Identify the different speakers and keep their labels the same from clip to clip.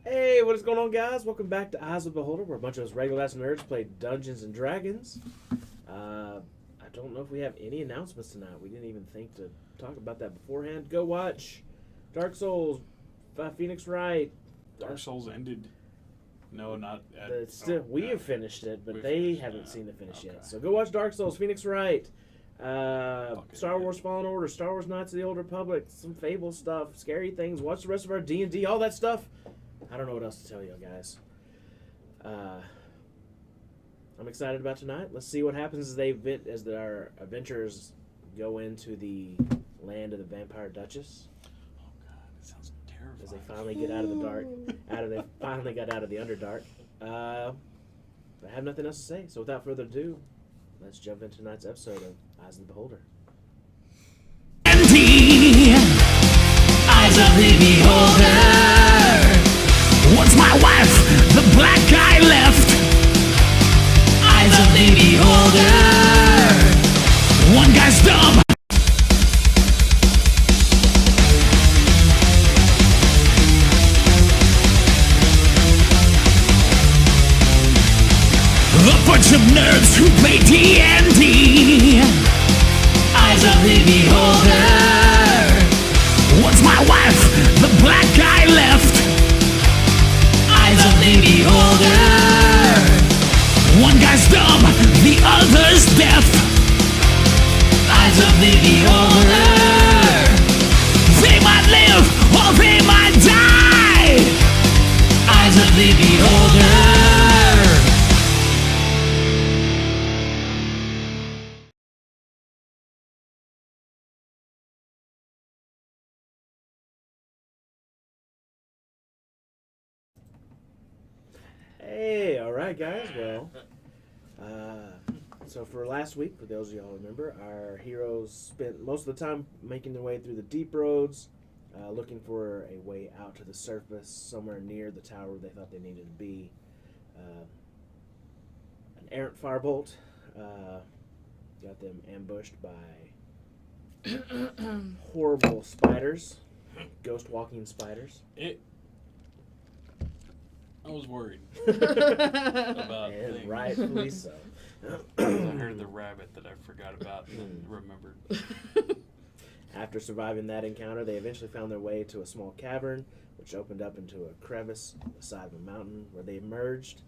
Speaker 1: Hey, what is going on, guys? Welcome back to Eyes of the Beholder, where a bunch of us regular-ass nerds play Dungeons and Dragons. I don't know if we have any announcements tonight. We didn't even think to talk about that beforehand. Go watch Dark Souls, Phoenix Wright.
Speaker 2: Dark Souls ended. No, not at.
Speaker 1: We have finished it, but they haven't seen the finish
Speaker 2: okay.
Speaker 1: yet. So go watch Dark Souls, Phoenix Wright,
Speaker 2: Fucking
Speaker 1: Star Wars Fallen Order, Star Wars Knights of the Old Republic, some Fable stuff, scary things. Watch the rest of our D&D, all that stuff. I don't know what else to tell you guys. I'm excited about tonight. Let's see what happens as our adventurers go into the land of the Vampire Duchess.
Speaker 2: Oh god, that sounds terrifying.
Speaker 1: As they finally get out of the dark, they finally got out of the Underdark. I have nothing else to say. So without further ado, let's jump into tonight's episode of Eyes of the Beholder.
Speaker 3: Eyes of the Beholder. Once my wife, the black guy left. Eyes of the Beholder. One guy's dumb. A bunch of nerds who play D&D. Eyes of the Beholder. Once my wife, the black guy left. Eyes of the Beholder. One guy's dumb, the other's deaf. Eyes of the Beholder. They might live or they might die. Eyes of the Beholder.
Speaker 1: Hey, all right, guys. Well, so for last week, for those of y'all who remember, our heroes spent most of the time making their way through the deep roads, looking for a way out to the surface, somewhere near the tower they thought they needed to be. An errant firebolt got them ambushed by horrible spiders, ghost-walking spiders.
Speaker 2: I was worried about
Speaker 1: And
Speaker 2: things.
Speaker 1: rightfully so.
Speaker 2: I heard the rabbit that I forgot about and remembered.
Speaker 1: After surviving that encounter, they eventually found their way to a small cavern, which opened up into a crevice on the side of a mountain, where they emerged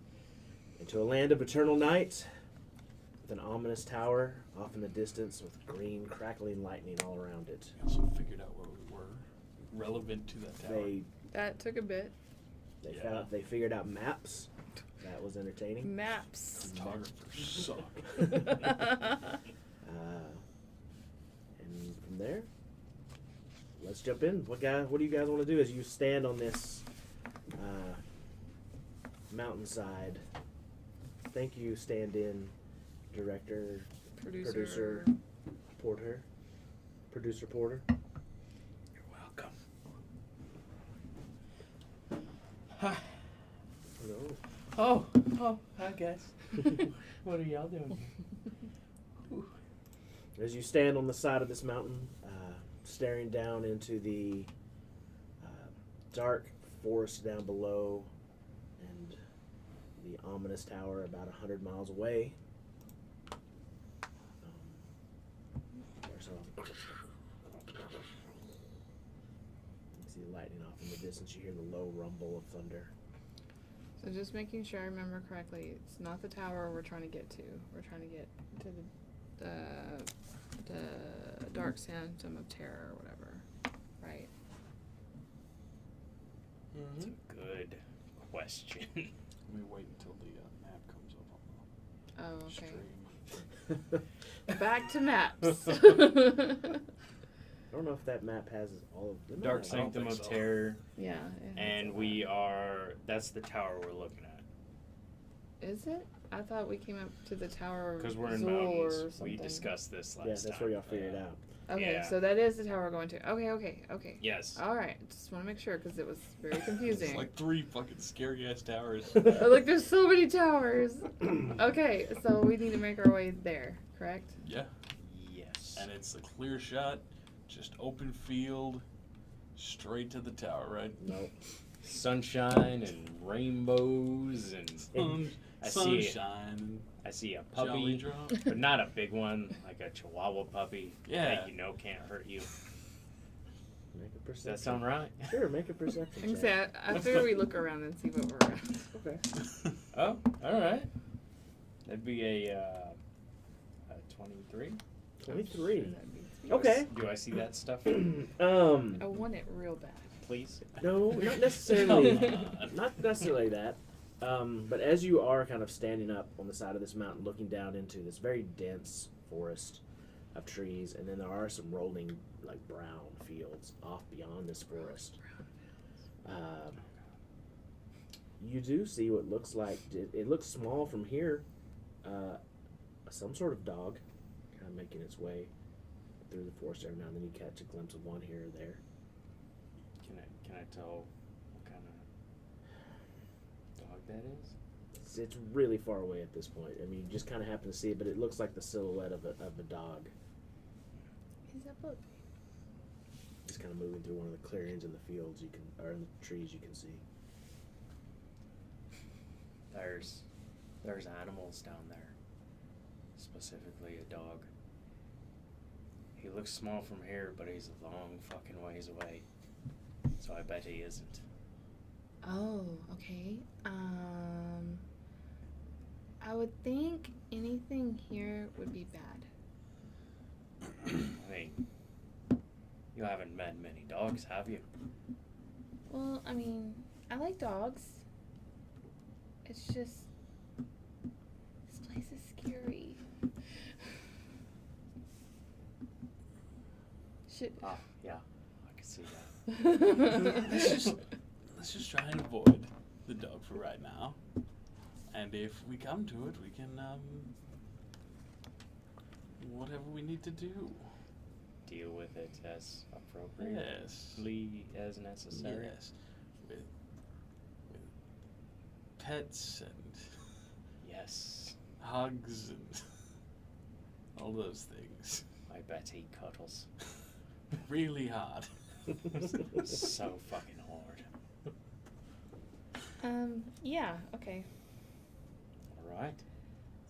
Speaker 1: into a land of eternal night, with an ominous tower off in the distance with green, crackling lightning all around it.
Speaker 2: We also figured out where we were relevant to that tower.
Speaker 4: That took a bit.
Speaker 1: They figured out maps. That was entertaining.
Speaker 4: Maps.
Speaker 2: Photographers suck.
Speaker 1: And from there, let's jump in. What do you guys want to do as you stand on this mountainside? Thank you, stand-in director, producer Porter.
Speaker 2: You're welcome.
Speaker 5: Hi.
Speaker 1: Hello.
Speaker 5: Oh, hi guys. What are y'all doing here?
Speaker 1: As you stand on the side of this mountain, staring down into the dark forest down below and the ominous tower about 100 miles away. You see the lightning off in the distance. You hear the low rumble of thunder.
Speaker 4: So just making sure I remember correctly, it's not the tower we're trying to get to. We're trying to get to the Dark Sanctum of Terror or whatever, right?
Speaker 5: That's a good question.
Speaker 2: Let me wait until the map comes up on
Speaker 4: Oh,
Speaker 2: the
Speaker 4: okay.
Speaker 2: stream.
Speaker 4: Back to maps.
Speaker 1: I don't know if that map has all of them.
Speaker 5: Dark Sanctum
Speaker 2: think
Speaker 5: of
Speaker 2: so.
Speaker 5: Terror,
Speaker 4: Yeah.
Speaker 5: and that's the tower we're looking at.
Speaker 4: Is it? I thought we came up to the Tower of
Speaker 5: Because we're in
Speaker 4: Zul or
Speaker 5: mountains. We
Speaker 4: something.
Speaker 5: discussed this last
Speaker 1: Yeah,
Speaker 5: time.
Speaker 1: that's where y'all figured out.
Speaker 4: Okay,
Speaker 5: Yeah.
Speaker 4: so that is the tower we're going to. Okay.
Speaker 5: Yes.
Speaker 4: All right, just want to make sure because it was very
Speaker 2: It's
Speaker 4: confusing.
Speaker 2: like 3 fucking scary ass towers.
Speaker 4: Like there's so many towers. Okay, so we need to make our way there, correct?
Speaker 2: Yeah.
Speaker 5: Yes.
Speaker 2: And it's a clear shot, just open field, straight to the tower, right?
Speaker 1: Nope.
Speaker 5: sunshine and rainbows and I
Speaker 2: Sunshine.
Speaker 5: I see a
Speaker 2: Jolly
Speaker 5: puppy,
Speaker 2: drop.
Speaker 5: but not a big one, like a Chihuahua puppy
Speaker 2: Yeah.
Speaker 5: that you know can't hurt you.
Speaker 1: Make a
Speaker 5: Does
Speaker 1: perception.
Speaker 5: that sound right?
Speaker 1: Sure, make a perception
Speaker 4: I can
Speaker 1: check.
Speaker 4: say after we look around and see what we're around.
Speaker 1: Okay.
Speaker 5: Oh, all right. That'd be a 23.
Speaker 1: 23.
Speaker 4: That beats me.
Speaker 1: Okay.
Speaker 5: Do I see that stuff,
Speaker 4: I want it real bad.
Speaker 5: please?
Speaker 1: No, not necessarily.
Speaker 2: Come on.
Speaker 1: Not necessarily that. But as you are kind of standing up on the side of this mountain, looking down into this very dense forest of trees, and then there are some rolling, like brown fields off beyond this forest. You do see what looks like it looks small from here. Some sort of dog, kind of making its way through the forest every now and then. You catch a glimpse of one here or there.
Speaker 5: Can I tell what kind of dog that is?
Speaker 1: It's really far away at this point. I mean, you just kind of happen to see it, but it looks like the silhouette of a dog.
Speaker 4: Is that book?
Speaker 1: Just kind of moving through one of the clearings in the fields or in the trees you can see.
Speaker 5: There's animals down there. Specifically a dog. He looks small from here, but he's a long fucking ways away. So I bet he isn't.
Speaker 4: Oh, okay. I would think anything here would be bad.
Speaker 5: I mean, you haven't met many dogs, have you?
Speaker 4: Well, I mean, I like dogs. It's just this place is scary. Should
Speaker 5: Ah, yeah, I can see that.
Speaker 2: Let's just try and avoid the dog for right now. And if we come to it, we can, whatever we need to do.
Speaker 5: Deal with it as appropriately as necessary.
Speaker 2: Yes. With pets and
Speaker 5: Yes,
Speaker 2: hugs and all those things.
Speaker 5: I bet he cuddles
Speaker 2: Really hard.
Speaker 5: so fucking hard.
Speaker 4: yeah, okay.
Speaker 5: All right.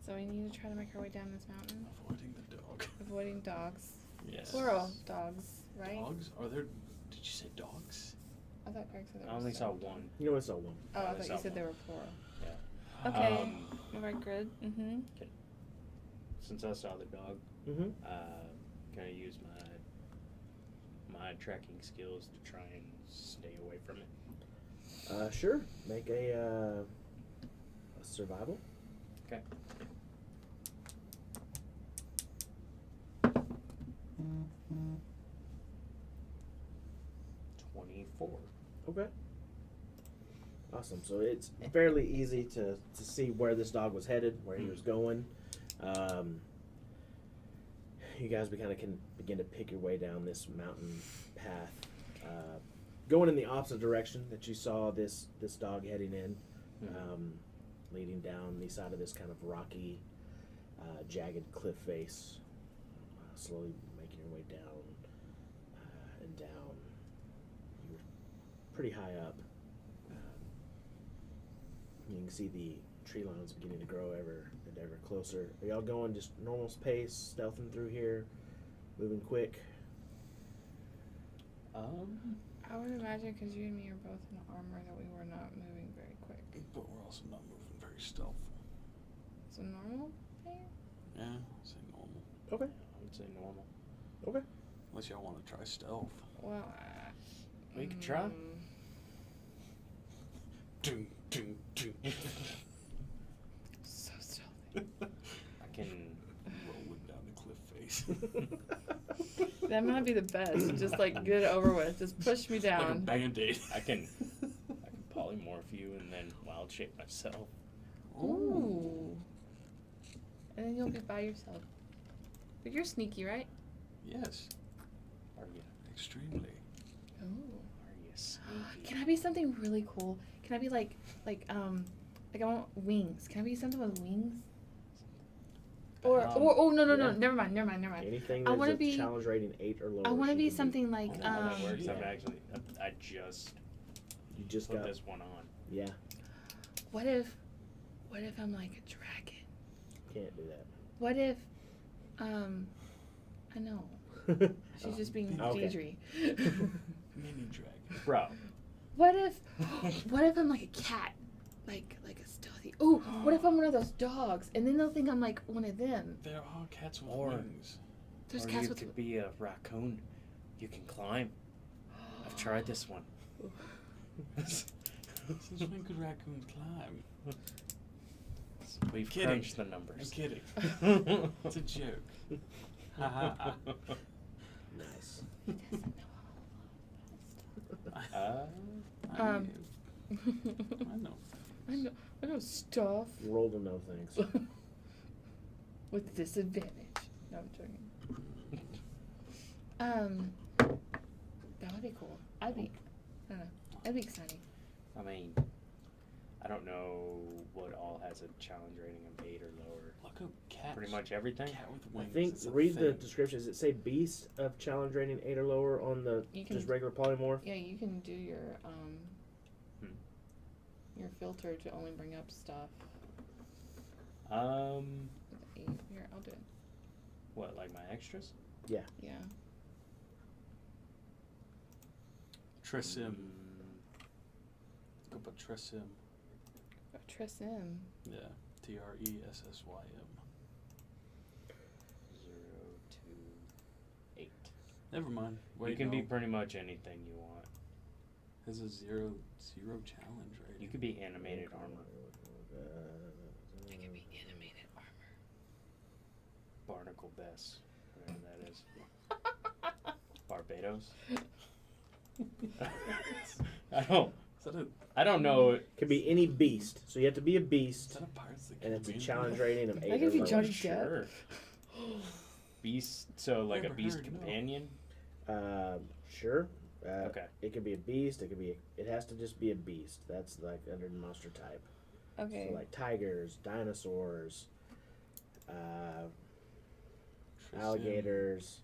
Speaker 4: So we need to try to make our way down this mountain,
Speaker 2: Avoiding the dog.
Speaker 4: avoiding dogs.
Speaker 2: Yes.
Speaker 4: Plural dogs, right?
Speaker 2: Dogs? Are there? Did you say dogs?
Speaker 4: I thought Greg said there
Speaker 5: I
Speaker 4: was
Speaker 5: only saw
Speaker 4: dogs.
Speaker 5: one.
Speaker 1: You know what's that one?
Speaker 4: Oh, I
Speaker 5: only
Speaker 4: thought
Speaker 5: saw
Speaker 4: you said
Speaker 5: one.
Speaker 4: they were plural.
Speaker 5: Yeah.
Speaker 4: Okay. Alright, good. Mm-hmm.
Speaker 5: Since I saw the dog,
Speaker 1: Mm-hmm.
Speaker 5: can I use my tracking skills to try and stay away from it?
Speaker 1: Sure. Make a survival.
Speaker 5: Okay.
Speaker 1: Mm-hmm.
Speaker 5: 24.
Speaker 1: Okay. Awesome. So it's fairly easy to see where this dog was headed, where he was going. You guys can begin to pick your way down this mountain path, going in the opposite direction that you saw this dog heading in, leading down the side of this kind of rocky, jagged cliff face, slowly making your way down and down. You're pretty high up. You can see the tree lines beginning to grow ever closer. Are y'all going just normal pace, stealthing through here, moving quick?
Speaker 4: I would imagine because you and me are both in armor that we were not moving very quick.
Speaker 2: But we're also not moving very stealthily.
Speaker 4: So normal pace?
Speaker 2: Yeah, say normal.
Speaker 1: Okay.
Speaker 5: I would say normal.
Speaker 1: Okay.
Speaker 2: Unless y'all want to try stealth.
Speaker 4: Well,
Speaker 5: We could try.
Speaker 2: Ding, ding, ding.
Speaker 4: So stealthy.
Speaker 5: I can.
Speaker 2: Rolling down the cliff face.
Speaker 4: That might be the best. Just like get it over with. Just push me
Speaker 2: Like a
Speaker 4: down.
Speaker 2: band-aid.
Speaker 5: I can polymorph you and then wild shape myself.
Speaker 4: Ooh. And then you'll be by yourself. But you're sneaky, right?
Speaker 2: Yes,
Speaker 5: Are you?
Speaker 2: extremely.
Speaker 4: Oh.
Speaker 5: Are you sneaky?
Speaker 4: Can I be something really cool? Can I be like I want wings. Can I be something with wings? Or oh no,
Speaker 1: yeah.
Speaker 4: never mind.
Speaker 1: Anything
Speaker 4: I
Speaker 1: that's
Speaker 4: wanna
Speaker 1: a
Speaker 4: be-
Speaker 1: challenge rating 8 or lower.
Speaker 4: I want to
Speaker 1: she
Speaker 4: be
Speaker 1: can
Speaker 4: something like
Speaker 5: How that works?
Speaker 1: yeah.
Speaker 5: I just
Speaker 1: You just
Speaker 5: put
Speaker 1: got
Speaker 5: this one on.
Speaker 1: yeah.
Speaker 4: What if I'm like a dragon?
Speaker 1: Can't do
Speaker 4: What if, I know.
Speaker 1: that.
Speaker 4: She's just being
Speaker 1: Okay.
Speaker 4: Deidre.
Speaker 2: Mini dragon.
Speaker 5: Bro.
Speaker 4: What if I'm like a cat? Like a stealthy. Oh, what if I'm one of those dogs? And then they'll think I'm like one of them.
Speaker 2: There are cats with
Speaker 5: Or-
Speaker 2: wings.
Speaker 4: There's
Speaker 5: Or
Speaker 4: cats
Speaker 5: you
Speaker 4: with.
Speaker 5: could be a raccoon. You can climb. I've tried this one.
Speaker 2: Since when could raccoons climb?
Speaker 5: We've
Speaker 2: Kidding.
Speaker 5: crunched the
Speaker 2: I'm
Speaker 5: numbers.
Speaker 2: kidding. It's a joke. Ha ha ha.
Speaker 1: Nice.
Speaker 2: I
Speaker 4: Um.
Speaker 2: know.
Speaker 4: I know stuff
Speaker 1: Roll to know things.
Speaker 4: with disadvantage. No, I'm joking. That would be cool. I don't know. That'd be exciting.
Speaker 5: I mean, I don't know what all has a challenge rating of 8 or lower.
Speaker 2: Look up cat.
Speaker 5: Pretty much everything.
Speaker 2: Cat with
Speaker 1: I
Speaker 2: wings.
Speaker 1: think
Speaker 2: It's a
Speaker 1: read the
Speaker 2: thing.
Speaker 1: description. Does it say beast of challenge rating 8 or lower on the
Speaker 4: You can-
Speaker 1: just regular polymorph?
Speaker 4: Yeah, you can do your
Speaker 5: Hmm.
Speaker 4: your filter to only bring up stuff. Here, I'll do it.
Speaker 5: What, like my extras?
Speaker 4: Yeah.
Speaker 2: Trissim. Go put Trissim.
Speaker 4: Trissim.
Speaker 2: Yeah. TRESSYM.
Speaker 5: 0 to 8.
Speaker 2: Never mind. Wait,
Speaker 5: you can
Speaker 2: no.
Speaker 5: be pretty much anything you want.
Speaker 2: There's a zero challenge rating.
Speaker 5: You could be animated armor.
Speaker 4: It can be animated armor.
Speaker 5: Barnacle Bess. Whatever that is. Barbados? I don't know.
Speaker 1: Could be any beast. So you have to be a
Speaker 2: Is
Speaker 1: beast,
Speaker 2: that a Pirates of the
Speaker 1: and it's a
Speaker 2: Caribbean
Speaker 1: challenge
Speaker 2: movie?
Speaker 1: rating of 8
Speaker 4: That
Speaker 1: or
Speaker 4: could be
Speaker 1: lower.
Speaker 4: Johnny Depp.
Speaker 5: Sure. Beast. So like a
Speaker 2: Never
Speaker 5: beast
Speaker 2: heard, no.
Speaker 5: companion.
Speaker 1: Sure.
Speaker 5: Okay.
Speaker 1: It could be a beast. It has to just be a beast. That's like under the monster type.
Speaker 4: Okay.
Speaker 1: So like tigers, dinosaurs,
Speaker 2: Trissim.
Speaker 1: alligators,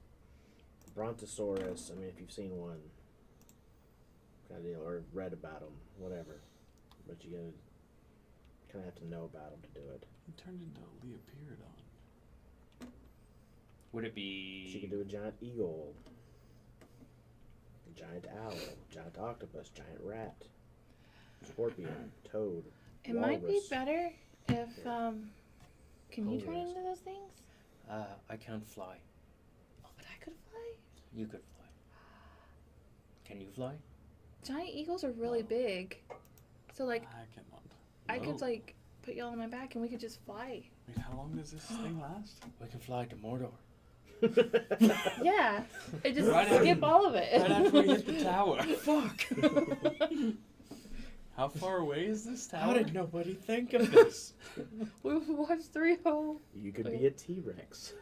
Speaker 1: brontosaurus. I mean, if you've seen one, kind of deal, or read about them, whatever. But you gotta kind of have to know about them to do it.
Speaker 2: He turned into a Leopardon.
Speaker 5: Would it be?
Speaker 1: She can do a giant eagle, a giant owl, giant octopus, giant rat, scorpion, toad.
Speaker 4: It might be
Speaker 1: walrus.
Speaker 4: better if can you turn
Speaker 1: Walrus.
Speaker 4: into those things?
Speaker 5: I can't fly.
Speaker 4: Oh, but I could fly.
Speaker 5: You could fly. Can you fly?
Speaker 4: Giant eagles are really
Speaker 2: No.
Speaker 4: big. So like
Speaker 2: I cannot.
Speaker 4: I
Speaker 2: No.
Speaker 4: could like put y'all on my back and we could just fly.
Speaker 2: Wait, how long does this thing last?
Speaker 5: We can fly to Mordor.
Speaker 4: Yeah. It just
Speaker 2: Right after-
Speaker 4: skip all of it.
Speaker 2: Right after we hit the tower.
Speaker 5: Fuck!
Speaker 2: How far away is this tower?
Speaker 5: How did nobody think of this?
Speaker 4: We've watched 3 whole.
Speaker 1: You could be a T-Rex.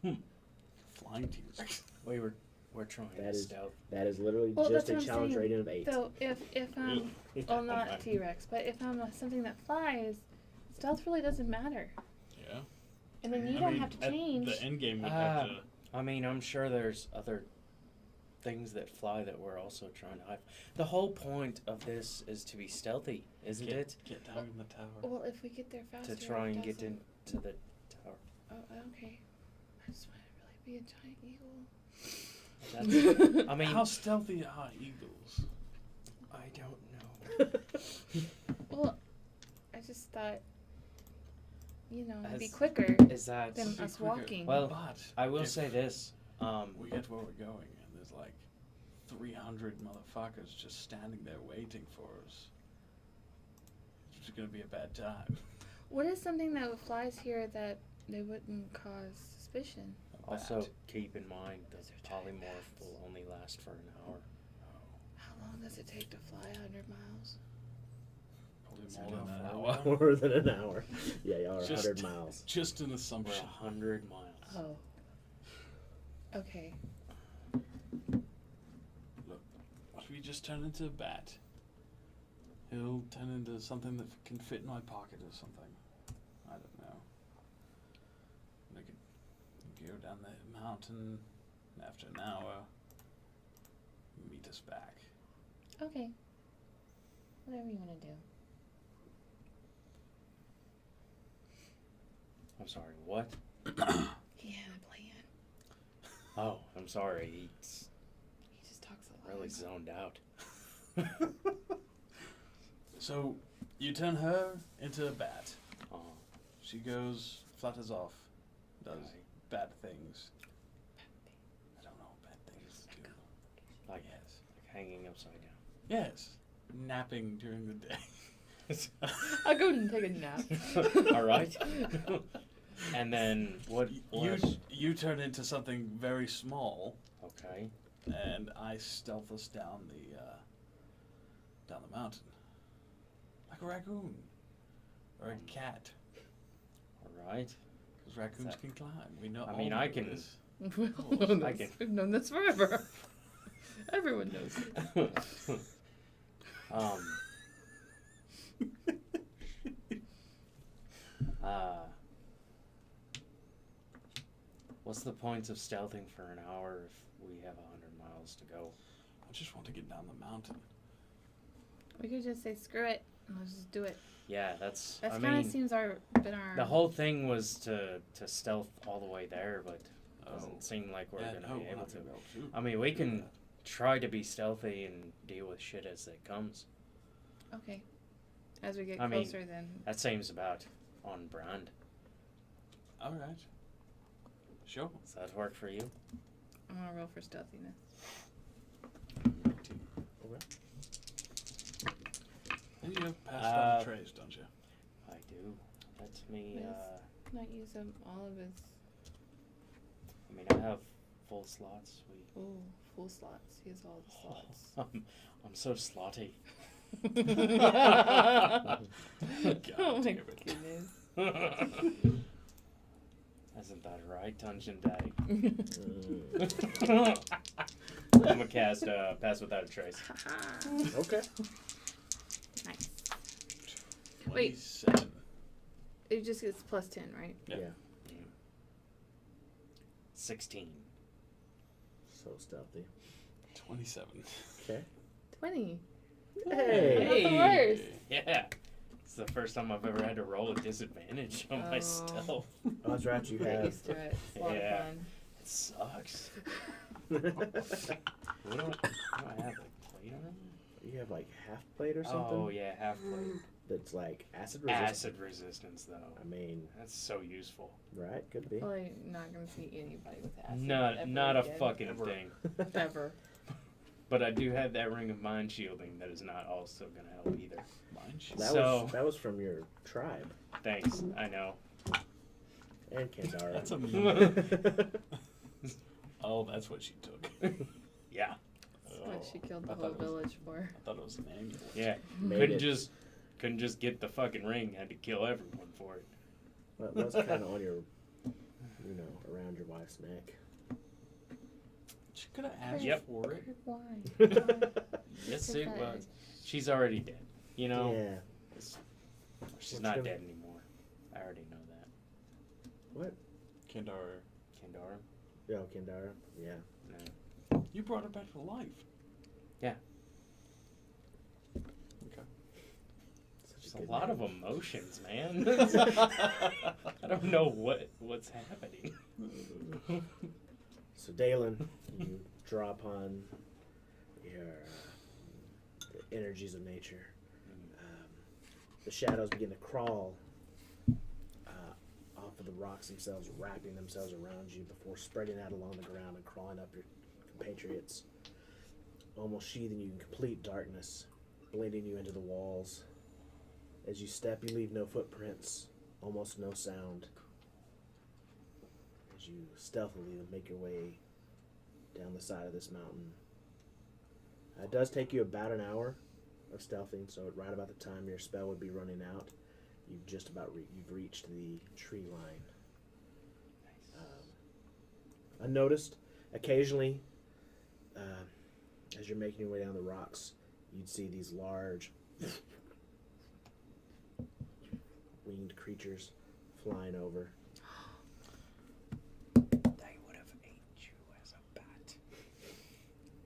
Speaker 2: Flying T-Rex.
Speaker 5: We're trying
Speaker 1: That
Speaker 5: to
Speaker 1: is-
Speaker 5: stealth.
Speaker 1: That is literally
Speaker 4: Well,
Speaker 1: just
Speaker 4: that's
Speaker 1: a
Speaker 4: what I'm
Speaker 1: challenge
Speaker 4: saying.
Speaker 1: rating of 8.
Speaker 4: So if I'm well
Speaker 5: Oh my.
Speaker 4: not T-Rex, but if I'm something that flies, stealth really doesn't matter.
Speaker 2: Yeah.
Speaker 4: And then you
Speaker 2: I
Speaker 4: don't
Speaker 2: mean,
Speaker 4: have to
Speaker 2: at
Speaker 4: change.
Speaker 2: The end game would
Speaker 5: Ah.
Speaker 2: have to.
Speaker 5: I mean, I'm sure there's other things that fly that we're also trying to hide. The whole point of this is to be stealthy, isn't it?
Speaker 2: Get down in the tower.
Speaker 4: Well, if we get there faster.
Speaker 5: To try
Speaker 4: it
Speaker 5: and get
Speaker 4: doesn't-
Speaker 5: into the tower.
Speaker 4: Oh, okay. I just want to really be a giant eagle.
Speaker 5: That's, I mean,
Speaker 2: How stealthy are eagles?
Speaker 5: I don't know.
Speaker 4: Well, I just thought, it'd be
Speaker 5: As-
Speaker 4: quicker
Speaker 5: Is that?
Speaker 4: than
Speaker 2: Be
Speaker 4: us
Speaker 2: quicker.
Speaker 4: walking.
Speaker 5: Well,
Speaker 2: But
Speaker 5: I will
Speaker 2: if
Speaker 5: say this.
Speaker 2: we get where we're going, and there's like 300 motherfuckers just standing there waiting for us. It's just gonna be a bad time.
Speaker 4: What is something that flies here that they wouldn't cause suspicion?
Speaker 2: A
Speaker 5: Also,
Speaker 2: bat.
Speaker 5: keep in mind that
Speaker 4: Those are giant
Speaker 5: polymorph
Speaker 4: bats.
Speaker 5: will only last for an hour.
Speaker 4: How long does it take to fly 100 miles?
Speaker 2: Probably
Speaker 5: Is
Speaker 2: more
Speaker 5: that
Speaker 2: than an
Speaker 5: how
Speaker 2: hour.
Speaker 5: far?
Speaker 1: More than an hour. Yeah, y'all are
Speaker 2: Just-
Speaker 1: 100 miles.
Speaker 2: Just an
Speaker 5: We're
Speaker 2: assumption.
Speaker 5: 100 miles.
Speaker 4: Oh. Okay.
Speaker 2: If we just turn into a bat, he'll turn into something that can fit in my pocket or something. I don't know. We could go down the mountain, and after an hour, meet us back.
Speaker 4: Okay. Whatever you want to do.
Speaker 5: I'm sorry, what?
Speaker 4: He had a plan.
Speaker 5: Oh, I'm sorry. He's
Speaker 4: He just talks a lot.
Speaker 5: really zoned out.
Speaker 2: So, you turn her into a bat.
Speaker 5: Oh,
Speaker 2: She goes, flutters off, does
Speaker 5: right.
Speaker 2: bad things. I don't know what bad things do.
Speaker 5: Like,
Speaker 2: Yes.
Speaker 5: like hanging upside down.
Speaker 2: Yes. Napping during the day.
Speaker 4: I'll go and take a nap.
Speaker 5: All right. And then what?
Speaker 2: You turn into something very small,
Speaker 5: Okay.
Speaker 2: and I stealth us down the mountain, like a raccoon or a cat,
Speaker 5: All right.
Speaker 2: because raccoons
Speaker 5: that-
Speaker 2: can climb. We know.
Speaker 5: I
Speaker 2: all
Speaker 5: mean,
Speaker 2: know
Speaker 5: I can-
Speaker 2: this.
Speaker 4: We've known
Speaker 5: I
Speaker 4: this.
Speaker 5: can-
Speaker 4: We've known this forever. Everyone knows it.
Speaker 5: What's the point of stealthing for an hour if we have 100 miles to go?
Speaker 2: I just want to get down the mountain.
Speaker 4: We could just say screw it and let's just do it.
Speaker 5: Yeah, that's.
Speaker 4: That
Speaker 5: I
Speaker 4: kind of
Speaker 5: mean,
Speaker 4: seems been our.
Speaker 5: the whole thing was to stealth all the way there, but
Speaker 2: Oh.
Speaker 5: doesn't seem like we're
Speaker 2: Yeah,
Speaker 5: gonna
Speaker 2: no,
Speaker 5: be
Speaker 2: we're
Speaker 5: able
Speaker 2: not
Speaker 5: to.
Speaker 2: gonna be able to.
Speaker 5: I mean, we
Speaker 2: do
Speaker 5: can
Speaker 2: that.
Speaker 5: try to be stealthy and deal with shit as it comes.
Speaker 4: Okay. As we get
Speaker 5: I mean,
Speaker 4: closer, then.
Speaker 5: That seems about on brand.
Speaker 2: All right. Sure.
Speaker 5: Does that work for you?
Speaker 4: I'm gonna roll for stealthiness.
Speaker 2: You have passed on
Speaker 5: Uh,
Speaker 2: trays, don't you?
Speaker 5: I do. Let me.
Speaker 4: Yes. Not use all of his.
Speaker 5: I mean, I have full slots.
Speaker 4: Ooh, full slots. He has all the slots.
Speaker 5: I'm so slotty.
Speaker 4: Oh my
Speaker 2: damn it.
Speaker 4: goodness.
Speaker 5: Isn't that right, Dungeon Daddy?
Speaker 1: Mm.
Speaker 5: I'm gonna cast Pass Without a Trace.
Speaker 1: Okay.
Speaker 4: Nice. Wait.
Speaker 2: 27.
Speaker 4: It just gets plus 10, right?
Speaker 2: Yeah.
Speaker 1: Yeah.
Speaker 5: 16.
Speaker 1: So stealthy.
Speaker 2: 27.
Speaker 1: Okay.
Speaker 4: 20.
Speaker 1: Hey.
Speaker 4: Not the worst.
Speaker 5: Yeah. It's the first time I've ever had to roll a disadvantage on my
Speaker 4: Oh.
Speaker 5: stealth.
Speaker 1: Oh, that's right. You
Speaker 4: Get
Speaker 1: have.
Speaker 4: used to it. It's a lot
Speaker 5: Yeah.
Speaker 4: of fun.
Speaker 5: It sucks. What do I have? Like plate on it?
Speaker 1: You have like half plate or something.
Speaker 5: Oh yeah, half plate.
Speaker 1: That's like acid resistant.
Speaker 5: Acid resistance though.
Speaker 1: I mean,
Speaker 5: That's so useful.
Speaker 1: right? Could be.
Speaker 4: Probably not going to see anybody with acid.
Speaker 5: Not
Speaker 4: ever
Speaker 5: not a
Speaker 4: again.
Speaker 5: fucking
Speaker 2: Ever.
Speaker 5: thing.
Speaker 4: Ever.
Speaker 5: But I do have that ring of mind shielding that is not also gonna help either.
Speaker 2: Mine. She's
Speaker 1: That was from your tribe
Speaker 5: Thanks. I know.
Speaker 1: and Kandara.
Speaker 2: That's a Oh, that's what she took.
Speaker 5: Yeah.
Speaker 4: That's what she killed the
Speaker 2: I thought
Speaker 4: whole
Speaker 2: it was-
Speaker 4: village for.
Speaker 2: I thought it was an amulet.
Speaker 5: Yeah.
Speaker 1: Made
Speaker 5: Couldn't just get the fucking ring. Had to kill everyone for it.
Speaker 1: That was kind of on your, around your wife's neck.
Speaker 2: She could have asked
Speaker 5: Yep.
Speaker 2: for it.
Speaker 4: Why?
Speaker 5: Yes,
Speaker 4: Because
Speaker 5: it
Speaker 4: that
Speaker 5: was.
Speaker 4: is-
Speaker 5: She's already dead. You know.
Speaker 1: Yeah.
Speaker 5: She's
Speaker 1: What's
Speaker 5: not
Speaker 1: gonna-
Speaker 5: dead anymore. I already know that.
Speaker 1: What?
Speaker 2: Kendar,
Speaker 5: Kandara.
Speaker 1: Oh, Kandara. Yeah.
Speaker 5: No.
Speaker 2: you brought her back to life.
Speaker 5: Yeah.
Speaker 2: Okay.
Speaker 5: There's
Speaker 1: good
Speaker 5: a lot
Speaker 1: name.
Speaker 5: of emotions, man. I don't know what's happening.
Speaker 1: So Dalen, you draw upon your the energies of nature. The shadows begin to crawl off of the rocks themselves, wrapping themselves around you before spreading out along the ground and crawling up your compatriots, almost sheathing you in complete darkness, blending you into the walls. As you step, you leave no footprints, almost no sound. As you stealthily make your way down the side of this mountain. It does take you about an hour of stealthing, so right about the time your spell would be running out, you've just about you've reached the tree line. Unnoticed, occasionally, as you're making your way down the rocks, you'd see these large winged creatures flying over.
Speaker 5: They would have ate you as a bat.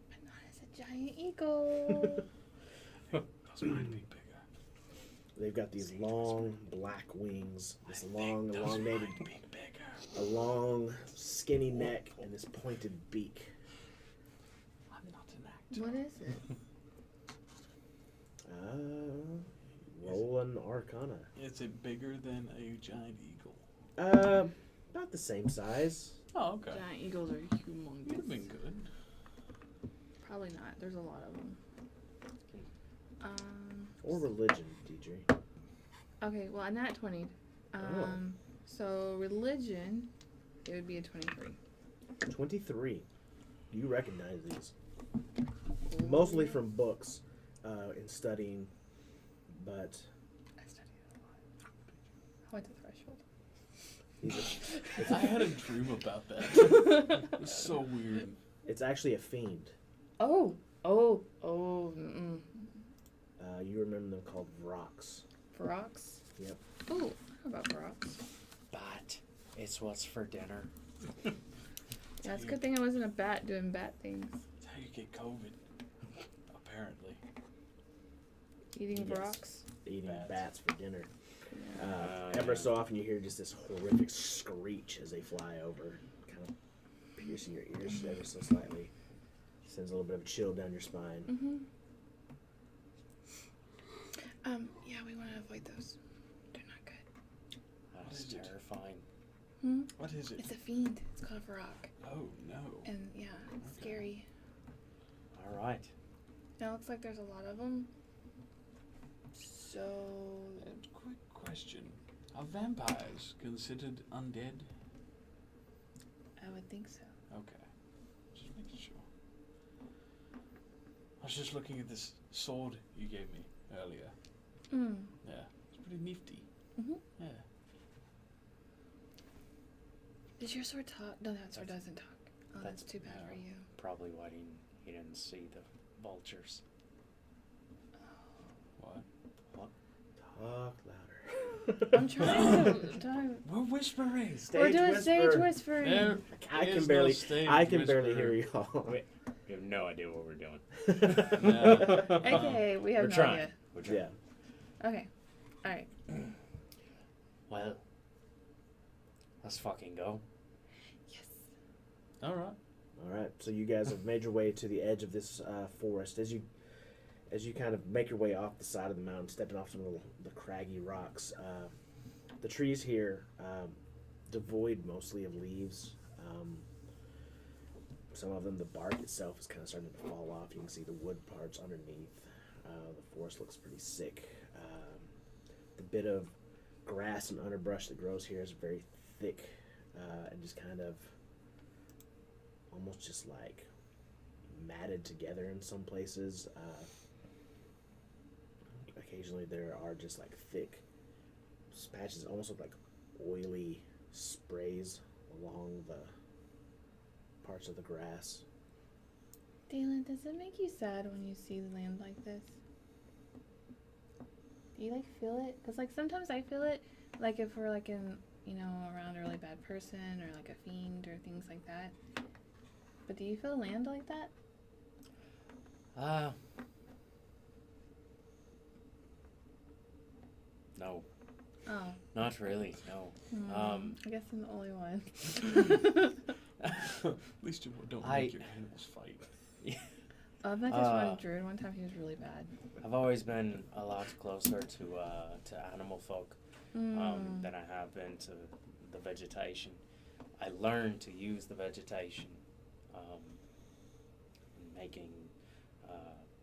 Speaker 4: But not as a giant eagle.
Speaker 2: Those might be
Speaker 1: They've got these long black wings, this long,
Speaker 2: Those
Speaker 1: elongated,
Speaker 2: might be bigger.
Speaker 1: a long, skinny neck, and this pointed beak.
Speaker 2: I'm not an actor.
Speaker 4: What is it?
Speaker 1: Roll an Arcana.
Speaker 2: Is it bigger than a giant eagle?
Speaker 1: About the same size.
Speaker 2: Oh, okay.
Speaker 4: Giant eagles are
Speaker 2: Would have
Speaker 4: humongous.
Speaker 2: been good.
Speaker 4: Probably not. There's a lot of them.
Speaker 1: Or religion, DJ.
Speaker 4: Okay, well, a nat 20. So religion, it would be a 23.
Speaker 1: 23. Do you recognize these? Mostly from books in studying, but
Speaker 4: I studied it a lot. I went to Threshold.
Speaker 1: these
Speaker 2: I had a dream about that. It was so weird.
Speaker 1: it's actually a fiend.
Speaker 4: Oh. Mm-mm.
Speaker 1: You remember them called Vrox.
Speaker 4: Vrox?
Speaker 1: Yep.
Speaker 4: Oh, I know about Vrox.
Speaker 5: Bat. It's what's for dinner.
Speaker 4: Yeah, it's a good thing I wasn't a bat doing bat things.
Speaker 2: That's how you get COVID. Apparently.
Speaker 4: Eating
Speaker 1: Yes.
Speaker 4: Vrox.
Speaker 1: Eating
Speaker 2: Bats.
Speaker 1: bats for dinner.
Speaker 4: Yeah.
Speaker 1: Ever so often you hear just this horrific screech as they fly over, kind of piercing your ears ever so slightly. Sends a little bit of a chill down your spine.
Speaker 4: Mm-hmm. Yeah, we want to avoid those. They're not good.
Speaker 5: That's
Speaker 2: is it?
Speaker 5: terrifying.
Speaker 4: Hmm?
Speaker 2: What is it?
Speaker 4: It's a fiend. It's called a Vrock.
Speaker 2: Oh, no.
Speaker 4: And yeah, it's
Speaker 2: Okay.
Speaker 4: scary.
Speaker 5: All right.
Speaker 4: Now it looks like there's a lot of them. So,
Speaker 2: Quick question. Are vampires considered undead?
Speaker 4: I would think so.
Speaker 2: Okay. Just making sure. I was just looking at this sword you gave me earlier.
Speaker 4: Mm.
Speaker 2: Yeah. It's pretty nifty.
Speaker 4: Mm-hmm.
Speaker 2: Yeah.
Speaker 4: Does your sword talk? No, that sword doesn't talk. Oh, that's
Speaker 5: that's-
Speaker 4: too bad
Speaker 2: no.
Speaker 4: for you.
Speaker 5: Probably why he didn't see the vultures.
Speaker 2: What?
Speaker 1: Talk louder.
Speaker 4: I'm trying to.
Speaker 2: We're whispering.
Speaker 4: We're doing stage whispering.
Speaker 2: There
Speaker 1: I
Speaker 2: is
Speaker 1: can
Speaker 2: no
Speaker 1: barely.
Speaker 2: stage
Speaker 1: I can barely
Speaker 2: whisperer.
Speaker 1: hear y'all.
Speaker 5: Wait. We have no idea what we're doing.
Speaker 4: Okay, we have
Speaker 5: We're
Speaker 4: no
Speaker 5: trying.
Speaker 4: idea.
Speaker 5: We're trying.
Speaker 1: Yeah.
Speaker 4: Okay. Alright.
Speaker 5: Well, let's fucking go.
Speaker 4: Yes.
Speaker 2: All right.
Speaker 1: All right. So you guys have made your way to the edge of this forest. As you kind of make your way off the side of the mountain, stepping off some of the craggy rocks, the trees here, devoid mostly of leaves. Some of them, the bark itself is kind of starting to fall off. You can see the wood parts underneath. The forest looks pretty sick. The bit of grass and underbrush that grows here is very thick and just kind of almost just like matted together in some places. Occasionally there are just like thick patches, almost look like oily sprays along the parts of the grass.
Speaker 4: Dalen, does it make you sad when you see the land like this? Do you like feel it? Because like sometimes I feel it, like if we're like in, around a really bad person or like a fiend or things like that. But do you feel land like that?
Speaker 5: No,
Speaker 4: Oh.
Speaker 5: not really. No.
Speaker 4: I guess I'm the only one.
Speaker 2: At least you don't
Speaker 5: I-
Speaker 2: make your animals fight.
Speaker 4: I met this one druid one time. He was really bad.
Speaker 5: I've always been a lot closer to animal folk than I have been to the vegetation. I learned to use the vegetation in making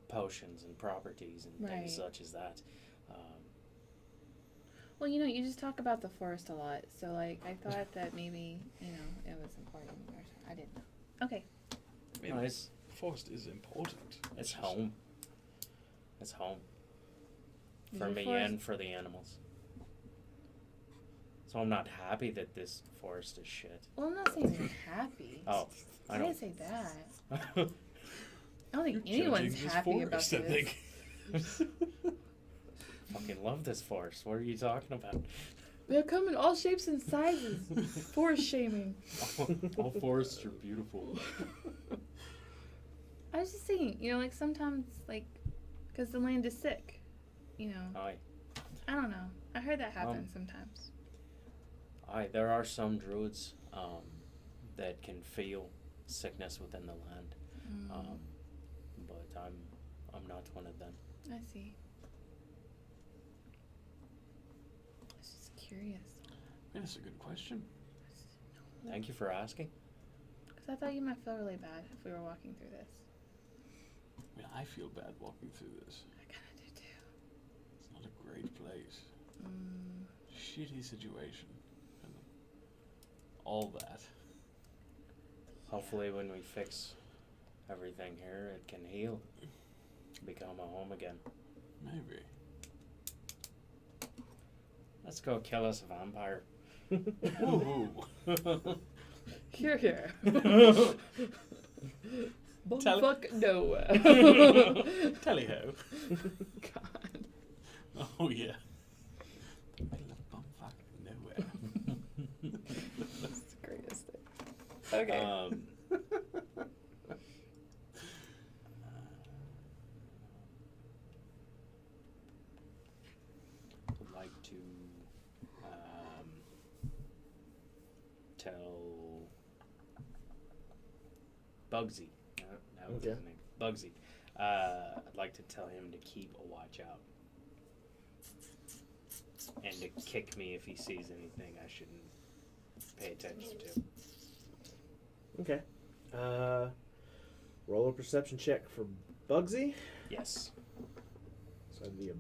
Speaker 5: potions and properties and
Speaker 4: Right.
Speaker 5: things such as that.
Speaker 4: Well, you just talk about the forest a lot, so like I thought that maybe it was important. Or I didn't know. Okay.
Speaker 2: I mean,
Speaker 5: No, it's
Speaker 2: forest is important.
Speaker 5: it's home. It's home
Speaker 4: Is
Speaker 5: for
Speaker 4: your
Speaker 5: me
Speaker 4: forest-
Speaker 5: and for the animals. So I'm not happy that this forest is shit.
Speaker 4: Well, I'm not saying you're happy.
Speaker 5: Oh,
Speaker 4: I
Speaker 5: I
Speaker 4: didn't
Speaker 5: don't.
Speaker 4: say that. I don't think
Speaker 2: You're
Speaker 4: anyone's
Speaker 2: judging this
Speaker 4: happy about
Speaker 2: forest, I
Speaker 4: this.
Speaker 2: think.
Speaker 5: Fucking love this forest. What are you talking about?
Speaker 4: They come in all shapes and sizes. Forest shaming.
Speaker 2: All forests are beautiful.
Speaker 4: I was just saying, like sometimes, like, because the land is sick,
Speaker 5: Aye.
Speaker 4: I don't know. I heard that happen sometimes.
Speaker 5: There are some druids that can feel sickness within the land, but I'm not one of them.
Speaker 4: I see. I was just curious.
Speaker 2: That's a good question.
Speaker 5: Thank you for asking.
Speaker 4: Because I thought you might feel really bad if we were walking through this.
Speaker 2: I mean, I feel bad walking through this.
Speaker 4: I kind of do too.
Speaker 2: It's not a great place. Shitty situation. And all that.
Speaker 5: Hopefully, when we fix everything here, it can heal, become a home again.
Speaker 2: Maybe.
Speaker 5: Let's go kill us a vampire.
Speaker 2: Woohoo!
Speaker 4: Here, here.
Speaker 2: Tell-
Speaker 4: Fuck no.
Speaker 2: Tally ho.
Speaker 4: God.
Speaker 2: Oh yeah. Middle of bumfuck nowhere.
Speaker 4: That's the greatest thing. Okay.
Speaker 5: Would like to tell Bugsy. That was his
Speaker 1: Okay.
Speaker 5: name. Bugsy. I'd like to tell him to keep a watch out. And to kick me if he sees anything I shouldn't pay attention to.
Speaker 1: Okay. Roll a perception check for Bugsy.
Speaker 5: Yes.
Speaker 1: So that'd be a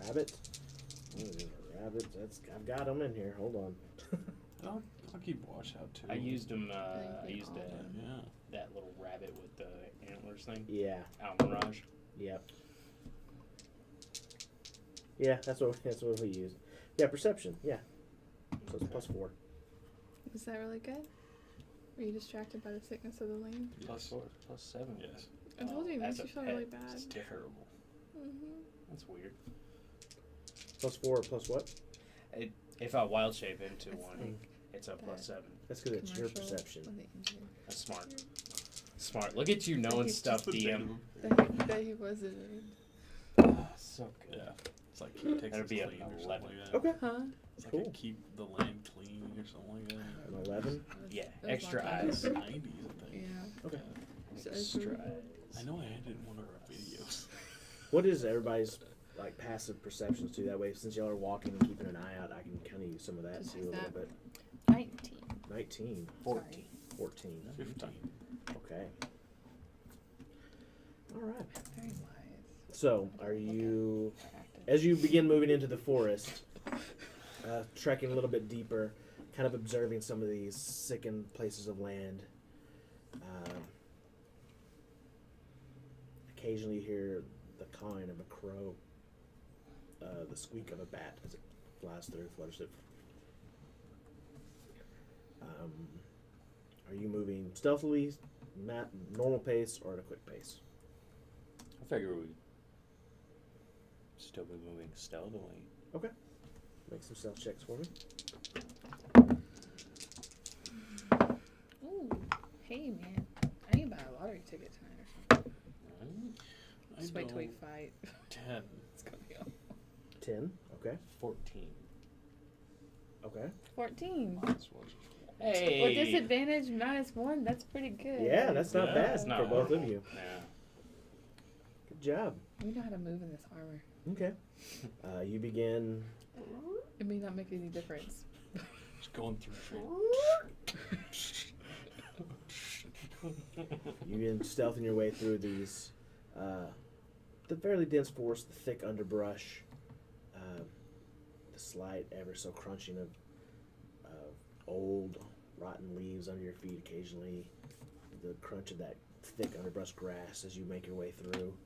Speaker 1: rabbit. Ooh, a rabbit. I've got him in here. Hold on.
Speaker 2: I'll keep watch out too.
Speaker 5: I used him.
Speaker 4: think
Speaker 5: I
Speaker 4: we
Speaker 5: used
Speaker 4: all did.
Speaker 2: Yeah.
Speaker 5: that little rabbit with the antlers thing.
Speaker 1: Yeah.
Speaker 5: Almirage.
Speaker 1: Yep. Yeah, that's what we used. Yeah, perception. Yeah. So it's +4.
Speaker 4: Was that really good? Were you distracted by the sickness of the lane?
Speaker 2: Yes.
Speaker 5: +4, +7.
Speaker 2: Yes.
Speaker 4: I told you, it
Speaker 5: as
Speaker 4: makes
Speaker 5: a
Speaker 4: you feel
Speaker 5: pet,
Speaker 4: really bad.
Speaker 2: It's terrible.
Speaker 4: Mm-hmm.
Speaker 5: That's weird.
Speaker 1: +4 or plus what?
Speaker 5: If I wild shape into
Speaker 4: It's
Speaker 5: one,
Speaker 4: like
Speaker 5: it's a
Speaker 4: that
Speaker 5: +7.
Speaker 1: That's because it's your
Speaker 4: commercial
Speaker 1: perception.
Speaker 4: with the injury.
Speaker 5: That's smart. Smart. Look at you knowing
Speaker 4: you
Speaker 5: stuff,
Speaker 2: The
Speaker 5: DM.
Speaker 4: That he wasn't.
Speaker 5: So good.
Speaker 2: Yeah. It's like keep takes
Speaker 5: That'd
Speaker 2: it
Speaker 5: be
Speaker 2: clean or something
Speaker 5: 11.
Speaker 2: like that.
Speaker 1: Okay.
Speaker 4: Huh?
Speaker 2: It's like
Speaker 1: Cool.
Speaker 2: a keep the land clean or something like that.
Speaker 1: An 11.
Speaker 5: Yeah,
Speaker 4: It was
Speaker 5: extra
Speaker 4: like
Speaker 5: eyes.
Speaker 2: 90s, I think.
Speaker 4: Yeah.
Speaker 1: Okay.
Speaker 4: So it's
Speaker 5: Extra
Speaker 4: really-
Speaker 5: eyes.
Speaker 2: I know I had it in one of our videos.
Speaker 1: What is everybody's like passive perceptions too? That way, since y'all are walking and keeping an eye out, I can kind of use some of that
Speaker 4: Just
Speaker 1: too a
Speaker 4: like
Speaker 1: little
Speaker 4: that.
Speaker 1: bit.
Speaker 4: 19.
Speaker 1: 19,
Speaker 5: 14.
Speaker 1: 14.
Speaker 2: 15.
Speaker 1: Okay. All right.
Speaker 4: Very wise.
Speaker 1: So, are you,
Speaker 4: Active.
Speaker 1: as you begin moving into the forest, trekking a little bit deeper, kind of observing some of these sickened places of land, occasionally you hear the cawing of a crow, the squeak of a bat as it flies through, flutters through. Are you moving stealthily, normal pace, or at a quick pace?
Speaker 5: I figure we'd still be moving stealthily.
Speaker 1: Okay. Make some stealth checks for me.
Speaker 4: Ooh. Hey, man. I need to buy a lottery ticket tonight or something.
Speaker 2: I
Speaker 4: Just wait till we
Speaker 2: don't-
Speaker 4: fight.
Speaker 2: 10.
Speaker 4: It's going to be awful.
Speaker 1: 10. Okay.
Speaker 5: 14.
Speaker 1: Okay.
Speaker 4: 14.
Speaker 2: That's what-
Speaker 5: Hey!
Speaker 4: With disadvantage -1, that's pretty good.
Speaker 1: Yeah, that's not
Speaker 2: Yeah,
Speaker 1: bad
Speaker 5: That's
Speaker 1: for
Speaker 5: not
Speaker 1: both of
Speaker 5: horrible.
Speaker 1: you.
Speaker 5: Yeah.
Speaker 1: Good job.
Speaker 4: We know how to move in this armor.
Speaker 1: Okay. You begin.
Speaker 4: It may not make any difference.
Speaker 2: Just going through
Speaker 1: You begin stealthing your way through these, the fairly dense forest, the thick underbrush, the slight, ever so crunching of old, rotten leaves under your feet occasionally, the crunch of that thick underbrush grass as you make your way through.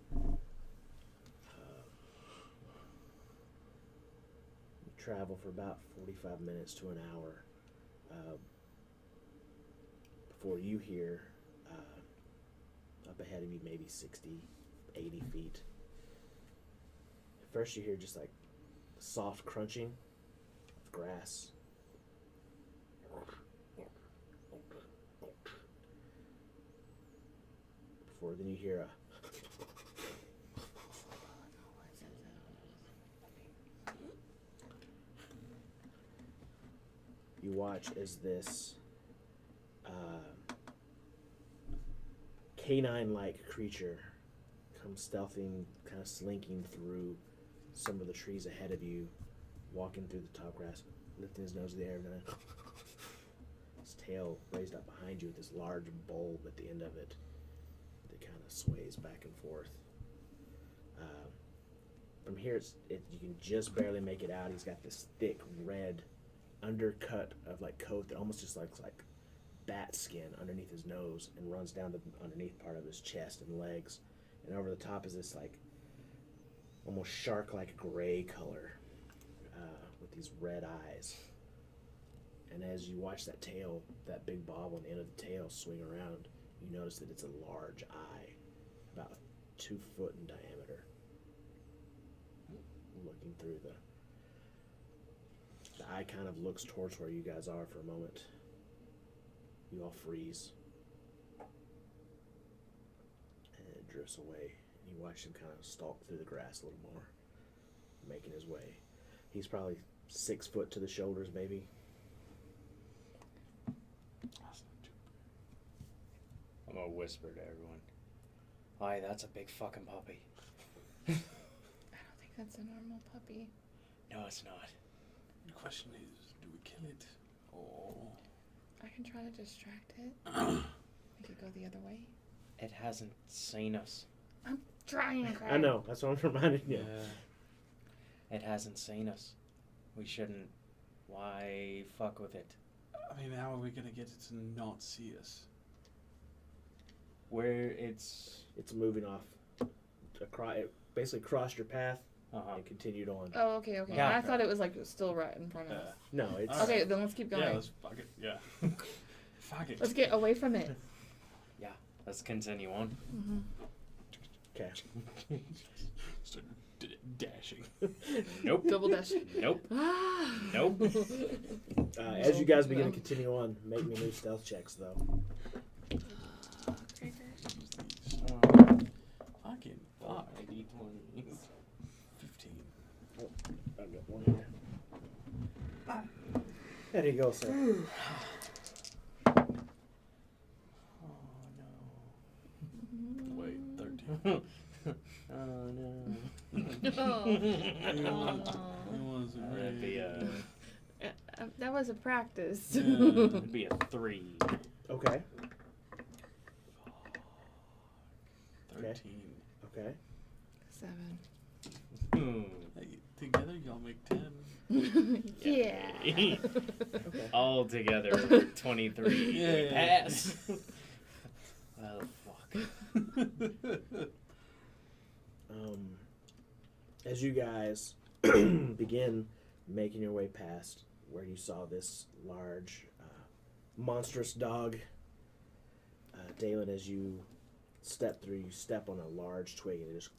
Speaker 1: You travel for about 45 minutes to an hour before you hear up ahead of you maybe 60, 80 feet. At first you hear just like soft crunching of grass. Before then you hear a you watch as this canine-like creature comes stealthing, kind of slinking through some of the trees ahead of you, walking through the top grass, lifting his nose in the air, and then his tail raised up behind you with this large bulb at the end of it that kind of sways back and forth. From here, you can just barely make it out. He's got this thick red undercut of like coat that almost just looks like bat skin underneath his nose and runs down the underneath part of his chest and legs, and over the top is this like almost shark-like gray color with these red eyes. And as you watch that tail, that big bob on the end of the tail swing around, you notice that it's a large eye, about 2 foot in diameter, looking through the eye kind of looks towards where you guys are for a moment. You all freeze. And it drifts away. And you watch him kind of stalk through the grass a little more, making his way. He's probably 6 foot to the shoulders, maybe.
Speaker 2: That's not too
Speaker 5: I'm gonna whisper to everyone. Aye, that's a big fucking puppy.
Speaker 4: I don't think that's a normal puppy.
Speaker 5: No, it's not.
Speaker 2: bad. The question is, do we kill it or?
Speaker 4: I can try to distract it. Make it go the other way.
Speaker 5: It hasn't seen us.
Speaker 4: I'm trying.
Speaker 1: I know. That's what I'm reminding you.
Speaker 5: It hasn't seen us. We shouldn't. Why fuck with it?
Speaker 2: I mean, how are we gonna get it to not see us?
Speaker 5: Where it's.
Speaker 1: It's moving off. It basically crossed your path
Speaker 5: Uh-huh.
Speaker 1: and continued on.
Speaker 4: Oh, okay, okay.
Speaker 5: Yeah.
Speaker 4: I thought it was like still right in front of us.
Speaker 1: No, it's
Speaker 4: Okay, then let's keep going.
Speaker 2: Yeah, let's fuck it. Yeah. Fuck it.
Speaker 4: Let's get away from it.
Speaker 5: Let's continue on.
Speaker 4: Mm-hmm.
Speaker 1: okay.
Speaker 2: Start dashing.
Speaker 5: Nope.
Speaker 4: Double dash.
Speaker 5: Nope.
Speaker 4: Ah.
Speaker 5: Nope.
Speaker 1: As you guys begin to continue on, make me new stealth checks though.
Speaker 2: Fucking fuck. 15.
Speaker 1: I've got one here. There you go, sir.
Speaker 2: Wait, 13.
Speaker 5: Oh no.
Speaker 2: It wasn't
Speaker 5: That'd be a.
Speaker 4: That was a practice.
Speaker 5: It'd be a 3.
Speaker 1: Okay.
Speaker 2: 13.
Speaker 1: Okay.
Speaker 4: 7.
Speaker 2: Hey, together y'all make 10.
Speaker 4: Yeah.
Speaker 1: Okay.
Speaker 5: All together, 23.
Speaker 2: Yeah,
Speaker 5: We
Speaker 2: yeah.
Speaker 5: pass. Well, fuck.
Speaker 1: As you guys begin making your way past where you saw this large, monstrous dog, Dalen, as you step through, you step on a large twig and it just.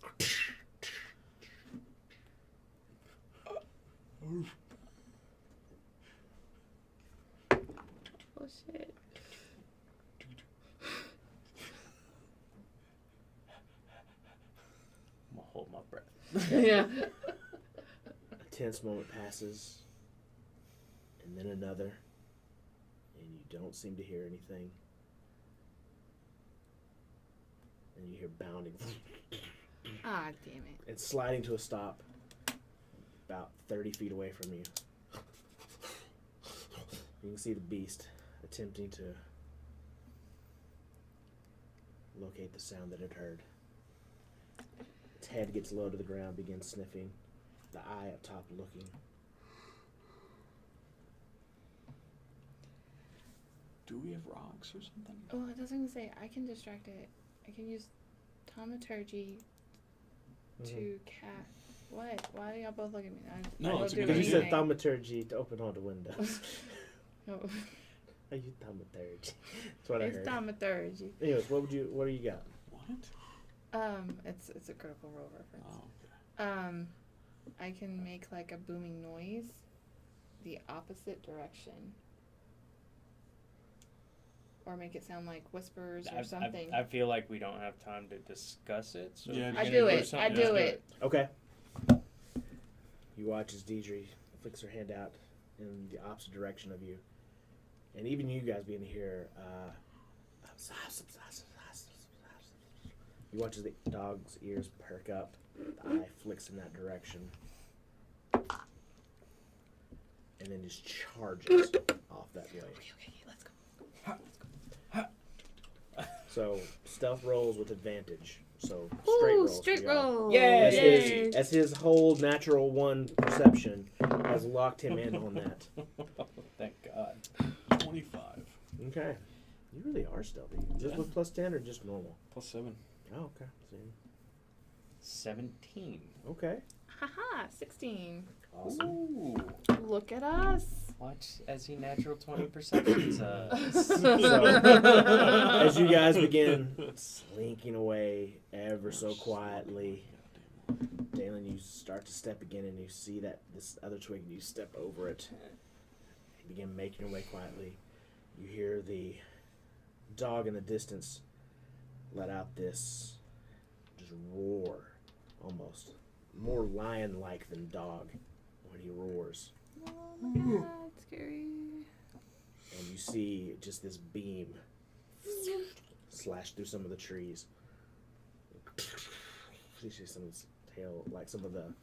Speaker 4: Oh shit.
Speaker 5: I'm gonna hold my breath.
Speaker 4: Yeah.
Speaker 1: A tense moment passes, and then another, and you don't seem to hear anything. And you hear bounding
Speaker 4: Ah, damn it.
Speaker 1: and sliding to a stop about 30 feet away from you. You can see the beast attempting to locate the sound that it heard. Its head gets low to the ground, begins sniffing, the eye up top looking.
Speaker 2: Do we have rocks or something?
Speaker 4: Oh, I was gonna say, I can distract it. I can use thaumaturgy to cast. What? Why do y'all both look at me?
Speaker 2: No,
Speaker 4: I don't
Speaker 2: it's a
Speaker 4: do
Speaker 2: good
Speaker 1: Because you
Speaker 2: idea.
Speaker 1: said thaumaturgy to open all the windows.
Speaker 4: No,
Speaker 1: I use thaumaturgy. That's what I
Speaker 4: it's
Speaker 1: heard.
Speaker 4: thaumaturgy.
Speaker 1: Anyways, what do you got?
Speaker 2: What?
Speaker 4: It's a Critical Role reference.
Speaker 2: Oh, okay.
Speaker 4: I can make like a booming noise the opposite direction. Or make it sound like whispers or something.
Speaker 5: I feel like we don't have time to discuss it. So
Speaker 2: Yeah,
Speaker 5: if
Speaker 2: I
Speaker 5: you're
Speaker 4: do
Speaker 5: gonna
Speaker 4: it. I
Speaker 5: something,
Speaker 4: do
Speaker 5: just
Speaker 4: it.
Speaker 1: Okay. You watch as Deidre flicks her hand out in the opposite direction of you, and even you guys being here, you watch as the dog's ears perk up, the eye flicks in that direction, and then just charges off that way.
Speaker 4: Okay, let's go.
Speaker 1: So stealth rolls with advantage. So straight rolls.
Speaker 4: Straight
Speaker 1: for y'all.
Speaker 4: roll.
Speaker 5: Yay!
Speaker 1: As his whole natural one perception has locked him in on that.
Speaker 5: Thank God.
Speaker 2: 25
Speaker 1: Okay. You really are stealthy. Just
Speaker 2: Yeah.
Speaker 1: with plus 10 or just normal?
Speaker 2: plus 7.
Speaker 1: Oh, okay. See.
Speaker 5: 17.
Speaker 1: Okay.
Speaker 4: Haha, 16.
Speaker 1: Awesome.
Speaker 5: Ooh.
Speaker 4: Look at us.
Speaker 5: Watch as he natural 20 perceptions.
Speaker 1: So, as you guys begin slinking away ever so quietly, Dalen, you start to step again and you see that this other twig and you step over it. You begin making your way quietly. You hear the dog in the distance let out this just roar, almost more lion-like than dog when he roars.
Speaker 4: Oh my god, scary.
Speaker 1: And you see just this beam slash through some of the trees. You see some of his tail, like some of the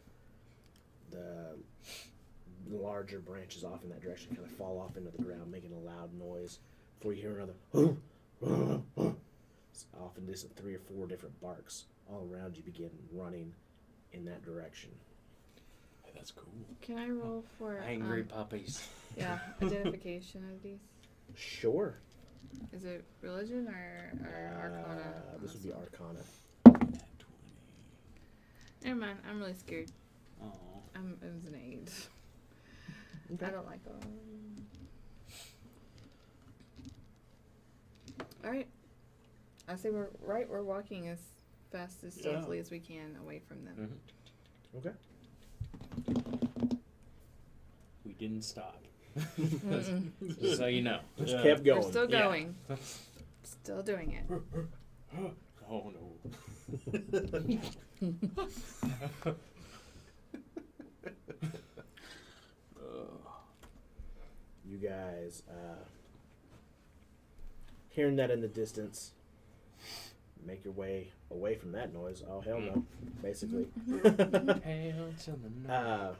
Speaker 1: larger branches off in that direction kind of fall off into the ground, making a loud noise. Before you hear another, it's often just 3 or 4 different barks all around you begin running in that direction.
Speaker 2: Hey, that's cool.
Speaker 4: Can I roll for
Speaker 5: Angry puppies.
Speaker 4: yeah, identification of these?
Speaker 1: Sure.
Speaker 4: Is it religion or arcana?
Speaker 1: This would be Arcana.
Speaker 2: Nat 20.
Speaker 4: Never mind, I'm really scared.
Speaker 2: Oh.
Speaker 4: It was an 8.
Speaker 1: Okay.
Speaker 4: I don't like them. Alright. I say we're walking as fast as stealthily as we can away from them.
Speaker 5: Mhm.
Speaker 1: Okay.
Speaker 5: We didn't stop.
Speaker 4: Mm-mm.
Speaker 5: Just so you know.
Speaker 1: Just
Speaker 2: Yeah.
Speaker 1: kept going.
Speaker 4: We're still
Speaker 5: Yeah.
Speaker 4: going. Still doing it.
Speaker 5: Oh no.
Speaker 1: You guys, hearing that in the distance, make your way away from that noise. Oh, hell no, basically.
Speaker 5: Hail to the no.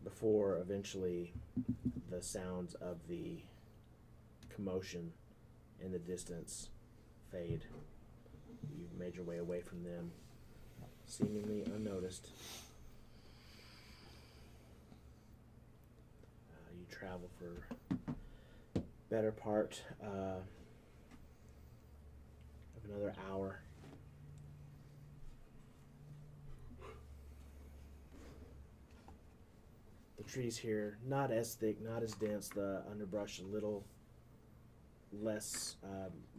Speaker 1: Before eventually the sounds of the commotion in the distance fade. You've made your way away from them, seemingly unnoticed. You travel for better part of another hour. The trees here, not as thick, not as dense. The underbrush a little less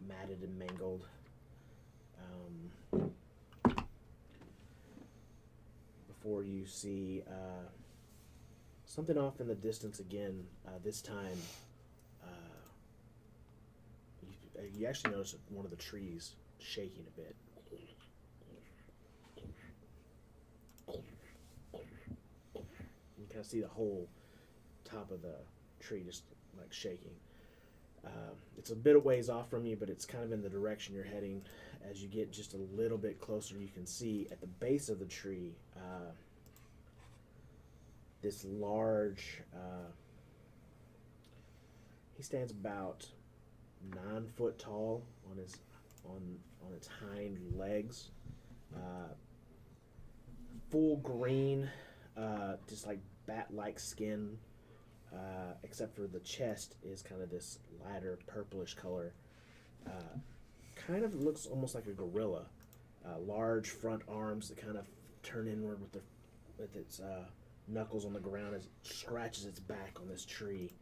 Speaker 1: matted and mangled. Before you see something off in the distance again. This time, you actually notice one of the trees shaking a bit. You kind of see the whole top of the tree just like shaking. It's a bit of ways off from you, but it's kind of in the direction you're heading. As you get just a little bit closer, you can see at the base of the tree this large. He stands about 9 foot tall on its hind legs. Full green, just like bat-like skin. Except for the chest is kind of this lighter purplish color. Kind of looks almost like a gorilla. Large front arms that kind of turn inward with its knuckles on the ground as it scratches its back on this tree.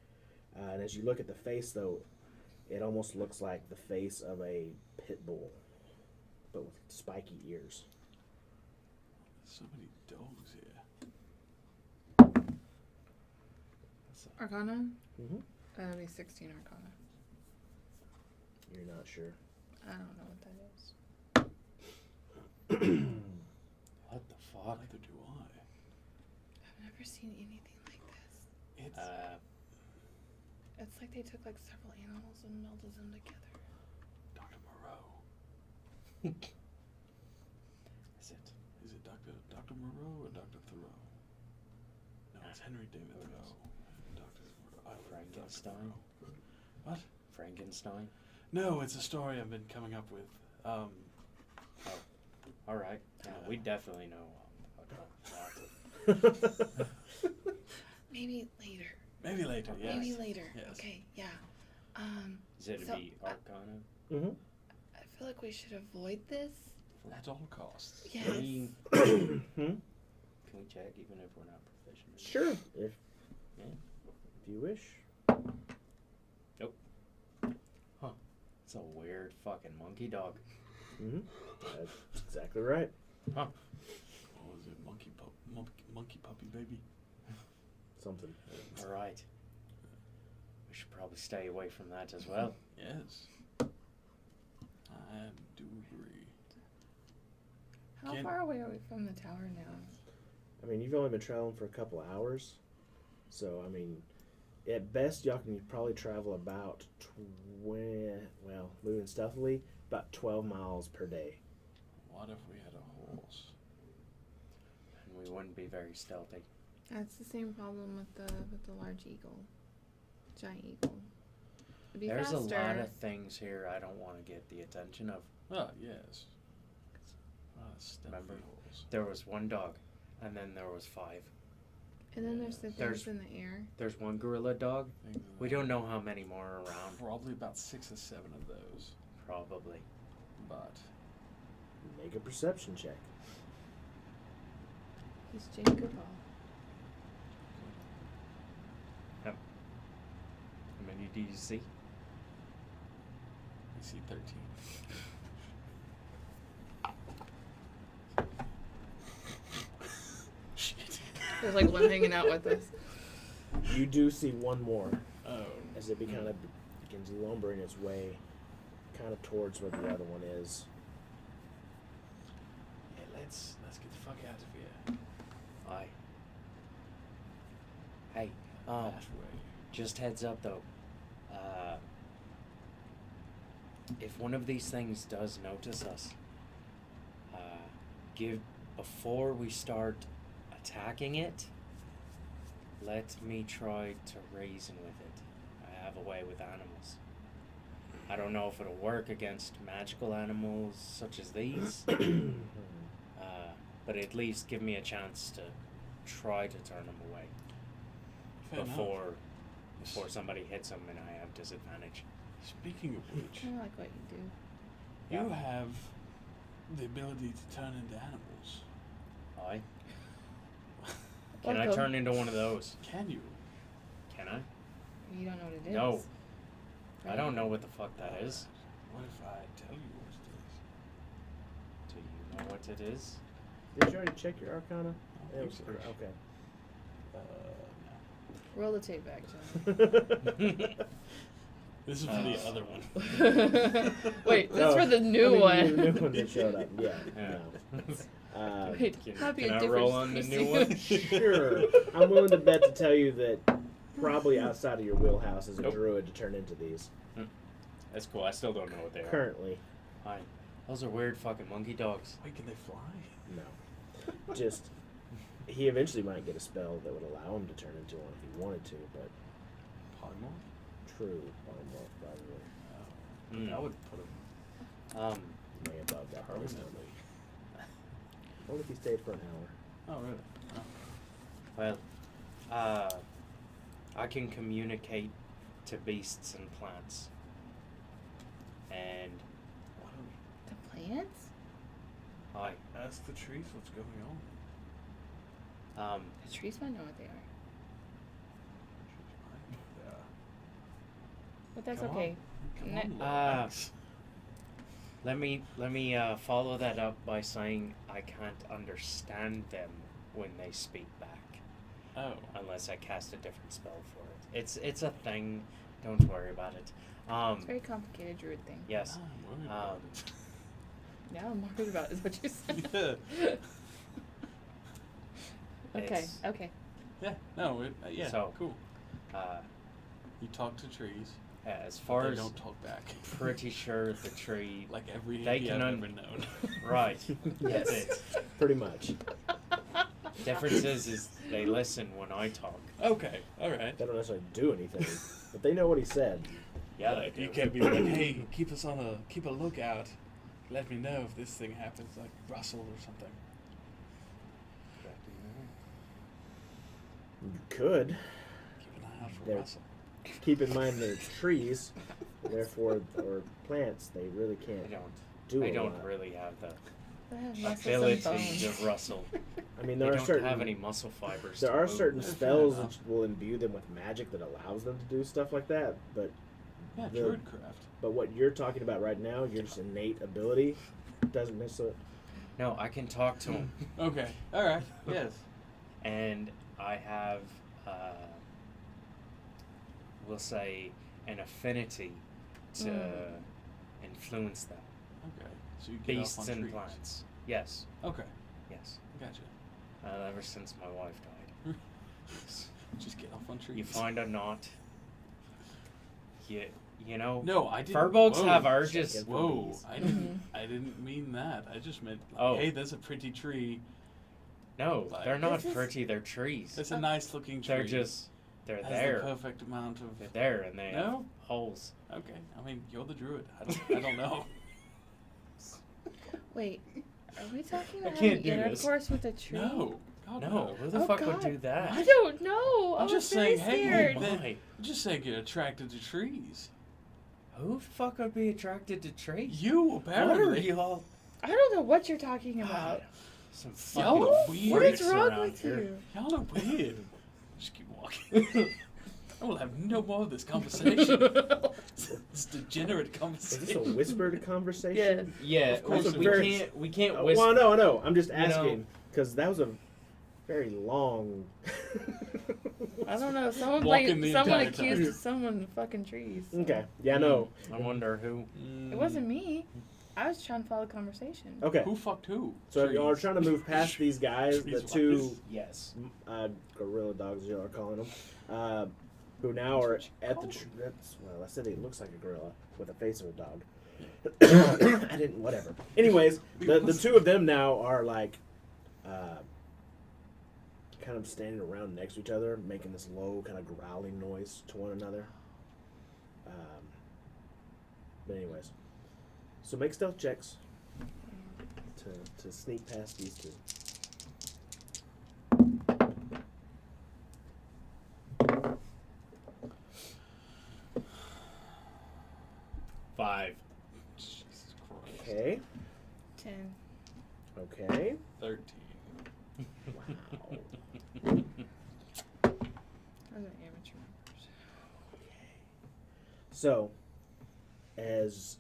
Speaker 1: And as you look at the face, though, it almost looks like the face of a pit bull, but with spiky ears.
Speaker 2: So many dogs here. That's
Speaker 4: Arcana?
Speaker 1: Mm-hmm.
Speaker 4: That'll be 16 Arcana.
Speaker 1: You're not sure.
Speaker 4: I don't know what that is.
Speaker 5: What the fuck?
Speaker 2: neither do I.
Speaker 4: I've never seen anything like this.
Speaker 2: It's
Speaker 4: It's like they took like several animals and melded them together.
Speaker 2: Dr. Moreau.
Speaker 5: Is it?
Speaker 2: Is it Dr. Moreau or Dr. Thoreau? No, it's Henry David Thoreau. Dr. Moreau.
Speaker 5: Frankenstein?
Speaker 2: What?
Speaker 5: Frankenstein?
Speaker 2: No, it's a story I've been coming up with.
Speaker 5: All right. Yeah, we definitely know about that.
Speaker 4: Maybe later.
Speaker 2: Maybe later, yes.
Speaker 4: Maybe later.
Speaker 2: Yes.
Speaker 4: Okay, yeah.
Speaker 5: Is it
Speaker 4: So,
Speaker 5: to be Arcana?
Speaker 1: Mm-hmm.
Speaker 4: I feel like we should avoid this.
Speaker 2: At all costs.
Speaker 4: Yes.
Speaker 5: Can we check even if we're not proficient?
Speaker 1: Sure, if you wish.
Speaker 5: It's a weird fucking monkey dog.
Speaker 1: Mm-hmm. That's exactly right.
Speaker 2: What was it? Monkey puppy baby?
Speaker 1: Something.
Speaker 5: All right. We should probably stay away from that as well.
Speaker 2: Yes. I do agree.
Speaker 4: How
Speaker 2: Can't-
Speaker 4: far away are we from the tower now?
Speaker 1: I mean, you've only been traveling for a couple of hours, so I mean, at best y'all can probably travel about moving stealthily, about 12 miles per day.
Speaker 2: What if we had a horse?
Speaker 5: And we wouldn't be very stealthy.
Speaker 4: That's the same problem with the large eagle, giant eagle. It'd be
Speaker 5: There's
Speaker 4: faster.
Speaker 5: a lot of things here I don't want to get the attention of.
Speaker 2: Oh, yes.
Speaker 5: Remember?
Speaker 2: Horse.
Speaker 5: There was one dog, and then there was 5.
Speaker 4: And then there's the things
Speaker 5: There's-
Speaker 4: in the air.
Speaker 5: There's one gorilla dog.
Speaker 2: Things
Speaker 5: We don't know how many more are around.
Speaker 2: Probably about 6 or 7 of those.
Speaker 5: Probably.
Speaker 2: But
Speaker 1: Make a perception check.
Speaker 4: He's Jane Goodall.
Speaker 5: How many do you see?
Speaker 2: I see 13. Shit.
Speaker 4: There's like one hanging out with us.
Speaker 1: You do see one more
Speaker 2: Oh.
Speaker 1: as it kind of begins lumbering its way kind of towards where the other one is.
Speaker 2: Yeah, let's get the fuck out of here.
Speaker 5: Aye. Hey,
Speaker 2: That way.
Speaker 5: just heads up though. If one of these things does notice us, before we start attacking it, let me try to reason with it. I have a way with animals. I don't know if it'll work against magical animals such as these, but at least give me a chance to try to turn them away
Speaker 2: Fair enough.
Speaker 5: before somebody hits them and I have disadvantage.
Speaker 2: Speaking of which,
Speaker 4: Kind of like what you do.
Speaker 2: you
Speaker 5: Yeah.
Speaker 2: have the ability to turn into animals.
Speaker 5: Aye. Can I
Speaker 4: Welcome.
Speaker 5: turn into one of those?
Speaker 2: Can you?
Speaker 5: Can I?
Speaker 4: You don't know what it is.
Speaker 5: No. I don't know what the fuck that is.
Speaker 2: What if I tell you what it is?
Speaker 5: Do you know what it is?
Speaker 1: Did you already check your Arcana?
Speaker 2: I don't think so.
Speaker 1: Okay.
Speaker 2: No.
Speaker 4: Roll the tape back, John.
Speaker 2: This is for the other one.
Speaker 4: Wait, this
Speaker 1: Oh,
Speaker 4: is for the new
Speaker 1: I
Speaker 4: one.
Speaker 1: mean, the new one that showed up. Yeah.
Speaker 5: Yeah.
Speaker 1: No.
Speaker 4: Wait,
Speaker 5: Can,
Speaker 4: that'd be
Speaker 5: can
Speaker 4: a
Speaker 5: I
Speaker 4: different
Speaker 5: roll on the new one?
Speaker 1: Sure. I'm willing to bet to tell you that probably outside of your wheelhouse is a
Speaker 5: Nope.
Speaker 1: druid to turn into these.
Speaker 5: That's cool. I still don't know what they are.
Speaker 1: Currently,
Speaker 5: Fine. Those are weird fucking monkey dogs.
Speaker 2: Wait, can they fly?
Speaker 1: no. Just he eventually might get a spell that would allow him to turn into one if he wanted to, but
Speaker 2: Polymorph?
Speaker 1: true, polymorph probably
Speaker 5: Mm.
Speaker 2: That would put them
Speaker 1: way above that price number.
Speaker 2: permanently.
Speaker 1: Only if he stayed for an hour.
Speaker 2: Oh, really? Oh.
Speaker 5: Well, I can communicate to beasts and plants. And
Speaker 2: Why don't we
Speaker 4: The plants?
Speaker 5: I,
Speaker 2: ask the trees what's going on?
Speaker 4: The trees might know what they are.
Speaker 2: Yeah.
Speaker 4: But that's
Speaker 2: Come
Speaker 4: okay.
Speaker 2: Come
Speaker 4: Ne-
Speaker 2: on,
Speaker 5: Ah.
Speaker 2: Lorax.
Speaker 5: let me follow that up by saying I can't understand them when they speak back,
Speaker 2: Oh.
Speaker 5: unless I cast a different spell for it. It's a thing. Don't worry about it.
Speaker 4: It's a very complicated druid thing.
Speaker 5: Yes.
Speaker 2: I'm worried about it.
Speaker 4: Now I'm worried about it, is what you said.
Speaker 2: Yeah.
Speaker 4: Okay,
Speaker 5: It's-
Speaker 4: okay.
Speaker 2: Yeah. No. Yeah.
Speaker 5: So-
Speaker 2: cool. You talk to trees.
Speaker 5: As
Speaker 2: But
Speaker 5: far
Speaker 2: they
Speaker 5: as
Speaker 2: don't talk back.
Speaker 5: pretty sure the tree,
Speaker 2: Like every
Speaker 5: They
Speaker 2: hippie
Speaker 5: can
Speaker 2: I've
Speaker 5: un-
Speaker 2: ever known.
Speaker 5: right? That's
Speaker 1: Yes.
Speaker 5: it.
Speaker 1: Pretty much.
Speaker 5: Difference is they listen when I talk.
Speaker 2: Okay, all right.
Speaker 1: They don't necessarily do anything, but they know what he said.
Speaker 5: Yeah, they do.
Speaker 2: You can't be like, hey, keep a lookout. Let me know if this thing happens, like Russell or something.
Speaker 1: You could.
Speaker 2: Keep an eye out for
Speaker 1: There.
Speaker 2: Russell.
Speaker 1: Keep in mind they're trees, therefore, or plants, they really
Speaker 5: I
Speaker 1: can't
Speaker 5: don't.
Speaker 1: do
Speaker 5: I
Speaker 1: a
Speaker 5: don't
Speaker 1: lot.
Speaker 5: really have the
Speaker 4: They have muscles and
Speaker 5: ability
Speaker 4: bones.
Speaker 5: to rustle.
Speaker 1: I mean,
Speaker 5: They
Speaker 1: there are
Speaker 5: don't
Speaker 1: certain
Speaker 5: have any muscle fibers.
Speaker 1: there
Speaker 5: to
Speaker 1: are
Speaker 5: move.
Speaker 1: certain
Speaker 2: Fair
Speaker 1: spells
Speaker 2: enough.
Speaker 1: that will imbue them with magic that allows them to do stuff like that. But
Speaker 2: Yeah,
Speaker 1: The-
Speaker 2: Druidcraft.
Speaker 1: what you're talking about right now, your just innate ability, doesn't necessarily.
Speaker 5: No, I can talk to them,
Speaker 2: Okay, all right, yes.
Speaker 5: and I have, we'll say, an affinity to influence them.
Speaker 2: Okay, so you get off
Speaker 5: Beasts
Speaker 2: on
Speaker 5: and
Speaker 2: trees.
Speaker 5: plants. Yes,
Speaker 2: Okay,
Speaker 5: yes.
Speaker 2: gotcha.
Speaker 5: Ever since my wife died.
Speaker 2: Just get off on trees.
Speaker 5: You find a knot. You know.
Speaker 2: No, I didn't.
Speaker 5: Furbolgs
Speaker 2: whoa.
Speaker 5: have urges.
Speaker 1: Second.
Speaker 2: Whoa,
Speaker 1: Bees.
Speaker 2: I didn't mean that. I just meant, like,
Speaker 5: Oh.
Speaker 2: hey, there's a pretty tree.
Speaker 5: No,
Speaker 2: Like-
Speaker 5: they're not
Speaker 4: This is-
Speaker 5: pretty. They're trees.
Speaker 2: It's a nice looking tree.
Speaker 5: They're just. They're
Speaker 2: has
Speaker 5: there.
Speaker 2: the perfect amount of.
Speaker 5: They're there, and they have
Speaker 2: No?
Speaker 5: holes.
Speaker 2: Okay, I mean, you're the druid. I don't know.
Speaker 4: Wait, are we talking
Speaker 5: I
Speaker 4: about
Speaker 5: can't
Speaker 4: having
Speaker 5: do this.
Speaker 4: intercourse with a tree?
Speaker 2: No, God,
Speaker 5: No, who the
Speaker 4: Oh,
Speaker 5: fuck would
Speaker 4: God.
Speaker 5: do that?
Speaker 4: I don't know.
Speaker 2: I'm
Speaker 4: I
Speaker 2: just
Speaker 4: was very
Speaker 2: saying, hey,
Speaker 4: scared.
Speaker 5: Oh
Speaker 2: man.
Speaker 5: my.
Speaker 2: I'm just saying, get attracted to trees.
Speaker 5: Who the fuck would be attracted to trees?
Speaker 2: You
Speaker 5: What are
Speaker 2: apparently.
Speaker 5: you all?
Speaker 4: I don't know what you're talking about.
Speaker 5: Some
Speaker 2: Y'all
Speaker 5: fucking
Speaker 2: are weird.
Speaker 4: What is
Speaker 5: freaks
Speaker 4: wrong
Speaker 5: around
Speaker 4: with
Speaker 5: here.
Speaker 4: you?
Speaker 2: Y'all are weird. Just keep walking. I will have no more of this conversation. This degenerate
Speaker 1: Is
Speaker 2: conversation.
Speaker 1: this a whispered conversation?
Speaker 4: Yeah.
Speaker 5: Yeah,
Speaker 2: Of course
Speaker 5: we,
Speaker 2: it
Speaker 5: we
Speaker 1: is.
Speaker 5: can't. We can't
Speaker 1: Well,
Speaker 5: whisper.
Speaker 1: no. I'm just
Speaker 5: You know-
Speaker 1: asking because that was a very long.
Speaker 4: I don't know. Someone
Speaker 2: Walking the
Speaker 4: someone
Speaker 2: entire time.
Speaker 4: accused someone of fucking trees. so-
Speaker 1: Okay. Yeah. No.
Speaker 5: I wonder who.
Speaker 4: It wasn't me. I was trying to follow the conversation.
Speaker 1: Okay.
Speaker 2: Who fucked who?
Speaker 1: So
Speaker 2: Trees.
Speaker 1: y'all are trying to move past these guys, the
Speaker 2: Trees
Speaker 1: two
Speaker 2: wise.
Speaker 5: Yes.
Speaker 1: gorilla dogs, y'all are calling them, who now are at the. Well, I said it looks like a gorilla with a face of a dog. I didn't. Whatever. Anyways, the two of them now are like, kind of standing around next to each other, making this low kind of growling noise to one another. But anyways, so make stealth checks to sneak past these two.
Speaker 5: Five.
Speaker 2: Jesus Christ.
Speaker 1: Okay.
Speaker 4: 10.
Speaker 1: Okay.
Speaker 2: 13.
Speaker 1: Wow.
Speaker 4: I'm an amateur.
Speaker 1: So, as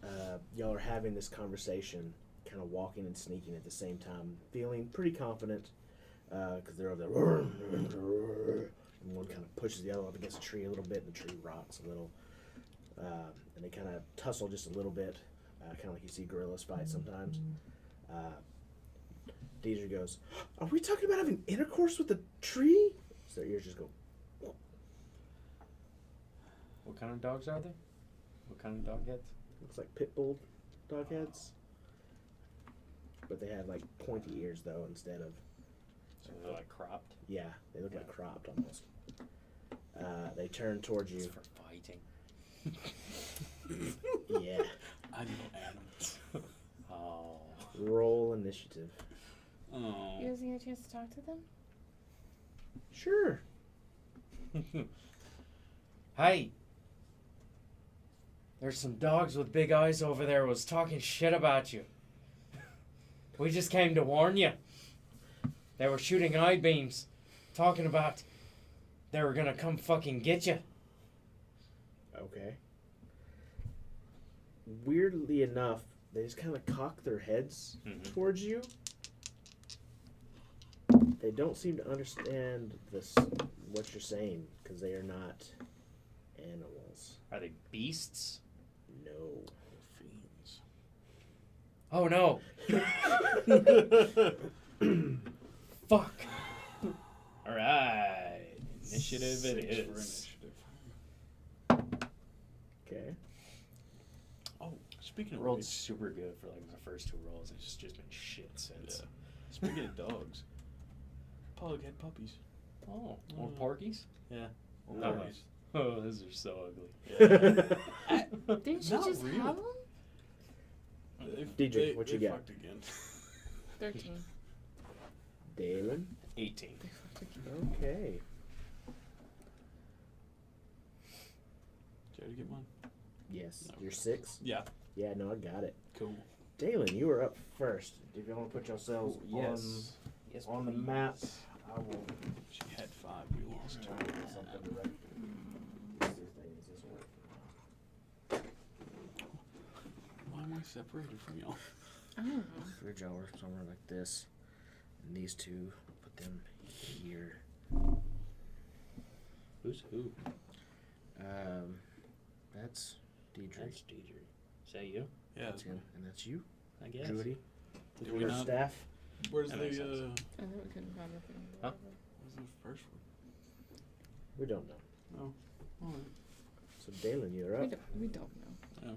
Speaker 1: y'all are having this conversation, kind of walking and sneaking at the same time, feeling pretty confident, because they're over there, and one kind of pushes the other up against a tree a little bit, and the tree rocks a little, and they kind of tussle just a little bit, kind of like you see gorillas fight sometimes. Deidre goes, "Are we talking about having intercourse with the tree?" So your ears just go.
Speaker 5: What kind of dogs are they? What kind of dog heads?
Speaker 1: Looks like pit bull dog heads. But they have like pointy ears though instead of,
Speaker 5: So they're like cropped.
Speaker 1: yeah, they look like cropped almost. They turn towards
Speaker 5: It's
Speaker 1: you.
Speaker 5: for fighting.
Speaker 1: Yeah.
Speaker 2: I know animals.
Speaker 5: Oh.
Speaker 1: Roll initiative.
Speaker 2: Oh.
Speaker 4: You guys get a chance to talk to them?
Speaker 1: Sure.
Speaker 5: Hey. There's some dogs with big eyes over there was talking shit about you. We just came to warn you. They were shooting eye beams, talking about they were gonna come fucking get you.
Speaker 1: Okay. Weirdly enough, they just kind of cock their heads
Speaker 5: Mhm.
Speaker 1: towards you. They don't seem to understand what you're saying because they are not animals.
Speaker 5: Are they beasts?
Speaker 1: No.
Speaker 2: Fiends.
Speaker 5: Oh no. Fuck. Alright. Initiative it
Speaker 2: 6 for
Speaker 5: is.
Speaker 2: initiative.
Speaker 1: Okay.
Speaker 2: Oh, speaking
Speaker 5: I
Speaker 2: of
Speaker 5: rolled
Speaker 2: which,
Speaker 5: super good for like my first 2 rolls. It's just been shit since.
Speaker 2: yeah. Speaking of dogs, Pug had puppies.
Speaker 5: Oh, more
Speaker 2: Mm.
Speaker 5: porkies?
Speaker 2: Yeah. Or
Speaker 5: No.
Speaker 2: puppies.
Speaker 5: Oh, those are so ugly.
Speaker 4: Didn't you
Speaker 2: Not
Speaker 4: just
Speaker 2: really.
Speaker 4: have them?
Speaker 1: DJ, what you
Speaker 2: they
Speaker 1: got?
Speaker 2: fucked again.
Speaker 4: 13.
Speaker 1: Dalen.
Speaker 5: 18.
Speaker 1: Okay.
Speaker 2: Did you already get mine?
Speaker 1: Yes.
Speaker 2: No.
Speaker 1: You're 6?
Speaker 2: Yeah.
Speaker 1: Yeah, no, I got it.
Speaker 2: Cool.
Speaker 1: Dalen, you are up first. If you want to put yourselves
Speaker 5: Yes. Yes,
Speaker 1: on the
Speaker 5: please.
Speaker 1: map, I will
Speaker 2: She had 5. We lost 2.
Speaker 1: try to get something to write. Let's see if they use this one.
Speaker 2: Why am I separated from y'all?
Speaker 4: I don't know.
Speaker 1: Fridge hour somewhere like this. And these two, put them here.
Speaker 5: Who's who?
Speaker 1: That's Deidre.
Speaker 5: That's Deidre. Is that you?
Speaker 2: Yeah.
Speaker 1: That's him. And that's you,
Speaker 5: I guess.
Speaker 1: Judy.
Speaker 2: Do
Speaker 1: With
Speaker 2: we
Speaker 1: her
Speaker 2: not?
Speaker 1: staff.
Speaker 2: Where's
Speaker 5: That
Speaker 2: the
Speaker 5: makes sense.
Speaker 4: I thought we couldn't find nothing.
Speaker 5: Huh?
Speaker 2: where's the first one?
Speaker 1: We don't know.
Speaker 2: Oh. Alright.
Speaker 1: So Dalen, you're up.
Speaker 4: We don't know.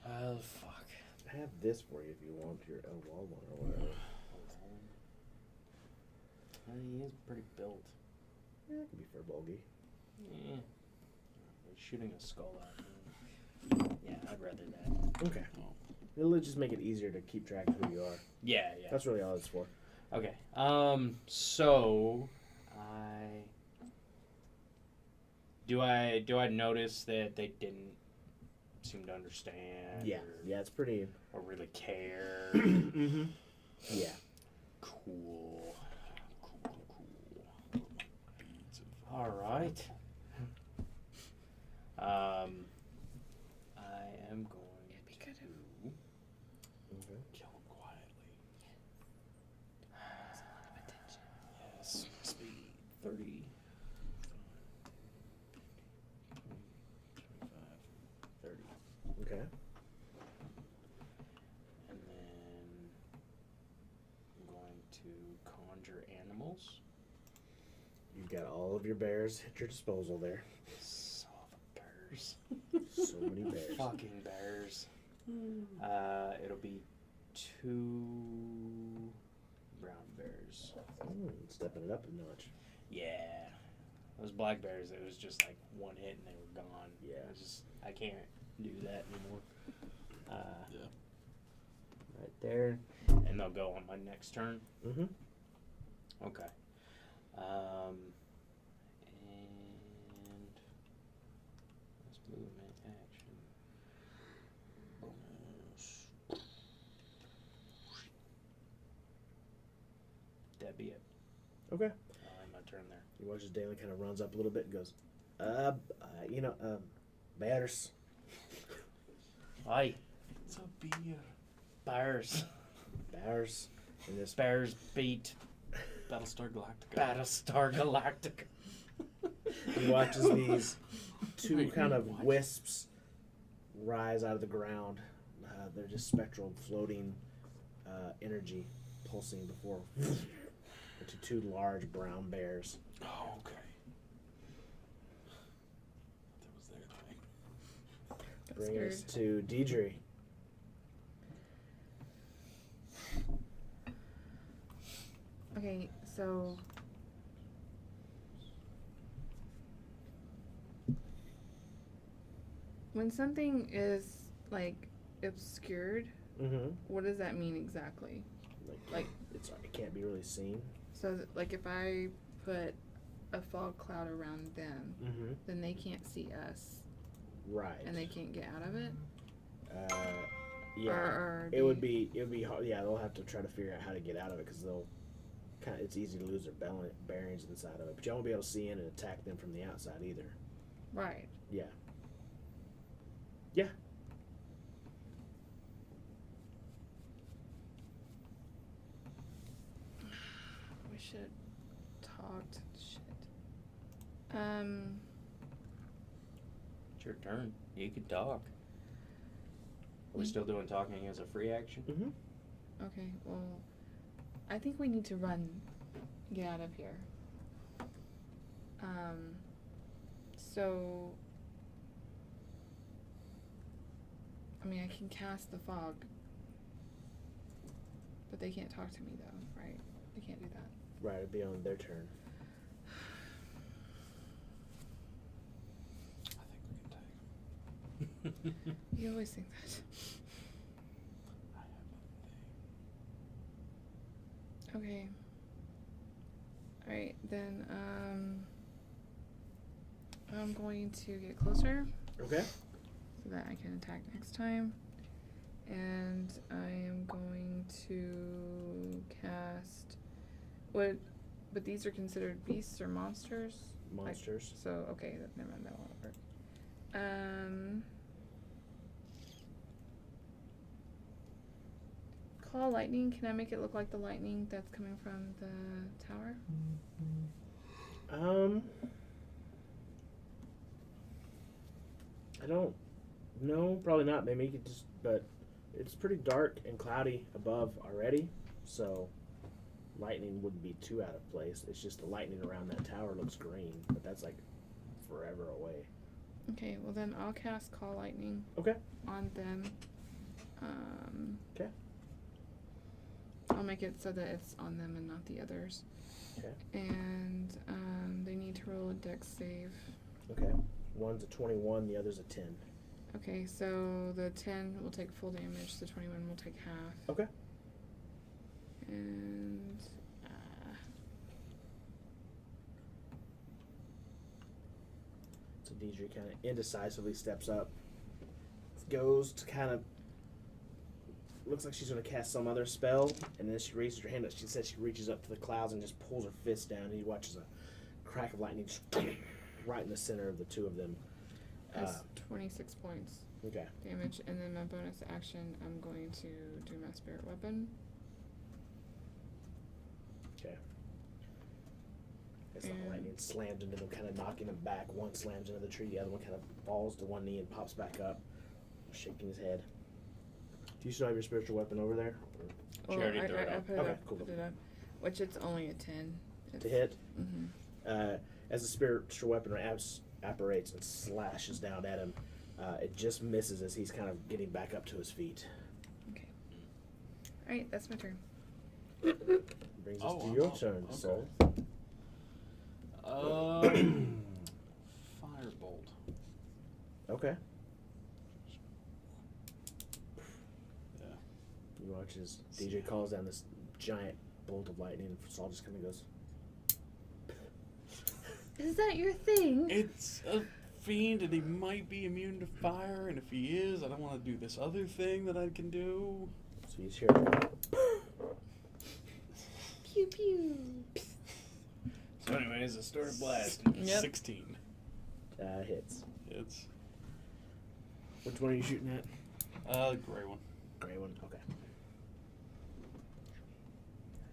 Speaker 5: Oh, fuck.
Speaker 1: I have this for you if you want your L-Wall one or whatever.
Speaker 5: He is pretty built.
Speaker 1: Yeah, it could be for Bulgy.
Speaker 5: Yeah. Shooting a skull out. Yeah, I'd rather that.
Speaker 1: Okay.
Speaker 2: Oh.
Speaker 1: It'll just make it easier to keep track of who you are.
Speaker 5: Yeah, yeah.
Speaker 1: That's really all it's for.
Speaker 5: Okay. So do I notice that they didn't seem to understand?
Speaker 1: Yeah. Yeah, it's pretty.
Speaker 5: Or really care.
Speaker 1: Mm-hmm. Yeah.
Speaker 5: Cool.
Speaker 2: Beads of
Speaker 5: All right. I am going
Speaker 4: It'd be good
Speaker 5: to.
Speaker 1: Okay.
Speaker 2: kill him quietly.
Speaker 5: Yes. Speed 30. 25, 30.
Speaker 1: Okay.
Speaker 5: And then I'm going to conjure animals.
Speaker 1: You've got all of your bears at your disposal there.
Speaker 5: So the bears.
Speaker 1: So many bears.
Speaker 5: Fucking bears. It'll be 2 brown bears.
Speaker 1: Stepping it up a notch.
Speaker 5: Yeah. Those black bears, it was just like one hit and they were gone.
Speaker 1: Yeah.
Speaker 5: I can't do that anymore.
Speaker 2: Yeah.
Speaker 5: Right there. And they'll go on my next turn.
Speaker 1: Mm-hmm.
Speaker 5: Okay. And that's movement action. Bonus. That'd be it.
Speaker 1: Okay.
Speaker 5: My turn there.
Speaker 1: You watch as Dalen kind of runs up a little bit and goes, bears.
Speaker 5: Aye.
Speaker 2: It's a beer.
Speaker 5: Bears.
Speaker 1: Bears. And this
Speaker 5: Bears beat
Speaker 2: Battlestar Galactica.
Speaker 5: Battlestar Galactica.
Speaker 1: he watches these two
Speaker 2: Wait,
Speaker 1: kind of
Speaker 2: what?
Speaker 1: wisps rise out of the ground. They're just spectral floating energy pulsing before into 2 large brown bears.
Speaker 2: Oh, okay. That was their thing.
Speaker 4: Got
Speaker 1: Bring
Speaker 4: scared.
Speaker 1: us to Deidre.
Speaker 4: Okay, so when something is like obscured,
Speaker 1: Mm-hmm.
Speaker 4: what does that mean exactly? Like-
Speaker 1: it can't be really seen.
Speaker 4: So, like, if I put a fog cloud around them,
Speaker 1: Mm-hmm.
Speaker 4: then they can't see us,
Speaker 1: Right.
Speaker 4: and they can't get out of it.
Speaker 1: Yeah.
Speaker 4: Or
Speaker 1: It would be hard. Yeah, they'll have to try to figure out how to get out of it because it's easy to lose their bearings inside of it. But you won't be able to see in and attack them from the outside either.
Speaker 4: right.
Speaker 1: Yeah. Yeah.
Speaker 4: We should have talked. Shit.
Speaker 5: It's your turn. You can talk. Are we still doing talking as a free action?
Speaker 1: Mm-hmm.
Speaker 4: Okay. Well, I think we need to run. Get out of here. So I mean, I can cast the fog. But they can't talk to me, though, right? They can't do that.
Speaker 1: Right, it'd be on their turn.
Speaker 2: I think we can take.
Speaker 4: You always think that.
Speaker 2: I have a thing.
Speaker 4: Okay. Alright, then, I'm going to get closer
Speaker 1: Okay.
Speaker 4: so that I can attack next time. And I am going to cast... But these are considered beasts or monsters?
Speaker 1: Monsters.
Speaker 4: So, okay, never mind, that won't work. Call lightning. Can I make it look like the lightning that's coming from the tower?
Speaker 1: I don't know. Probably not. Maybe you could just, but it's pretty dark and cloudy above already, so lightning wouldn't be too out of place. It's just the lightning around that tower looks green, but that's like forever away.
Speaker 4: Okay, well then I'll cast Call Lightning.
Speaker 1: Okay.
Speaker 4: On them.
Speaker 1: Okay.
Speaker 4: I'll make it so that it's on them and not the others.
Speaker 1: Okay.
Speaker 4: And they need to roll a dex save.
Speaker 1: Okay. One's a 21, the other's a 10.
Speaker 4: Okay, so the 10 will take full damage, the 21 will take half.
Speaker 1: Okay.
Speaker 4: And
Speaker 1: So Deidre kind of indecisively steps up, goes to kind of, looks like she's going to cast some other spell, and then she raises her hand up. She says she reaches up to the clouds and just pulls her fist down, and he watches a crack of lightning just right in the center of the two of them.
Speaker 4: that's 26 points
Speaker 1: Okay.
Speaker 4: damage. And then my bonus action, I'm going to do my spirit weapon.
Speaker 1: Okay. As the
Speaker 4: And-
Speaker 1: lightning slams into them, kind of knocking them back. One slams into the tree, the other one kind of falls to one knee and pops back up, shaking his head. Do you still have your spiritual weapon over there? Or
Speaker 5: She already
Speaker 4: I,
Speaker 5: threw it
Speaker 4: I
Speaker 5: up.
Speaker 4: put it
Speaker 1: Okay,
Speaker 4: up,
Speaker 1: cool.
Speaker 4: put it up. Which it's only a 10.
Speaker 1: to hit?
Speaker 4: Mm-hmm.
Speaker 1: As the spiritual weapon apparates and slashes down at him, it just misses as he's kind of getting back up to his feet.
Speaker 4: Okay. Alright, that's my turn.
Speaker 1: Brings us to
Speaker 2: I'm
Speaker 1: your
Speaker 2: up.
Speaker 1: turn,
Speaker 2: Okay.
Speaker 1: Soul.
Speaker 2: Firebolt.
Speaker 1: Okay.
Speaker 2: Yeah.
Speaker 1: You watch as DJ calls down this giant bolt of lightning, and Saul just kind of goes,
Speaker 4: Is that your thing?
Speaker 2: It's a fiend, and he might be immune to fire. And if he is, I don't want to do this other thing that I can do.
Speaker 1: so he's here.
Speaker 4: Pew pew.
Speaker 5: So anyways, the story blast.
Speaker 4: Yep.
Speaker 2: 16.
Speaker 1: Hits.
Speaker 2: It's
Speaker 1: Which one are you shooting at?
Speaker 2: gray one.
Speaker 1: Gray one. Okay.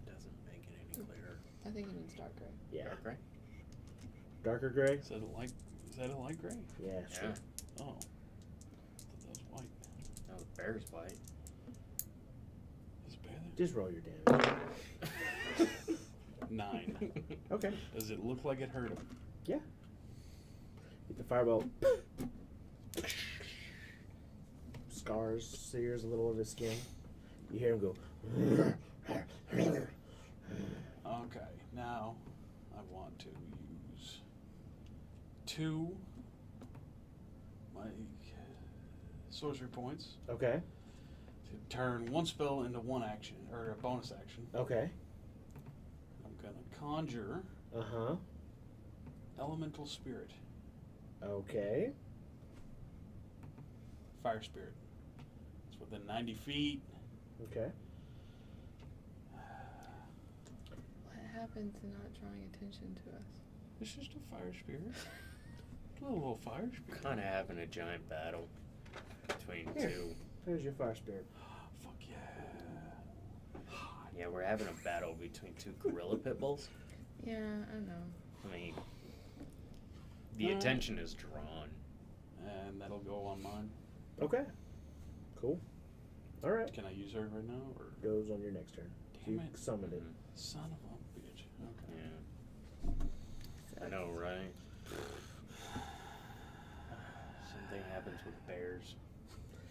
Speaker 5: That doesn't make it any clearer.
Speaker 4: I think it means dark gray.
Speaker 1: Yeah.
Speaker 5: Dark gray?
Speaker 1: Darker gray?
Speaker 2: Is that a light gray?
Speaker 1: Yeah, sure.
Speaker 2: Oh. I thought that was white.
Speaker 5: No, the bear's white.
Speaker 2: Is it bear
Speaker 1: Just roll your damage.
Speaker 2: there? 9.
Speaker 1: Okay.
Speaker 2: Does it look like it hurt him?
Speaker 1: Yeah. Get the firebolt. Scars, sears a little of his skin. You hear him go.
Speaker 2: Okay, now I want to use 2 my sorcery points
Speaker 1: Okay.
Speaker 2: to turn 1 spell into 1 action, or a bonus action.
Speaker 1: Okay.
Speaker 2: I'm gonna conjure
Speaker 1: Uh huh.
Speaker 2: Elemental Spirit,
Speaker 1: Okay.
Speaker 2: Fire Spirit. It's within 90 feet.
Speaker 1: Okay.
Speaker 4: What happened to not drawing attention to us?
Speaker 2: It's just a fire spirit. A little fire spirit.
Speaker 5: Kind of having a giant battle between
Speaker 1: Here.
Speaker 5: two.
Speaker 1: There's your fire spirit.
Speaker 2: Fuck yeah.
Speaker 5: Yeah, we're having a battle between 2 gorilla pit bulls.
Speaker 4: Yeah, I know.
Speaker 5: I mean, the attention is drawn.
Speaker 2: And that'll go on mine.
Speaker 1: Okay. Cool. All right.
Speaker 2: Can I use her right now, or
Speaker 1: Goes on your next turn.
Speaker 2: Damn
Speaker 1: You
Speaker 2: it.
Speaker 1: summoned it.
Speaker 2: son of a bitch? Okay.
Speaker 5: Yeah. I know, right? Something happens with bears.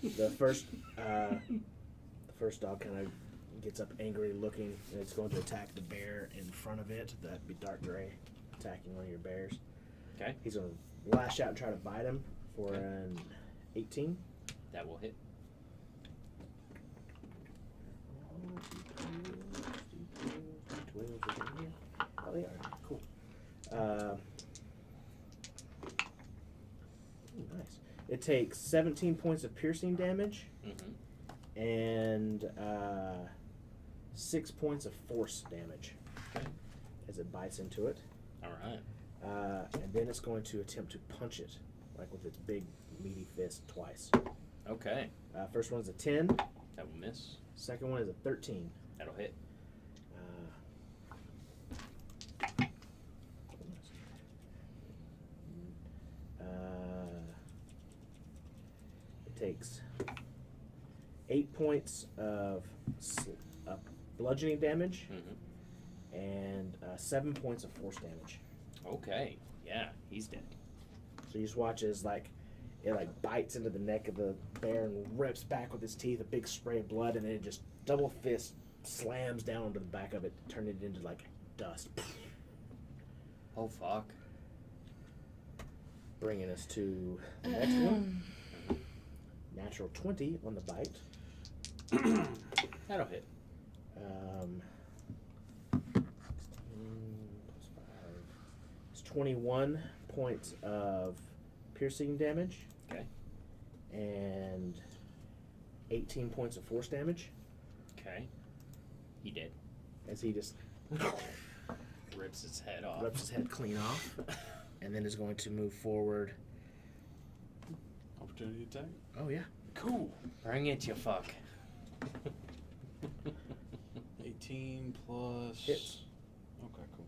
Speaker 1: The first dog kind of gets up angry looking, and it's going to attack the bear in front of it. That'd be dark gray, attacking one of your bears.
Speaker 5: Okay.
Speaker 1: He's going to lash out and try to bite him for an 18.
Speaker 5: That will hit.
Speaker 1: Oh, they are. Cool. Nice. It takes 17 points of piercing damage
Speaker 5: Mm-hmm.
Speaker 1: and 6 points of force damage
Speaker 5: Okay.
Speaker 1: as it bites into it.
Speaker 5: All right.
Speaker 1: And then it's going to attempt to punch it, like with its big, meaty fist twice.
Speaker 5: Okay.
Speaker 1: First one's a 10.
Speaker 5: That will miss.
Speaker 1: Second one is a 13.
Speaker 5: That'll hit.
Speaker 1: It takes 8 points of bludgeoning damage
Speaker 5: Mm-hmm.
Speaker 1: and 7 points of force damage.
Speaker 5: Okay. Yeah, he's dead.
Speaker 1: So you just watch as it bites into the neck of the bear and rips back with its teeth a big spray of blood, and then it just double fist slams down onto the back of it, turning it into dust.
Speaker 5: Oh fuck.
Speaker 1: Bringing us to the next one. Natural 20 on the bite.
Speaker 5: That'll hit.
Speaker 1: 16 plus 5. It's 21 points of piercing damage.
Speaker 5: Okay.
Speaker 1: And 18 points of force damage.
Speaker 5: Okay. He did.
Speaker 1: As he just
Speaker 5: Rips its head off.
Speaker 1: rips his head clean off. And then is going to move forward.
Speaker 2: Opportunity attack.
Speaker 1: Oh, yeah.
Speaker 2: Cool.
Speaker 5: Bring it, you fuck.
Speaker 2: 18 plus.
Speaker 1: Hits.
Speaker 2: Okay, cool.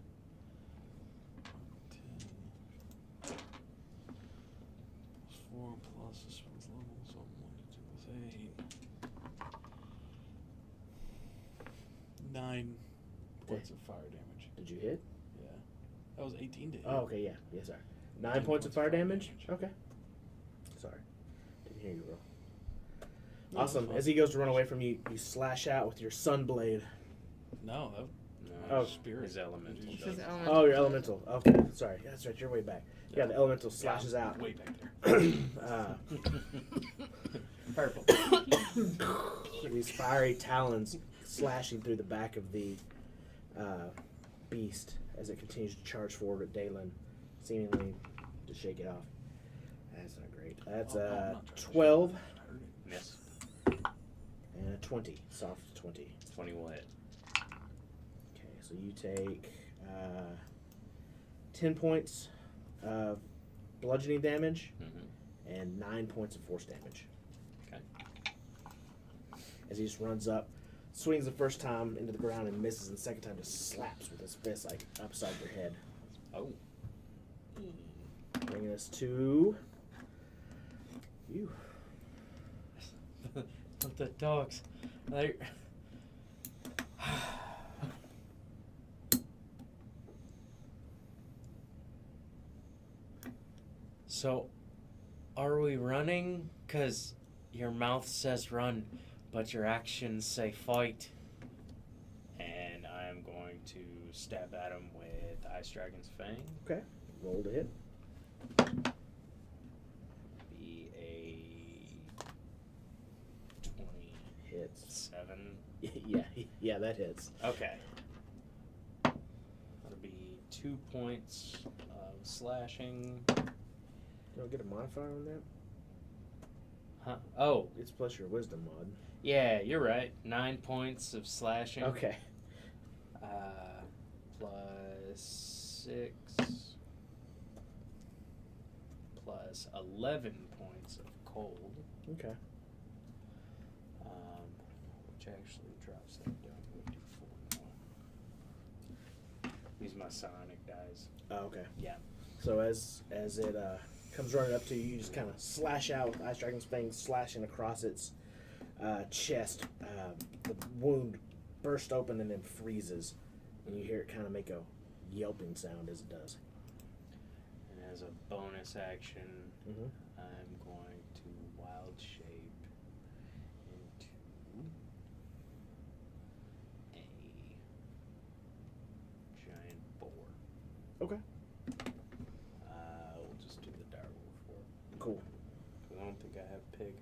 Speaker 2: 10 plus 4 plus this one's level, so 1 to 2 is 8. 9 points of fire damage.
Speaker 1: Did you hit?
Speaker 2: Yeah. That was 18 to hit.
Speaker 1: Oh, okay, yeah. Yes, sir. 9
Speaker 2: 10
Speaker 1: points of fire damage? Okay. Sorry. Didn't hear you roll.
Speaker 2: No, that's
Speaker 1: Awesome.
Speaker 2: fine.
Speaker 1: As he goes to run away from you, you slash out with your sun blade.
Speaker 2: No, that
Speaker 5: No,
Speaker 1: Oh.
Speaker 2: spirit.
Speaker 5: his elemental.
Speaker 2: Dude,
Speaker 4: It says
Speaker 5: does.
Speaker 4: elemental.
Speaker 1: Oh, your elemental. Okay, sorry. That's right. You're way back. Yeah, the elemental slashes
Speaker 2: Yeah,
Speaker 1: out.
Speaker 2: way back there.
Speaker 5: Purple.
Speaker 1: These fiery talons slashing through the back of the beast as it continues to charge forward at Dalen, seemingly to shake it off. That's not great. That's
Speaker 2: Oh, I'm not trying to
Speaker 1: 12
Speaker 2: shoot. I heard it.
Speaker 5: Miss.
Speaker 1: and a 20. Soft 20.
Speaker 5: 20 will hit.
Speaker 1: Okay, so you take 10 points of bludgeoning damage
Speaker 5: Mm-hmm.
Speaker 1: and 9 points of force damage.
Speaker 5: Okay.
Speaker 1: As he just runs up, swings the first time into the ground and misses, and the second time just slaps with his fist upside your head.
Speaker 5: Oh.
Speaker 1: Bringing us to you.
Speaker 5: The dogs. They're... So, are we running? 'Cause your mouth says run, but your actions say fight. And I am going to stab at him with Ice Dragon's Fang.
Speaker 1: Okay, roll to hit.
Speaker 5: Be a 27.
Speaker 1: Hits. Yeah, that hits.
Speaker 5: Okay. That'll be 2 points of slashing.
Speaker 1: You don't get a modifier on that?
Speaker 5: Huh? Oh,
Speaker 1: It's plus your wisdom mod.
Speaker 5: yeah, you're right. 9 points of slashing.
Speaker 1: Okay.
Speaker 5: Plus 6. Plus 11 points of cold.
Speaker 1: Okay.
Speaker 5: Which actually drops that down to a d4 more. These my psionic dice.
Speaker 1: Oh, okay.
Speaker 5: Yeah.
Speaker 1: So as it comes running up to you, you just kind of slash out with Ice Dragon's Fang, slashing across its chest. The wound bursts open and then freezes, and you hear it kind of make a yelping sound as it does.
Speaker 5: And as a bonus action,
Speaker 1: Mm-hmm.
Speaker 5: I'm going to wild shape
Speaker 1: Okay.
Speaker 5: We'll just do the direwolf for it.
Speaker 1: Cool.
Speaker 5: 'Cause I don't think I have pig.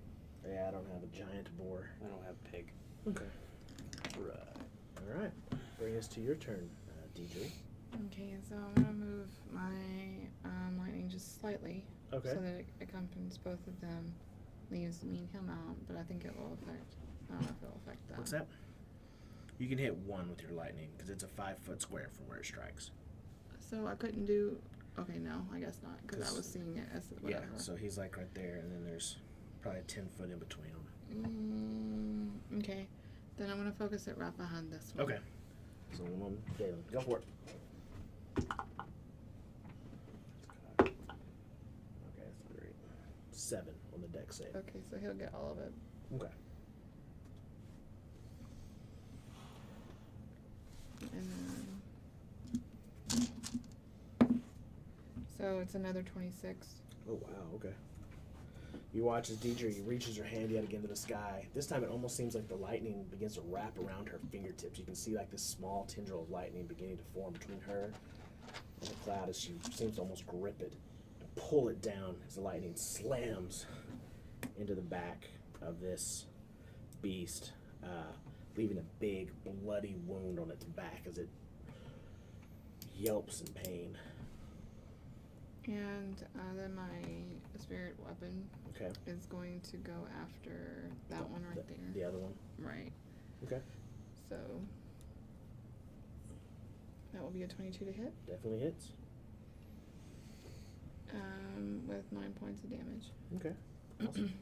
Speaker 1: Yeah, I don't have a giant boar.
Speaker 5: I don't have pig.
Speaker 1: Okay.
Speaker 5: Right.
Speaker 1: All right. Bring us to your turn, Deidre.
Speaker 4: Okay, so I'm gonna move my lightning just slightly
Speaker 1: Okay.
Speaker 4: so that it accompanies both of them. Leaves me and him out, but I think it will affect. I don't know if it will affect them.
Speaker 1: What's that? You can hit 1 with your lightning because it's a 5-foot square from where it strikes.
Speaker 4: So I couldn't do. Okay, no, I guess not, because I
Speaker 1: 'Cause-
Speaker 4: was seeing it as whatever.
Speaker 1: Yeah, so he's like right there, and then there's probably 10 foot in between them.
Speaker 4: Okay, then I'm gonna focus it right behind this one.
Speaker 1: Okay. So one on Galen. Go for it. Okay, that's great. 7 on the deck save.
Speaker 4: Okay, so he'll get all of it.
Speaker 1: Okay.
Speaker 4: And so it's another 26.
Speaker 1: Oh, wow, okay. You watch as Deidre reaches her hand yet again to the sky. This time it almost seems like the lightning begins to wrap around her fingertips. You can see like this small tendril of lightning beginning to form between her and the cloud as she seems to almost grip it and pull it down as the lightning slams into the back of this beast, leaving a big bloody wound on its back as it yelps in pain.
Speaker 4: And then my spirit weapon
Speaker 1: Okay.
Speaker 4: is going to go after that one right there.
Speaker 1: The other one.
Speaker 4: Right.
Speaker 1: Okay.
Speaker 4: So that will be a 22 to hit,
Speaker 1: Definitely hits.
Speaker 4: with 9 points of damage.
Speaker 1: Okay. Awesome.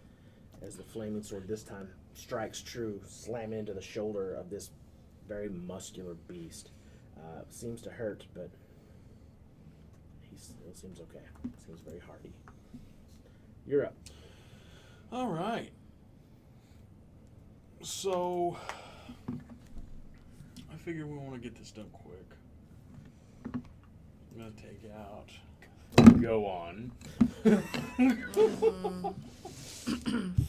Speaker 1: As the flaming sword this time strikes true, slamming into the shoulder of this very muscular beast. Seems to hurt, but he still seems okay. Seems very hardy. You're up.
Speaker 2: All right. So, I figure we want to get this done quick. I'm going to take out.
Speaker 5: Go on.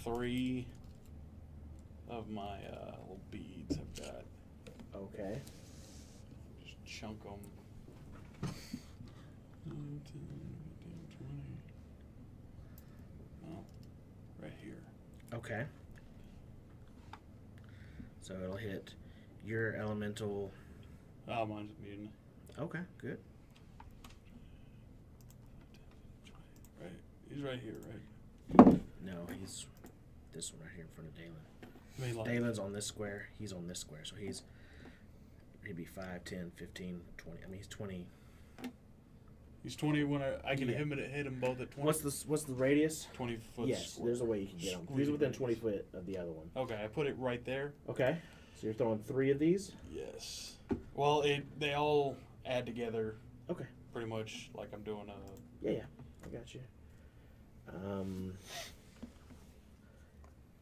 Speaker 2: 3 of my little beads I've got.
Speaker 1: Okay.
Speaker 2: Just chunk them. 9, 10, 15, 20. Oh, right here.
Speaker 1: Okay. So it'll hit your elemental.
Speaker 2: Oh, mine's a mutant.
Speaker 1: Okay, good.
Speaker 2: Right. He's right here, right?
Speaker 1: No, he's this one right here in front of Dalen.
Speaker 2: I mean, like,
Speaker 1: Dalen's on this square. He's on this square. So he'd be 5, 10, 15, 20. I mean, he's 20.
Speaker 2: he's 20 when I can
Speaker 1: Yeah.
Speaker 2: hit him both at 20.
Speaker 1: What's the radius?
Speaker 2: 20 foot
Speaker 1: Yes,
Speaker 2: square.
Speaker 1: there's a way you can get him. He's
Speaker 2: Squeeze
Speaker 1: within
Speaker 2: radius.
Speaker 1: 20 foot of the other one.
Speaker 2: Okay, I put it right there.
Speaker 1: Okay, so you're throwing 3 of these?
Speaker 2: Yes. Well, they all add together
Speaker 1: Okay.
Speaker 2: pretty much like I'm doing a.
Speaker 1: Yeah, I got you.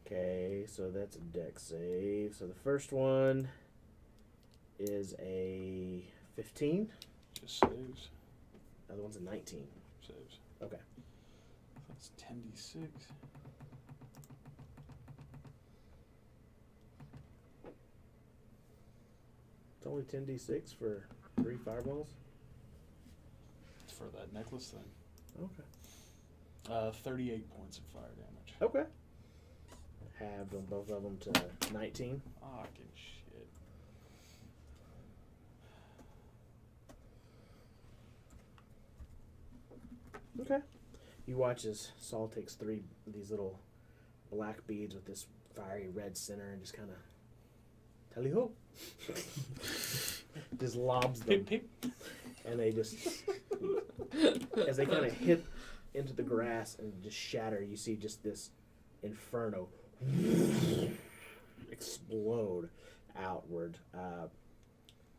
Speaker 1: Okay, so that's a deck save. So the first one is a 15.
Speaker 2: Just saves.
Speaker 1: The other one's a 19.
Speaker 2: Saves.
Speaker 1: Okay.
Speaker 2: That's 10d6.
Speaker 1: It's only 10d6 for 3 fireballs.
Speaker 2: It's for that necklace thing.
Speaker 1: Okay.
Speaker 2: 38 points of fire damage.
Speaker 1: Okay. Halved on both of them to 19.
Speaker 2: Fucking shit.
Speaker 1: Okay. You watch as Saul takes 3 of these little black beads with this fiery red center and just kind of tally ho. Just lobs them.
Speaker 2: Pip, pip.
Speaker 1: And they just, as they kind of hit into the grass and just shatter, you see just this inferno explode outward,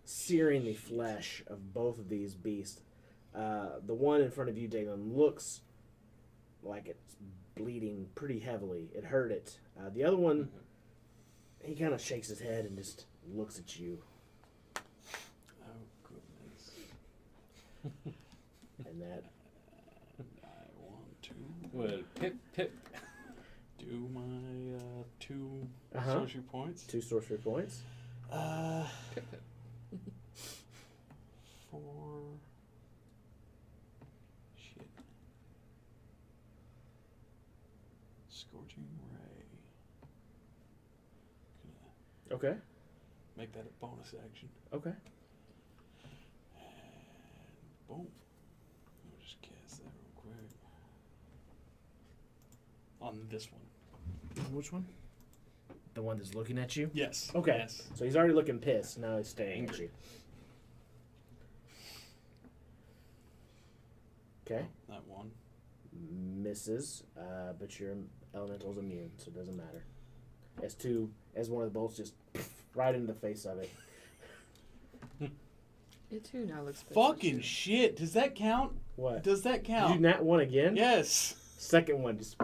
Speaker 1: searing the flesh of both of these beasts. The one in front of you, Dalen, looks like it's bleeding pretty heavily. It hurt it. The other one, he kind of shakes his head and just looks at you.
Speaker 2: Oh, goodness.
Speaker 1: And that,
Speaker 2: I want to
Speaker 5: Well, pip, pip.
Speaker 2: do my 2
Speaker 1: Uh-huh.
Speaker 2: sorcery points.
Speaker 1: 2 sorcery points.
Speaker 2: 4, Scorching Ray. Gonna
Speaker 1: Okay.
Speaker 2: make that a bonus action.
Speaker 1: Okay.
Speaker 2: And boom. I'll just cast that real quick. On this one.
Speaker 1: Which one? The one that's looking at you?
Speaker 2: Yes.
Speaker 1: Okay.
Speaker 2: Yes.
Speaker 1: So he's already looking pissed. Now he's staring at
Speaker 2: Angry.
Speaker 1: you. Okay.
Speaker 2: That one.
Speaker 1: Misses, but your elemental's immune, so it doesn't matter. As one of the bolts just right in the face of it.
Speaker 4: It too now looks vicious.
Speaker 2: Fucking shit. Does that count?
Speaker 1: What?
Speaker 2: Does that
Speaker 1: Did you
Speaker 2: count?
Speaker 1: nat one again?
Speaker 2: Yes.
Speaker 1: Second one just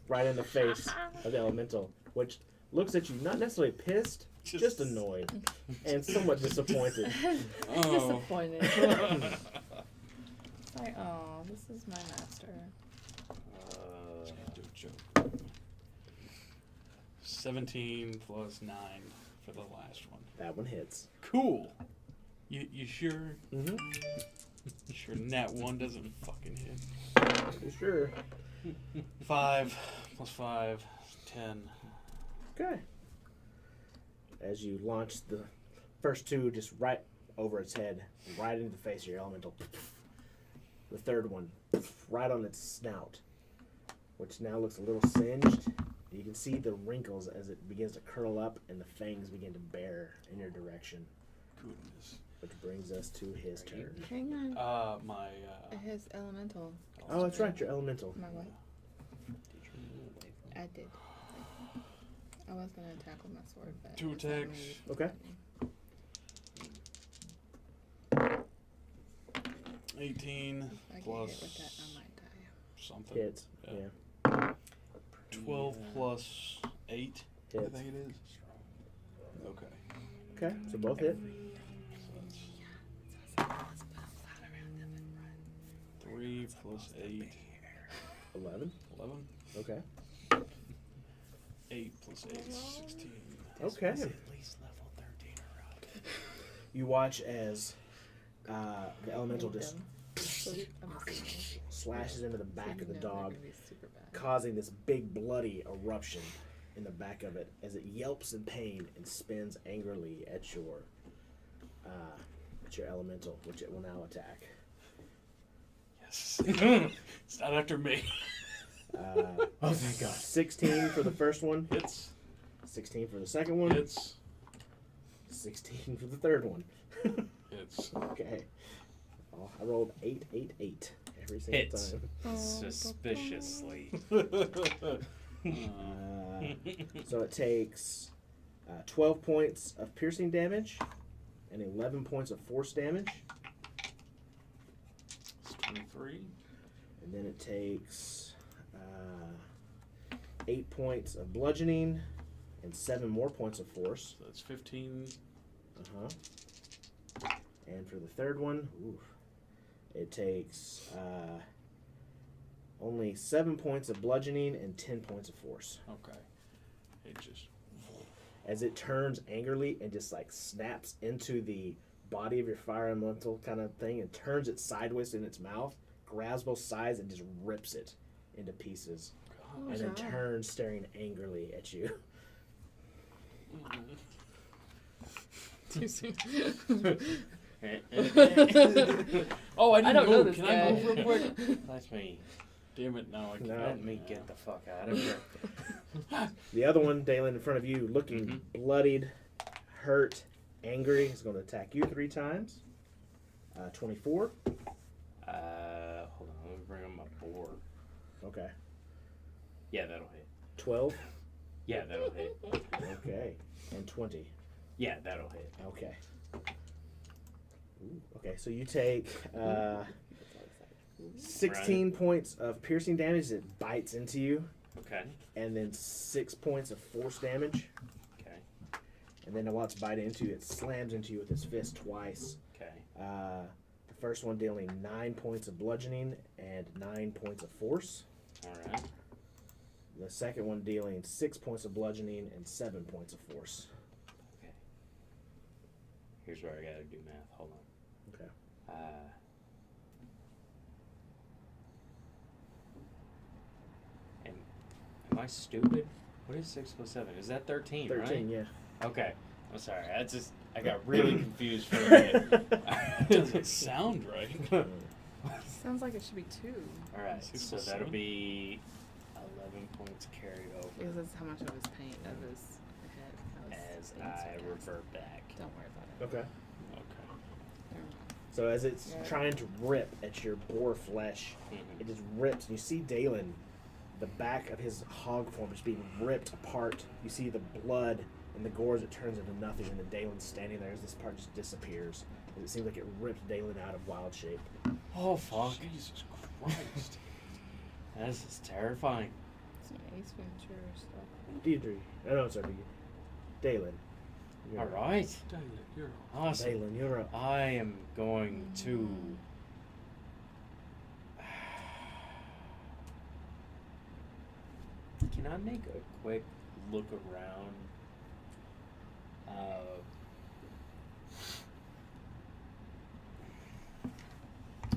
Speaker 1: right in the face of the elemental, which looks at you not necessarily pissed, just annoyed and somewhat disappointed.
Speaker 2: Oh.
Speaker 4: Disappointed. It's like, oh, this is my master.
Speaker 2: Do a joke. 17 plus 9 for the last one.
Speaker 1: That one hits.
Speaker 2: Cool. You sure?
Speaker 1: Mm-hmm.
Speaker 2: You sure nat 1 doesn't fucking hit?
Speaker 1: You sure?
Speaker 2: 5 plus 5, 10.
Speaker 1: Okay. As you launch the first two just right over its head, right into the face of your elemental. The third one, right on its snout, which now looks a little singed. You can see the wrinkles as it begins to curl up and the fangs begin to bear in your direction.
Speaker 2: Goodness.
Speaker 1: Which brings us to his turn.
Speaker 4: Hang on.
Speaker 2: My
Speaker 4: His elemental.
Speaker 1: Oh, that's right, your elemental.
Speaker 4: My what? I did. I was gonna attack with my sword, but
Speaker 2: 2
Speaker 4: it's not
Speaker 2: attacks.
Speaker 4: moved.
Speaker 1: Okay.
Speaker 2: 18
Speaker 4: If I get
Speaker 2: plus
Speaker 4: hit with that, I might die.
Speaker 2: something.
Speaker 1: Hits.
Speaker 2: Yeah.
Speaker 1: Yeah.
Speaker 2: 12 plus 8, I
Speaker 1: Hits.
Speaker 2: think it is. Okay.
Speaker 1: Okay, so both hit.
Speaker 2: So that's 3 plus 8,
Speaker 1: 11.
Speaker 2: 11.
Speaker 1: Okay.
Speaker 2: 8 plus 8 is 16.
Speaker 1: Okay.
Speaker 5: At least level 13 or up.
Speaker 1: You watch as the elemental just
Speaker 4: I'm assuming.
Speaker 1: slashes into the back of the
Speaker 4: You know they're
Speaker 1: dog,
Speaker 4: gonna be super bad.
Speaker 1: causing this big bloody eruption in the back of it as it yelps in pain and spins angrily at your elemental, which it will now attack.
Speaker 2: Yes. It's not after me.
Speaker 1: Oh, thank God. 16 for the first one.
Speaker 2: It's
Speaker 1: 16 for the second one.
Speaker 2: it's
Speaker 1: 16 for the third one.
Speaker 2: it's
Speaker 1: Okay. Oh, I rolled 8, 8, 8 every single
Speaker 5: Hits.
Speaker 1: time.
Speaker 5: Suspiciously.
Speaker 1: So it takes 12 points of piercing damage and 11 points of force damage.
Speaker 2: It's 23.
Speaker 1: And then it takes 8 points of bludgeoning and 7 more points of force.
Speaker 2: So that's 15.
Speaker 1: And for the third one, it takes only 7 points of bludgeoning and 10 points of force.
Speaker 2: Okay. It just
Speaker 1: As it turns angrily and just like snaps into the body of your fire elemental kind of thing and turns it sideways in its mouth, grabs both sides and just rips it into pieces.
Speaker 4: Oh,
Speaker 1: And then
Speaker 4: God.
Speaker 1: turns staring angrily at you.
Speaker 4: Too soon.
Speaker 2: Oh, I
Speaker 4: I
Speaker 2: didn't
Speaker 4: don't know
Speaker 2: move.
Speaker 4: this
Speaker 2: Can
Speaker 4: guy.
Speaker 2: I move real quick?
Speaker 5: Let me,
Speaker 2: Damn it! Now I can't.
Speaker 1: No.
Speaker 5: let me get the fuck out of here.
Speaker 1: The other one, Dalen, in front of you, looking bloodied, hurt, angry, is going to attack you 3 times. 24.
Speaker 5: Hold on, let me bring up my board.
Speaker 1: Okay.
Speaker 5: Yeah, that'll hit.
Speaker 1: 12.
Speaker 5: Yeah, that'll hit.
Speaker 1: Okay. And 20.
Speaker 5: Yeah, that'll hit.
Speaker 1: Okay. Ooh, okay, so you take 16 points of piercing damage that bites into you,
Speaker 5: Okay.
Speaker 1: and then 6 points of force damage.
Speaker 5: Okay.
Speaker 1: And then while it's biting into you, it slams into you with its fist twice.
Speaker 5: Okay.
Speaker 1: The first one dealing 9 points of bludgeoning and 9 points of force.
Speaker 5: All right.
Speaker 1: The second one dealing 6 points of bludgeoning and 7 points of force.
Speaker 5: Okay. Here's where I gotta do math. Hold on.
Speaker 1: Okay.
Speaker 5: Am I I stupid? What is 6 plus 7? Is that 13,
Speaker 1: 13,
Speaker 5: right?
Speaker 1: yeah.
Speaker 5: Okay. I'm sorry. I got really confused for a minute.
Speaker 2: Doesn't sound right.
Speaker 4: Sounds like it should be 2.
Speaker 5: Alright,
Speaker 2: 6
Speaker 5: so
Speaker 2: plus
Speaker 5: that'll
Speaker 2: 7?
Speaker 5: be 11 points carried over
Speaker 4: Because that's how much of his paint of his head.
Speaker 5: as
Speaker 4: being
Speaker 5: I
Speaker 4: sarcastic.
Speaker 5: revert back.
Speaker 4: Don't worry about it.
Speaker 1: Okay.
Speaker 2: Okay.
Speaker 4: Never mind.
Speaker 1: So as it's
Speaker 4: Yeah.
Speaker 1: trying to rip at your boar flesh,
Speaker 5: Mhm.
Speaker 1: it just rips. And you see Dalen, the back of his hog form is being ripped apart. You see the blood and the gore as it turns into nothing, and then Dalen's standing there as this part just disappears. And it seems like it ripped Dalen out of wild shape.
Speaker 5: Oh, fuck.
Speaker 2: Jesus Christ.
Speaker 5: This is terrifying.
Speaker 4: Some Ace Ventura stuff.
Speaker 1: Deidre. Oh, no, sorry. Dalen. You're up.
Speaker 5: Alright.
Speaker 2: Dang it, you're
Speaker 5: Awesome.
Speaker 1: Dalen, you're up.
Speaker 5: I am going to. Can I make a quick look around?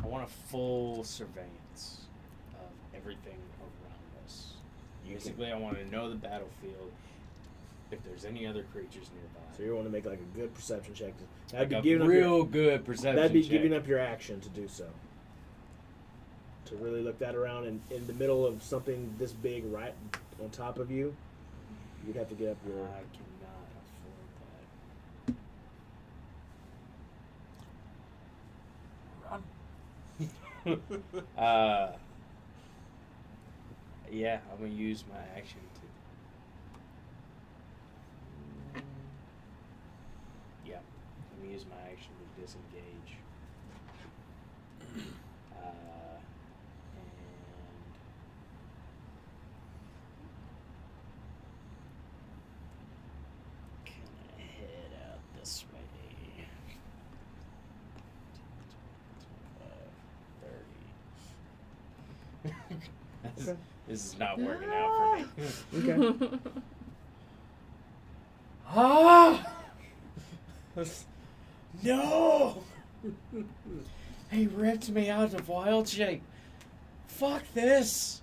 Speaker 5: I want a full surveillance of everything around us. Basically, I want to know the battlefield. If there's any other creatures nearby.
Speaker 1: So you want to make like a good perception check. That'd
Speaker 5: Like
Speaker 1: be
Speaker 5: a
Speaker 1: giving
Speaker 5: real
Speaker 1: up
Speaker 5: good perception
Speaker 1: That'd be
Speaker 5: check.
Speaker 1: giving up your action to do so. To really look that around and in the middle of something this big right on top of you, you'd have to get up your.
Speaker 5: I cannot afford
Speaker 2: Run.
Speaker 5: that. Yeah, I'm gonna use my action to. Yeah, I'm gonna use my action to disengage. And can I head out this way? 10, 20, 30.
Speaker 1: Okay.
Speaker 5: This is not working out for me.
Speaker 1: Okay.
Speaker 5: Ah! No! He ripped me out of wild shape. Fuck this!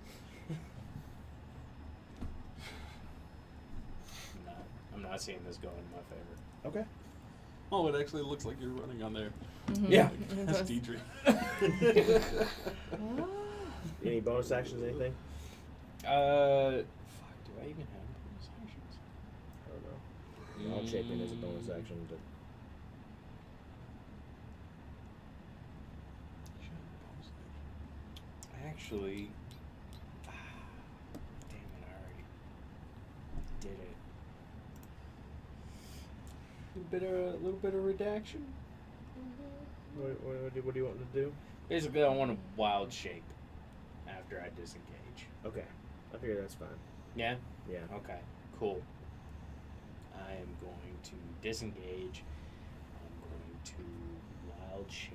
Speaker 5: No, I'm not seeing this going in my favor.
Speaker 1: Okay.
Speaker 2: Oh, it actually looks like you're running on there.
Speaker 4: Mhm.
Speaker 5: Yeah.
Speaker 4: It
Speaker 2: That's
Speaker 4: does.
Speaker 2: Deidre.
Speaker 4: Ah.
Speaker 1: Any bonus actions? Anything?
Speaker 5: Fuck, do I even have bonus actions?
Speaker 1: I don't know. Wild shaping is a bonus action, but
Speaker 5: Actually, damn it, I already did it. A little bit of redaction.
Speaker 1: what do you want to do?
Speaker 5: Basically, I want a wild shape after I disengage.
Speaker 1: Okay. I figure that's fine.
Speaker 5: Yeah?
Speaker 1: Yeah.
Speaker 5: Okay, cool. I am going to disengage. I'm going to wild shape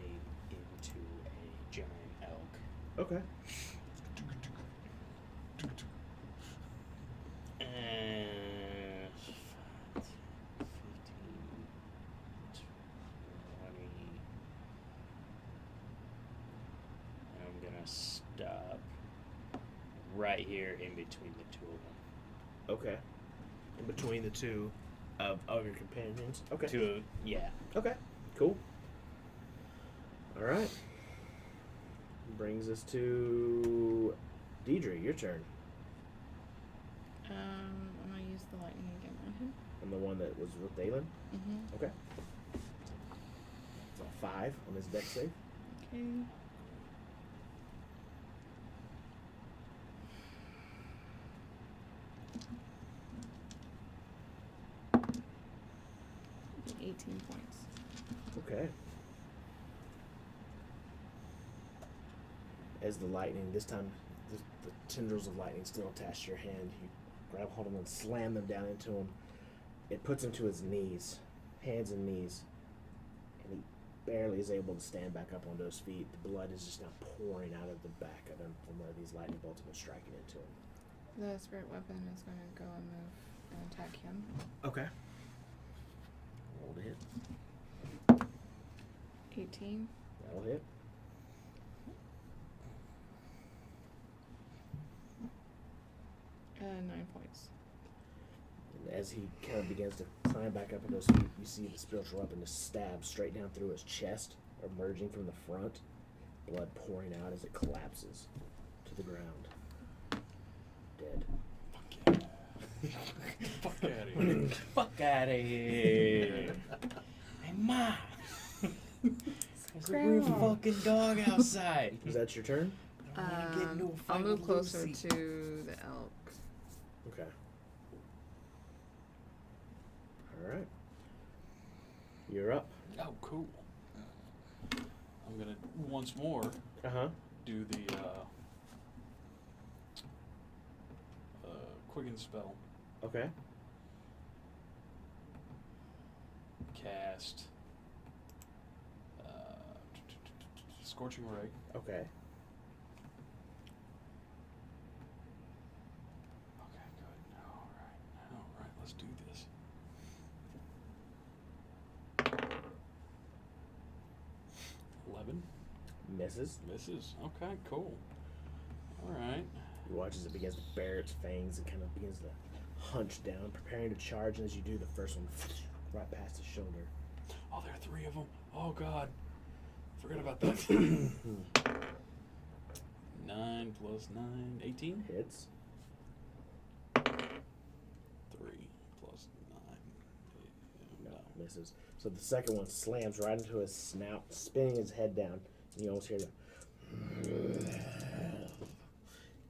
Speaker 5: into a giant elk.
Speaker 1: Okay.
Speaker 5: And 15, 20. And I'm gonna stop right here in between the two of
Speaker 1: Okay. In between the two of your companions. Okay.
Speaker 5: them. Yeah.
Speaker 1: Okay. Cool. All right. Brings us to Deidre. Your turn.
Speaker 4: I'm gonna use the lightning again on him.
Speaker 1: I'm the one that was with Dalen.
Speaker 4: Mm-hmm.
Speaker 1: Okay. It's a 5 on his deck save.
Speaker 4: Okay. Okay, 18 points.
Speaker 1: Okay. As the lightning, this time the tendrils of lightning still attached to your hand, you grab hold of them and slam them down into him. It puts him to his knees, hands and knees, and he barely is able to stand back up onto his feet. The blood is just now pouring out of the back of him from where these lightning bolts have been striking into him.
Speaker 4: The spirit weapon is going to go and move and attack him.
Speaker 1: Okay. Roll to hit.
Speaker 4: 18.
Speaker 1: That'll hit. as he kind of begins to climb back up on those feet, you see the spiritual weapon just stab straight down through his chest, emerging from the front, blood pouring out as it collapses to the ground. Dead.
Speaker 2: Fuck out of here.
Speaker 5: Fuck out of here. Hey, Ma. There's a real
Speaker 4: Grandma.
Speaker 5: fucking dog outside.
Speaker 1: Is that your turn?
Speaker 5: I don't wanna get into a fight
Speaker 4: I'll move
Speaker 5: with
Speaker 4: closer
Speaker 5: Lucy.
Speaker 4: to the elk.
Speaker 1: Okay. Alright. You're up.
Speaker 2: Oh, cool. I'm gonna once more
Speaker 1: Uh-huh.
Speaker 2: do the quicken spell.
Speaker 1: Okay.
Speaker 2: Cast Scorching Ray.
Speaker 1: Okay.
Speaker 2: Okay, good. All right, let's do this.
Speaker 1: Misses.
Speaker 2: Misses. Okay, cool. All right.
Speaker 1: You watch as it begins to bare its fangs and kind of begins to hunch down, preparing to charge, and as you do, the first one right past his shoulder.
Speaker 2: Oh, there are 3 of them. Oh God, forgot about that. 9 plus 9, 18.
Speaker 1: Hits.
Speaker 2: 3 plus 9.
Speaker 1: No, misses. So the second one slams right into his snout, spinning his head down, and you almost hear the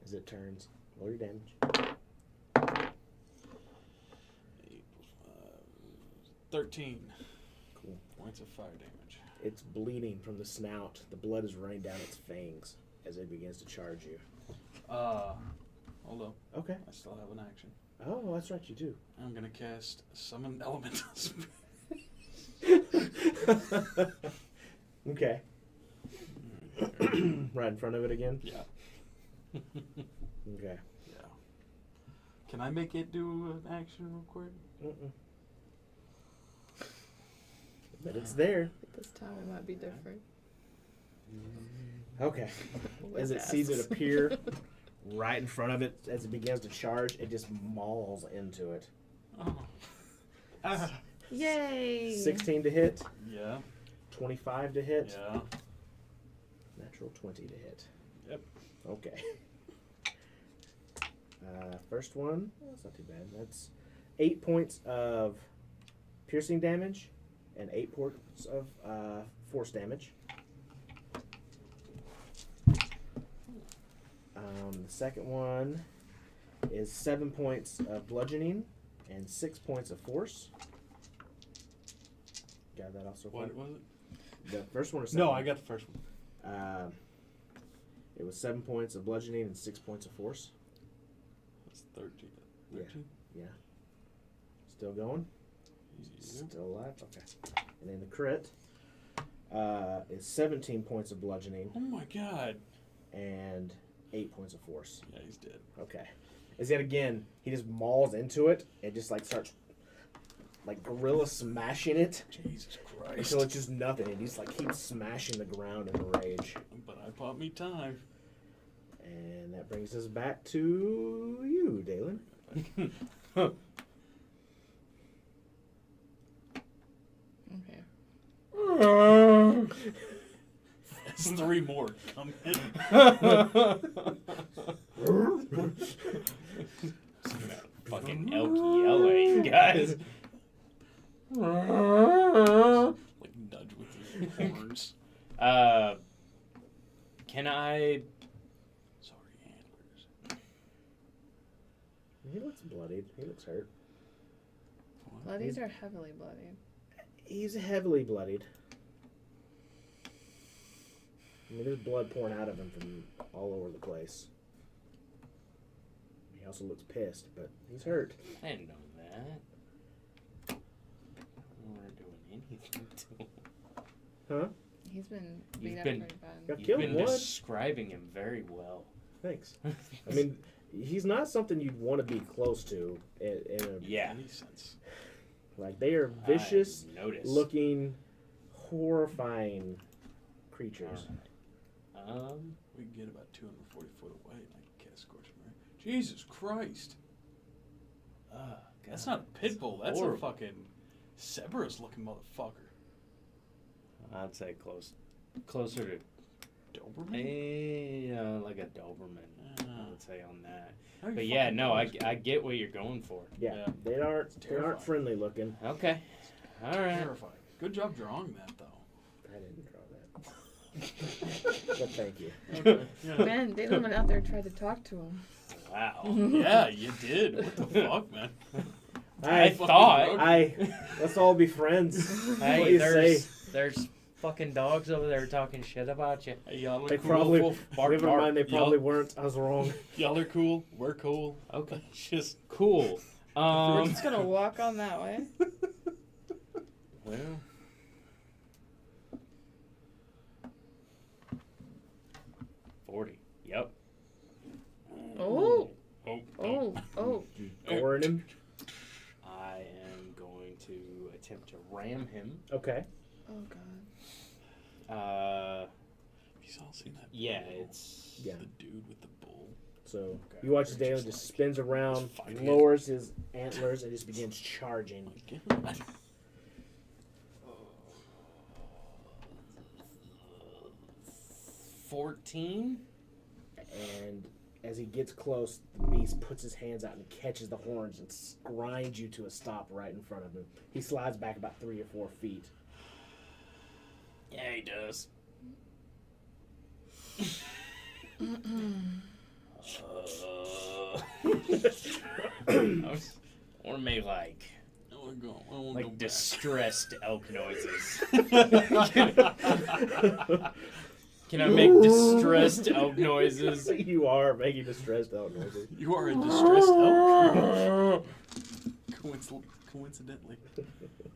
Speaker 1: as it turns. Roll your damage.
Speaker 2: 8 plus 5, 13
Speaker 1: Cool.
Speaker 2: points of fire damage.
Speaker 1: It's bleeding from the snout. The blood is running down its fangs as it begins to charge you.
Speaker 2: Hold up.
Speaker 1: Okay.
Speaker 2: I still have an action.
Speaker 1: Oh, that's right, you do.
Speaker 2: I'm gonna cast Summon Elemental Spirit.
Speaker 1: Okay. Right in front of it again?
Speaker 2: Yeah.
Speaker 1: Okay.
Speaker 2: Yeah. Can I make it do an action real quick?
Speaker 1: Mm-mm. But it's there.
Speaker 4: This time it might be different.
Speaker 1: Okay. As it sees it appear right in front of it, as it begins to charge, it just mauls into it.
Speaker 2: Oh.
Speaker 4: Yay!
Speaker 1: 16 to hit,
Speaker 2: Yeah.
Speaker 1: 25 to hit,
Speaker 2: Yeah.
Speaker 1: natural 20 to hit.
Speaker 2: Yep.
Speaker 1: Okay. First one, that's not too bad. That's 8 points of piercing damage and 8 points of force damage. The second one is 7 points of bludgeoning and 6 points of force. Got that off so far?
Speaker 2: What was it?
Speaker 1: The first one or
Speaker 2: No, I got the first one.
Speaker 1: It was 7 points of bludgeoning and 6 points of force.
Speaker 2: That's 13.
Speaker 1: Yeah.
Speaker 2: 13?
Speaker 1: Yeah. Still going?
Speaker 2: Yeah.
Speaker 1: Still alive? Okay. And then the crit is 17 points of bludgeoning
Speaker 2: Oh my God.
Speaker 1: and 8 points of force.
Speaker 2: Yeah, he's dead.
Speaker 1: Okay. As yet again, he just mauls into it and just like starts like gorilla smashing it
Speaker 2: Jesus Christ.
Speaker 1: until it's just nothing. And he just like keeps smashing the ground in rage.
Speaker 2: But I bought me time.
Speaker 1: And that brings us back to you, Dalen.
Speaker 4: Okay.
Speaker 2: That's 3 more coming.
Speaker 5: Fucking elk yelling, guys.
Speaker 2: Like nudge with his horns.
Speaker 5: Can I?
Speaker 2: Sorry, antlers.
Speaker 1: He looks bloodied. He looks hurt.
Speaker 4: Bloodies are heavily bloodied.
Speaker 1: He's heavily bloodied. I mean, there's blood pouring out of him from all over the place. He also looks pissed, but he's hurt.
Speaker 5: I didn't know that. I don't want to do anything to him.
Speaker 1: Huh?
Speaker 4: He's been
Speaker 5: You've
Speaker 4: beat up
Speaker 5: been-
Speaker 4: pretty bad.
Speaker 1: Got
Speaker 5: You've
Speaker 1: killed
Speaker 5: been
Speaker 1: one.
Speaker 5: describing him very well.
Speaker 1: Thanks. I mean, he's not something you'd want to be close to. In a,
Speaker 5: Yeah.
Speaker 2: Any sense?
Speaker 1: Like, they are vicious
Speaker 5: I noticed.
Speaker 1: looking, horrifying creatures.
Speaker 2: We can get about 240 foot away and I can cast Scorching Ray. Jesus Christ. That's not a pit bull. That's
Speaker 5: horrible.
Speaker 2: a fucking Cerberus looking motherfucker.
Speaker 5: I'd say closer to
Speaker 2: Doberman?
Speaker 5: like a Doberman. I would say on that.
Speaker 2: How are
Speaker 5: But
Speaker 2: you
Speaker 5: yeah,
Speaker 2: fucking
Speaker 5: no,
Speaker 2: dogs?
Speaker 5: I get what you're going for.
Speaker 1: Yeah,
Speaker 2: Yeah.
Speaker 1: they aren't
Speaker 2: Terrifying.
Speaker 1: friendly looking.
Speaker 5: Okay. All right.
Speaker 2: Terrifying. Good job drawing that, though.
Speaker 1: I didn't draw that. But thank you.
Speaker 2: Okay. Yeah.
Speaker 4: Man, Dalen went out there and tried to talk to him.
Speaker 5: Wow.
Speaker 2: Yeah, you did. What the fuck, man?
Speaker 5: I thought.
Speaker 1: Let's all be friends. what do
Speaker 5: Hey,
Speaker 1: you say?
Speaker 5: there's fucking dogs over there talking shit about you.
Speaker 2: Hey, y'all are
Speaker 1: They
Speaker 2: cool.
Speaker 1: probably,
Speaker 2: Wolf. Bark,
Speaker 1: never
Speaker 2: bark.
Speaker 1: mind, they
Speaker 2: Y'all-
Speaker 1: probably weren't. I was wrong.
Speaker 2: Y'all are cool. We're cool.
Speaker 5: Okay.
Speaker 2: Just
Speaker 5: Cool.
Speaker 4: We're just gonna walk on that way.
Speaker 5: Well. $40. Yep.
Speaker 4: Oh,
Speaker 2: oh,
Speaker 4: oh.
Speaker 1: Goring him.
Speaker 5: I am going to attempt to ram him.
Speaker 1: Okay.
Speaker 4: Oh god.
Speaker 2: Have you all seen that?
Speaker 5: Yeah,
Speaker 2: bull?
Speaker 5: it's
Speaker 1: Yeah.
Speaker 2: The dude with the bull.
Speaker 1: So
Speaker 2: Okay.
Speaker 1: you watch
Speaker 2: They're
Speaker 1: Dalen
Speaker 2: just
Speaker 1: just
Speaker 2: like-
Speaker 1: spins around,
Speaker 2: just fighting.
Speaker 1: lowers his antlers, and just begins charging.
Speaker 2: My God.
Speaker 5: 14.
Speaker 1: And as he gets close, the beast puts his hands out and catches the horns and grinds you to a stop right in front of him. He slides back about 3 or 4 feet.
Speaker 5: Yeah, he does. I want to make like
Speaker 2: I wanna go. I wanna go back.
Speaker 5: distressed elk noises. Can I make distressed elk noises?
Speaker 1: You are making distressed elk noises.
Speaker 2: You are a distressed elk. Coincidentally,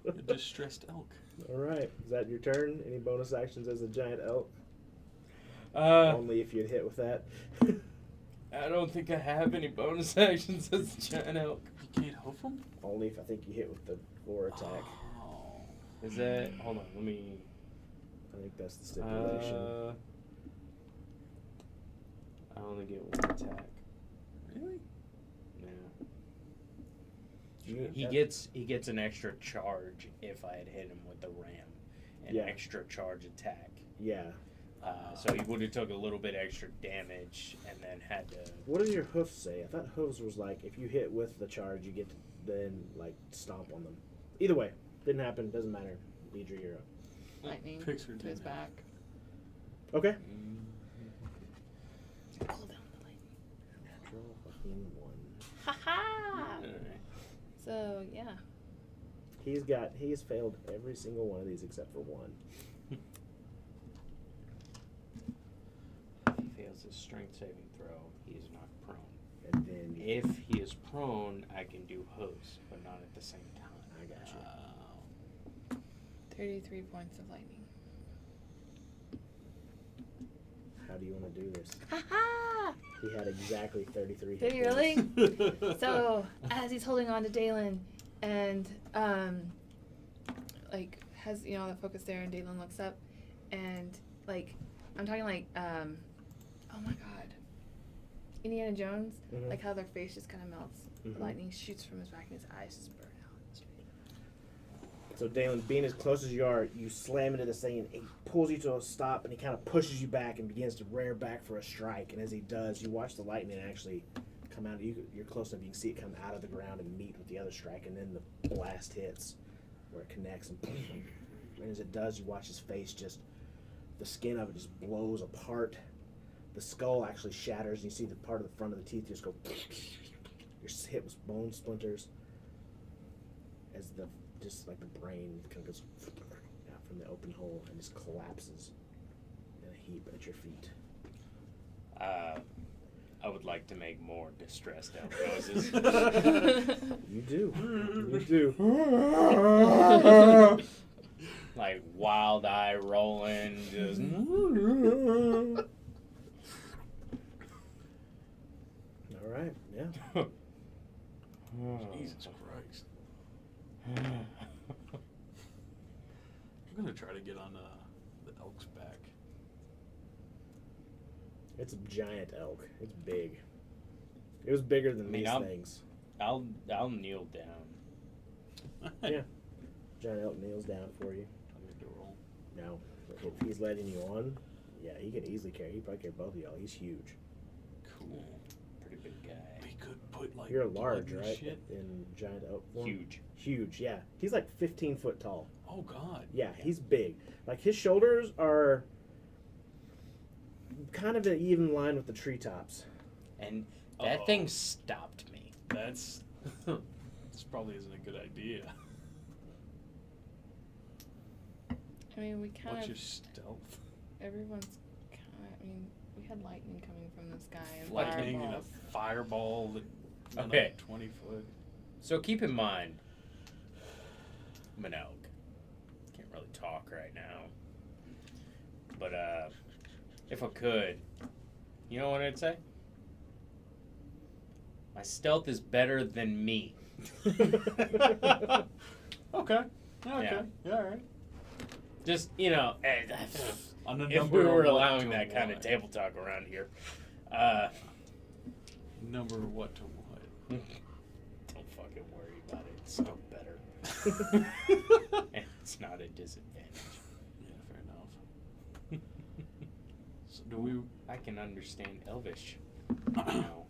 Speaker 2: a distressed elk.
Speaker 1: All right. Is that your turn? Any bonus actions as a giant elk? Only if you'd hit with that.
Speaker 5: I don't think I have any bonus actions as a giant elk.
Speaker 2: You can't hoof him.
Speaker 1: Only if I think you hit with the 4 attack.
Speaker 2: Oh.
Speaker 5: Is that? Hold on, let me.
Speaker 1: I think that's the stipulation.
Speaker 5: I only get 1 attack.
Speaker 2: Really?
Speaker 5: Yeah. He gets an extra charge if I had hit him with the ram, an
Speaker 1: Yeah.
Speaker 5: extra charge attack.
Speaker 1: Yeah.
Speaker 5: So he would have took a little bit extra damage and then had to.
Speaker 1: What does your hoofs say? I thought hooves was like if you hit with the charge, you get to then like stomp on them. Either way, didn't happen. Doesn't matter. Deidre, you're up.
Speaker 4: Lightning
Speaker 2: Picture
Speaker 4: to his
Speaker 2: didn't
Speaker 4: back.
Speaker 1: Okay.
Speaker 4: Pull down the lightning.
Speaker 1: Natural fucking 1.
Speaker 4: Ha ha!
Speaker 5: Alright.
Speaker 4: So yeah.
Speaker 1: He's failed every single one of these except for 1.
Speaker 5: If he fails his strength saving throw, he is not prone.
Speaker 1: And then
Speaker 5: If he is prone, I can do hooves, but not at the same time.
Speaker 1: I got you.
Speaker 4: 33 points of lightning.
Speaker 1: How do you want to do this?
Speaker 4: Ha ha!
Speaker 1: He had exactly 33
Speaker 4: Did
Speaker 1: hit
Speaker 4: he
Speaker 1: points.
Speaker 4: really? So as he's holding on to Dalen and like has the focus there and Dalen looks up and like I'm talking like oh my god, Indiana Jones,
Speaker 1: Mhm.
Speaker 4: like how their face just kind of melts.
Speaker 1: Mhm.
Speaker 4: The lightning shoots from his back and his eyes just burn out.
Speaker 1: So Dalen, being as close as you are, you slam into this thing and he pulls you to a stop and he kind of pushes you back and begins to rear back for a strike. And as he does, you watch the lightning actually come out. You're close enough, you can see it come out of the ground and meet with the other strike, and then the blast hits where it connects. And as it does, you watch his face just, the skin of it just blows apart. The skull actually shatters and you see the part of the front of the teeth just go, you're hit with bone splinters as the just like the brain kind of goes out from the open hole and just collapses in a heap at your feet.
Speaker 5: I would like to make more distressed elk noises.
Speaker 1: You do. You do.
Speaker 5: Like wild eye rolling, just.
Speaker 1: All right. Yeah.
Speaker 2: Jesus Christ. I'm gonna try to get on the elk's back.
Speaker 1: It's a giant elk. It's big. It was bigger than
Speaker 5: I mean,
Speaker 1: these
Speaker 5: I'm-
Speaker 1: things.
Speaker 5: I'll kneel down.
Speaker 1: Giant elk kneels down for you.
Speaker 2: I need to roll.
Speaker 1: Now, if he's letting you on, yeah, he can easily carry. He probably carry both of y'all. He's huge.
Speaker 2: Cool.
Speaker 5: Pretty big guy.
Speaker 2: We could put like
Speaker 1: You're
Speaker 2: blood
Speaker 1: large,
Speaker 2: and
Speaker 1: right?
Speaker 2: Shit.
Speaker 1: In giant elk form.
Speaker 5: Huge.
Speaker 1: Huge, yeah. He's like 15 foot tall.
Speaker 2: Oh God.
Speaker 1: Yeah, he's big. Like his shoulders are kind of an even line with the treetops.
Speaker 5: And that
Speaker 2: Uh-oh.
Speaker 5: thing stopped me.
Speaker 2: That's this probably isn't a good idea.
Speaker 4: I mean, we kind
Speaker 2: What's
Speaker 4: of
Speaker 2: your stealth?
Speaker 4: everyone's kind of. I mean, we had lightning coming from the sky and
Speaker 2: Lightning and a
Speaker 4: fireballs.
Speaker 2: fireball that went
Speaker 5: Okay.
Speaker 2: up 20 foot.
Speaker 5: So keep in mind, I'm an elk. Can't really talk right now. But if I could, you know what I'd say? My stealth is better than me.
Speaker 2: Okay. Okay.
Speaker 5: Yeah.
Speaker 2: Yeah. All right.
Speaker 5: Just,
Speaker 2: On a
Speaker 5: if
Speaker 2: number
Speaker 5: we were
Speaker 2: of what
Speaker 5: allowing
Speaker 2: to
Speaker 5: that kind of
Speaker 2: what?
Speaker 5: table talk around here.
Speaker 2: Number of what to what?
Speaker 5: Don't fucking worry about it. It's still better. And it's not a disadvantage.
Speaker 2: Yeah, fair enough. So do we?
Speaker 5: I can understand Elvish now.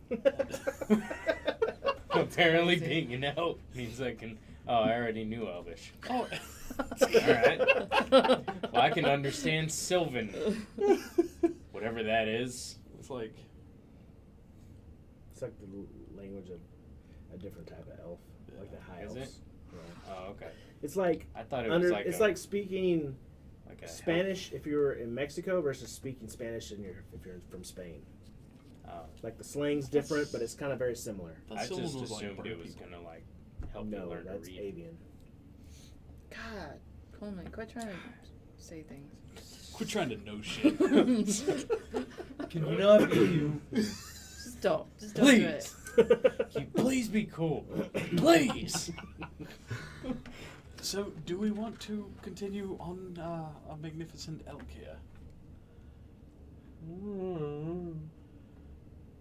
Speaker 5: Apparently being an elf means I can... Oh, I already knew Elvish.
Speaker 2: Oh.
Speaker 5: Alright. Well, I can understand Sylvan. Whatever that is.
Speaker 2: It's like
Speaker 1: It's like the language of a different type of elf, like the high
Speaker 5: Is
Speaker 1: elves.
Speaker 5: it?
Speaker 1: Yeah.
Speaker 5: Oh, okay.
Speaker 1: It's like
Speaker 5: I thought it was like
Speaker 1: it's
Speaker 5: a,
Speaker 1: like speaking
Speaker 5: like a
Speaker 1: Spanish if you're in Mexico versus speaking Spanish if you're from Spain. Like the slang's different, but it's kind of very similar.
Speaker 2: that
Speaker 5: I
Speaker 2: Sylvan
Speaker 5: just
Speaker 2: was like
Speaker 5: assumed
Speaker 2: bird
Speaker 5: it was
Speaker 2: people.
Speaker 5: gonna like help you
Speaker 1: No,
Speaker 5: learn to
Speaker 1: that's
Speaker 5: read.
Speaker 1: avian.
Speaker 4: God, Coleman, quit trying to say things.
Speaker 2: Quit trying to know shit.
Speaker 5: Can you not be you?
Speaker 4: Just don't do it.
Speaker 5: Can you please be cool? Please.
Speaker 2: So, do we want to continue on a magnificent elk here?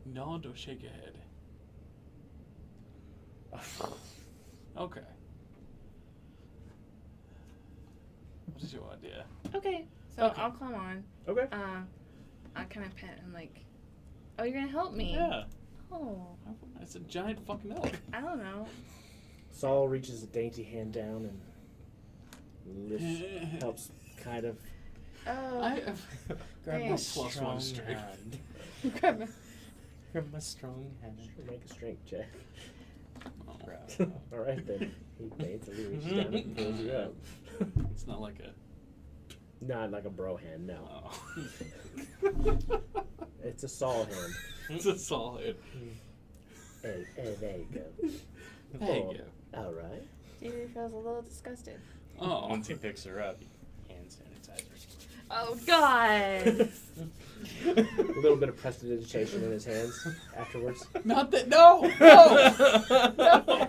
Speaker 2: Nod or shake your head? Okay. What is your idea?
Speaker 4: Okay, so
Speaker 2: Okay.
Speaker 4: I'll climb on.
Speaker 1: Okay.
Speaker 4: I kind of pet and like, oh, you're gonna help me?
Speaker 2: Yeah.
Speaker 4: Oh,
Speaker 2: It's a giant fucking elk.
Speaker 4: I don't know.
Speaker 1: Saul reaches a dainty hand down and lifts, helps kind of.
Speaker 4: Oh,
Speaker 2: Grab my
Speaker 4: Thanks.
Speaker 2: plus one strength.
Speaker 5: hand.
Speaker 4: grab me.
Speaker 5: Grab my strong hand.
Speaker 1: Make a strength check.
Speaker 2: Oh,
Speaker 5: Bravo.
Speaker 1: All right then. He daintily reaches down and pulls you up.
Speaker 2: it's not like a.
Speaker 1: Not like a bro hand, no.
Speaker 2: Oh.
Speaker 1: It's a Saul hand.
Speaker 2: It's a solid.
Speaker 1: Hey, there you go.
Speaker 2: There you
Speaker 1: Oh,
Speaker 2: go.
Speaker 1: All right.
Speaker 4: Stevie feels a little disgusted.
Speaker 2: Oh.
Speaker 5: Once he picks her up, hand sanitizer.
Speaker 4: Oh God.
Speaker 1: A little bit of prestidigitation in his hands afterwards.
Speaker 2: Not that. No! No! No!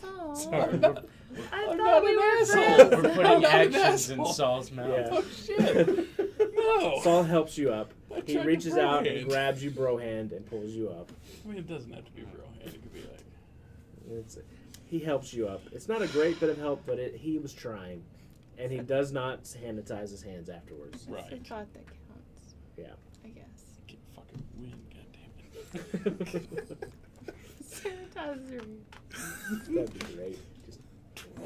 Speaker 4: So,
Speaker 5: Sorry,
Speaker 4: I
Speaker 2: I'm
Speaker 4: thought
Speaker 2: not
Speaker 4: we
Speaker 2: an
Speaker 4: were
Speaker 2: asshole.
Speaker 4: friends.
Speaker 5: we're
Speaker 2: I'm
Speaker 5: putting
Speaker 2: not an
Speaker 5: actions in
Speaker 2: asshole.
Speaker 5: Saul's mouth.
Speaker 1: Yeah.
Speaker 2: Oh, shit. No!
Speaker 1: Saul helps you up.
Speaker 2: I
Speaker 1: He
Speaker 2: tried to
Speaker 1: reaches
Speaker 2: bro
Speaker 1: out
Speaker 2: hand.
Speaker 1: and grabs you bro hand and pulls you up.
Speaker 2: I mean, it doesn't have to be real hand. It could be like.
Speaker 1: He helps you up. It's not a great bit of help, but he was trying. And he does not sanitize his hands afterwards.
Speaker 4: It's the
Speaker 2: Right.
Speaker 4: thought that counts.
Speaker 1: Yeah.
Speaker 4: I guess.
Speaker 2: Get fucking win, goddammit.
Speaker 4: Sanitizer.
Speaker 1: That'd be great.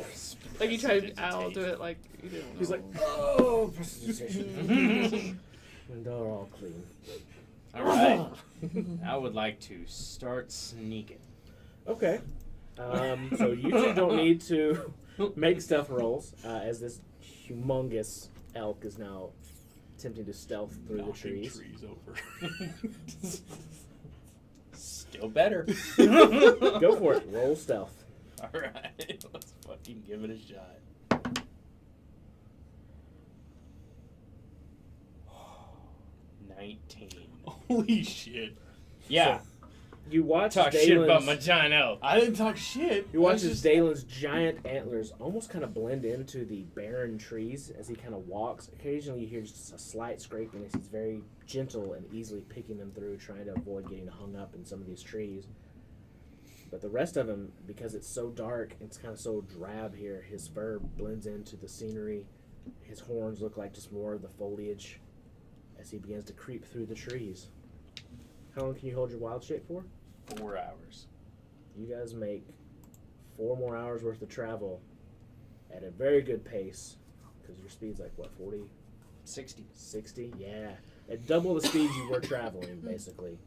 Speaker 1: Just,
Speaker 4: Like you tried. I'll do it. Like you didn't.
Speaker 1: he's
Speaker 4: know.
Speaker 1: like, oh, prestidigitation. And they're all clean.
Speaker 5: All right. I would like to start sneaking.
Speaker 1: Okay. So you two don't need to make stealth rolls, as this humongous elk is now attempting to stealth through the
Speaker 2: Knocking
Speaker 1: trees.
Speaker 2: over.
Speaker 5: Still better.
Speaker 1: Go for it. Roll stealth.
Speaker 5: All right. Let's fucking give it a shot.
Speaker 2: Holy shit.
Speaker 5: Yeah.
Speaker 1: You watch
Speaker 5: Talk
Speaker 1: Dalen's,
Speaker 5: shit about my giant elk.
Speaker 2: I didn't talk shit.
Speaker 1: You watch
Speaker 2: I was
Speaker 1: as
Speaker 2: just-
Speaker 1: Dalen's giant antlers almost kind of blend into the barren trees as he kind of walks. Occasionally you hear just a slight scraping as he's very gentle and easily picking them through, trying to avoid getting hung up in some of these trees. But the rest of him, because it's so dark, it's kind of so drab here, his fur blends into the scenery. His horns look like just more of the foliage as he begins to creep through the trees. How long can you hold your wild shape for?
Speaker 5: 4 hours.
Speaker 1: You guys make 4 more hours worth of travel at a very good pace, because your speed's like, what, 40?
Speaker 5: 60.
Speaker 1: 60? Yeah. At double the speed you were traveling, basically.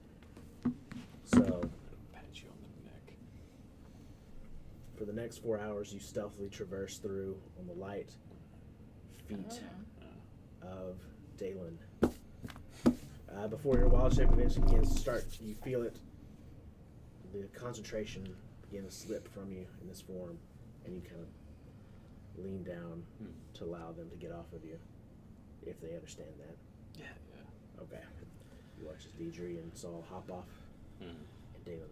Speaker 1: So,
Speaker 2: Pat you on the neck.
Speaker 1: for the next 4 hours, you stealthily traverse through on the light feet of Dalen. Before your wild shape eventually begins to start, you feel it. The concentration begin to slip from you in this form, and you kind of lean down to allow them to get off of you, if they understand that.
Speaker 2: Yeah.
Speaker 1: Okay. You watch as Deidre and Saul hop off, and Dalen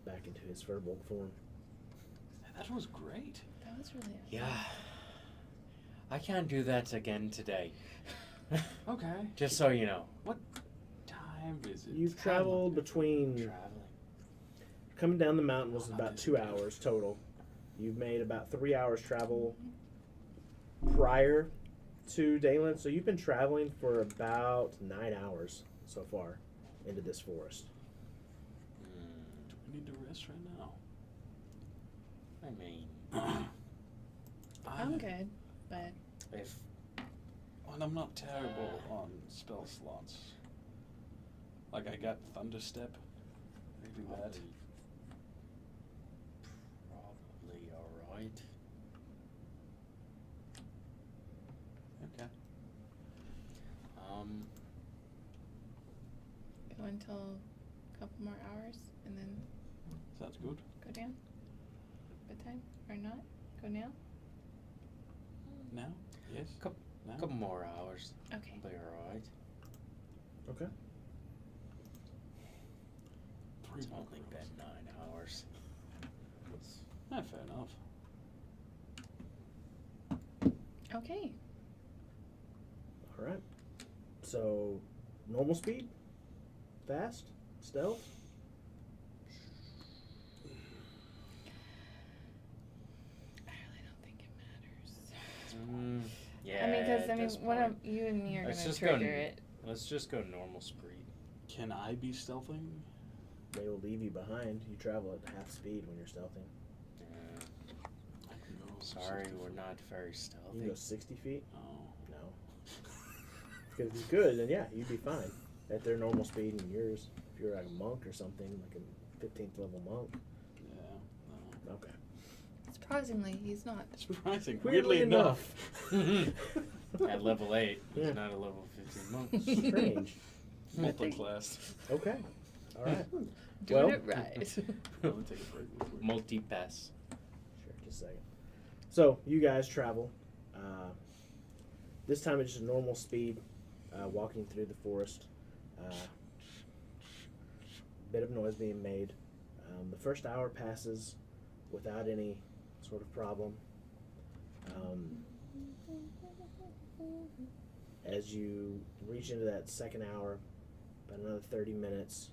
Speaker 1: back into his furbolg form.
Speaker 2: That was great.
Speaker 4: That was really
Speaker 5: Yeah. I can't do that again today.
Speaker 2: Okay.
Speaker 5: Just so you know.
Speaker 2: What time is it?
Speaker 1: You've traveled between...
Speaker 5: Traveling.
Speaker 1: Coming down the mountain was
Speaker 2: Oh,
Speaker 1: about
Speaker 2: not
Speaker 1: 2
Speaker 2: this
Speaker 1: hours total. You've made about 3 hours travel prior to Dalen, so you've been traveling for about 9 hours so far into this forest.
Speaker 2: Do we need to rest right now?
Speaker 5: I mean,
Speaker 4: I'm good, but
Speaker 5: if
Speaker 2: And I'm not terrible on spell slots. Like I got Thunderstep. I can do that.
Speaker 5: probably alright.
Speaker 2: Okay.
Speaker 4: go until a couple more hours and then
Speaker 2: Sounds good.
Speaker 4: go down. Bedtime or not? Go now?
Speaker 2: Now? Yes?
Speaker 5: Couple-
Speaker 2: Now?
Speaker 5: Couple more hours.
Speaker 4: Okay.
Speaker 5: Be alright.
Speaker 1: Okay.
Speaker 2: Three
Speaker 5: It's
Speaker 2: more
Speaker 5: only
Speaker 2: girls.
Speaker 5: been 9 hours.
Speaker 2: Yeah, fair enough.
Speaker 4: Okay.
Speaker 1: All right. So, normal speed? Fast? Stealth?
Speaker 4: I really don't think it matters.
Speaker 5: Yeah.
Speaker 4: I mean, because
Speaker 5: at this
Speaker 4: one of
Speaker 5: point.
Speaker 4: you and me are
Speaker 5: Let's
Speaker 4: gonna
Speaker 5: just go
Speaker 4: trigger it.
Speaker 5: Let's just go normal speed.
Speaker 2: Can I be stealthing?
Speaker 1: They will leave you behind. You travel at half speed when you're stealthing.
Speaker 2: I can go.
Speaker 5: Sorry,
Speaker 2: 60
Speaker 5: we're
Speaker 2: feet.
Speaker 5: not very
Speaker 1: You
Speaker 5: stealthy.
Speaker 1: can go 60 feet?
Speaker 2: Oh.
Speaker 1: No. Because if you could, then yeah, you'd be fine. At their normal speed and yours. If you're like a monk or something, like a 15th level monk.
Speaker 2: Yeah. No.
Speaker 1: Okay.
Speaker 4: Surprisingly, he's not.
Speaker 2: Surprising.
Speaker 1: Weirdly enough.
Speaker 5: At level 8, he's
Speaker 1: Yeah.
Speaker 5: not a level 15 monk.
Speaker 1: Strange.
Speaker 2: Multi-class.
Speaker 1: Okay. All right.
Speaker 4: Doing
Speaker 1: Well-
Speaker 4: it right.
Speaker 2: Let me take a break real quick.
Speaker 5: Multi-pass.
Speaker 1: Sure, just a second. So, you guys travel. This time it's just normal speed, walking through the forest. Bit of noise being made. The first hour passes without any sort of problem. As you reach into that second hour, about another 30 minutes,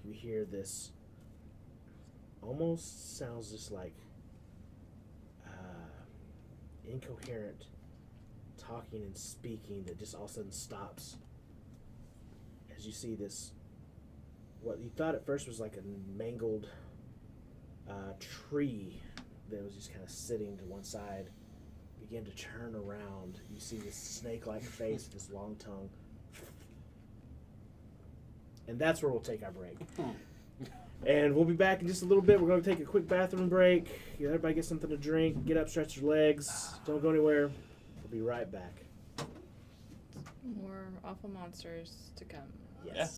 Speaker 1: you hear this almost sounds just like incoherent talking and speaking that just all of a sudden stops as you see this, what you thought at first was like a mangled tree that was just kind of sitting to one side begin to turn around. You see this snake-like face, this long tongue, and that's where we'll take our break. And we'll be back in just a little bit. We're going to take a quick bathroom break. Everybody get something to drink. Get up, stretch your legs. Don't go anywhere. We'll be right back.
Speaker 4: More awful monsters to come.
Speaker 1: Yes.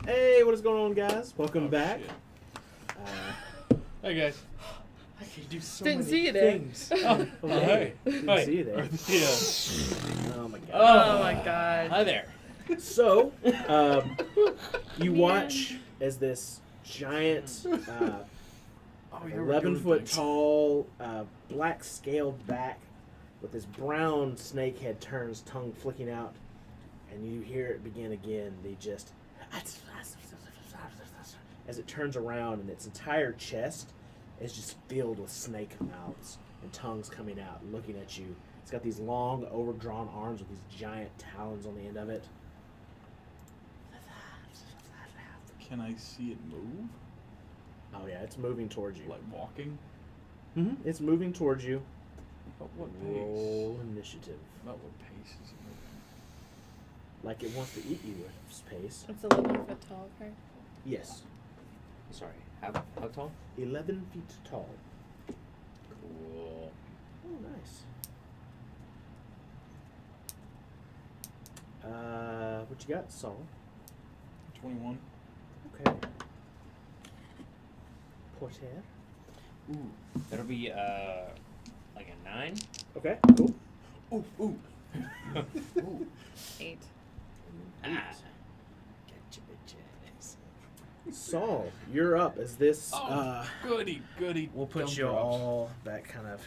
Speaker 1: Hey, what is going on, guys? Welcome back.
Speaker 2: Shit.
Speaker 1: Uh,
Speaker 2: Hey guys.
Speaker 5: I can do so
Speaker 4: Didn't
Speaker 5: many
Speaker 4: see you there.
Speaker 5: things.
Speaker 2: Oh, hey.
Speaker 1: didn't
Speaker 2: Hey.
Speaker 1: see you there.
Speaker 2: Yeah.
Speaker 1: Oh my god.
Speaker 4: Oh my god.
Speaker 5: Hi there.
Speaker 1: So, you watch as this giant,
Speaker 2: Oh, yeah, we're
Speaker 1: 11
Speaker 2: doing
Speaker 1: foot
Speaker 2: things.
Speaker 1: tall, black scaled back with this brown snake head turns, tongue flicking out, and you hear it begin again. They just, as it turns around, and its entire chest is just filled with snake mouths and tongues coming out, looking at you. It's got these long, overdrawn arms with these giant talons on the end of it.
Speaker 2: Can I see it move?
Speaker 1: Oh yeah, it's moving towards you.
Speaker 2: Like walking?
Speaker 1: Mm-hmm. It's moving towards you.
Speaker 2: At what
Speaker 1: Roll
Speaker 2: pace?
Speaker 1: initiative.
Speaker 2: About what pace is it moving?
Speaker 1: Like it wants to eat you at its pace.
Speaker 4: It's 11 foot tall, right?
Speaker 1: Yes.
Speaker 5: Sorry. How tall?
Speaker 1: 11 feet tall.
Speaker 5: Cool.
Speaker 1: Oh, nice. What you got, Saul?
Speaker 2: 21.
Speaker 1: Okay. Porter.
Speaker 5: Ooh. That'll be like a 9.
Speaker 1: Okay, cool.
Speaker 2: Ooh, ooh.
Speaker 5: Ooh.
Speaker 4: 8.
Speaker 5: Ah. Gotcha, bitches.
Speaker 1: Saul, you're up as this,
Speaker 2: Oh, goody, goody.
Speaker 1: we'll put
Speaker 2: gum
Speaker 1: you
Speaker 2: drops.
Speaker 1: all back kind of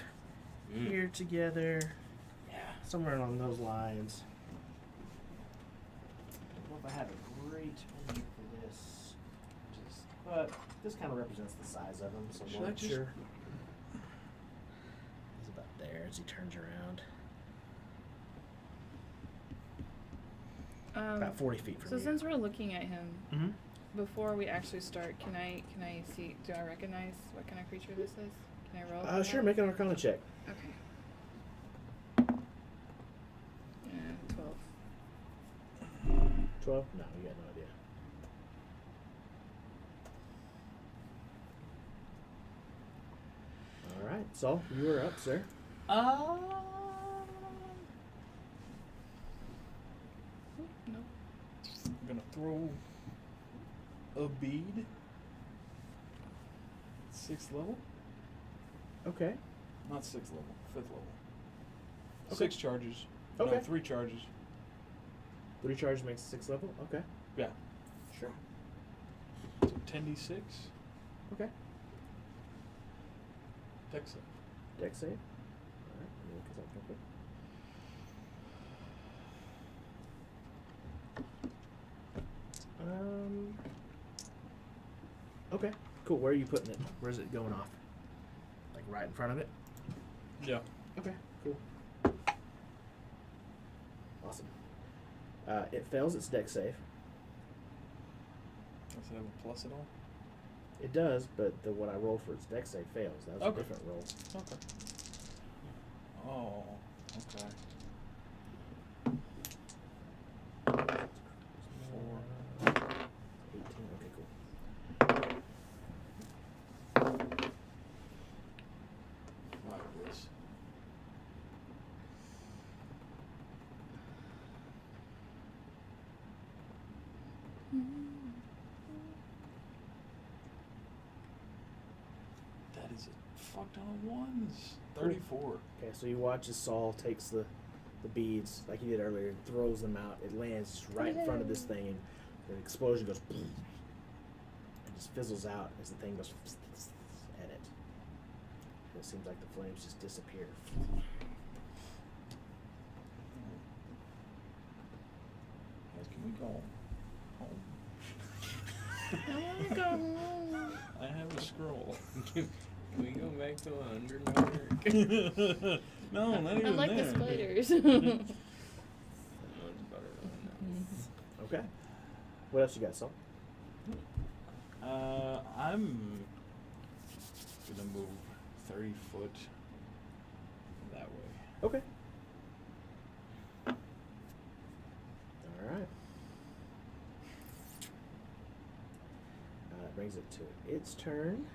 Speaker 5: Mm.
Speaker 1: here together,
Speaker 5: Yeah.
Speaker 1: somewhere along those lines. I don't know if I have a great one here for this, but this kind of represents the size of him, so I'm
Speaker 2: Should I
Speaker 1: not
Speaker 2: just-
Speaker 1: sure. He's about there as he turns around. About 40 feet from
Speaker 4: So
Speaker 1: you.
Speaker 4: since we're looking at him,
Speaker 1: Mm-hmm.
Speaker 4: before we actually start, can I see? Do I recognize what kind of creature this is? Can I roll? for
Speaker 1: Sure,
Speaker 4: that?
Speaker 1: make an Arcana check.
Speaker 4: Okay. 12.
Speaker 1: 12? No, you got no idea. All right, Saul, you are up, sir.
Speaker 4: No.
Speaker 2: I'm gonna throw a bead. 6th level?
Speaker 1: Okay.
Speaker 2: Not 6th level, 5th level.
Speaker 1: Okay.
Speaker 2: 6 charges. No,
Speaker 1: Okay.
Speaker 2: 3 charges.
Speaker 1: 3 charges makes 6 level? Okay.
Speaker 2: Yeah.
Speaker 1: Sure.
Speaker 2: So 10d6.
Speaker 1: Okay.
Speaker 2: Dex save.
Speaker 1: Dex save. All right, let me look at that real quick. Okay, cool. Where are you putting it? Where's it going off? Like right in front of it?
Speaker 2: Yeah.
Speaker 1: Okay, cool. Awesome. It fails its dex save.
Speaker 2: Does it have a plus at all?
Speaker 1: It does, but what I rolled for its dex save fails. That was
Speaker 2: Okay.
Speaker 1: a different roll.
Speaker 2: Okay. Oh, okay.
Speaker 1: 18. Okay, cool.
Speaker 2: Marvelous. That is a fuck ton of ones. 34.
Speaker 1: Okay, so you watch as Saul takes the beads like he did earlier and throws them out. It lands just right in front of this thing, and the explosion goes and just fizzles out as the thing goes at it. And it seems like the flames just disappear.
Speaker 2: Guys, can we go home?
Speaker 4: I want to go home.
Speaker 2: I have a scroll.
Speaker 5: Can we go back to Underdark?
Speaker 2: No, not even
Speaker 4: I like
Speaker 2: there.
Speaker 4: the spiders.
Speaker 5: That one's better
Speaker 1: Okay. What else you got, Saul?
Speaker 2: I'm gonna move 30 foot that way.
Speaker 1: Okay. All right. That brings it to its turn.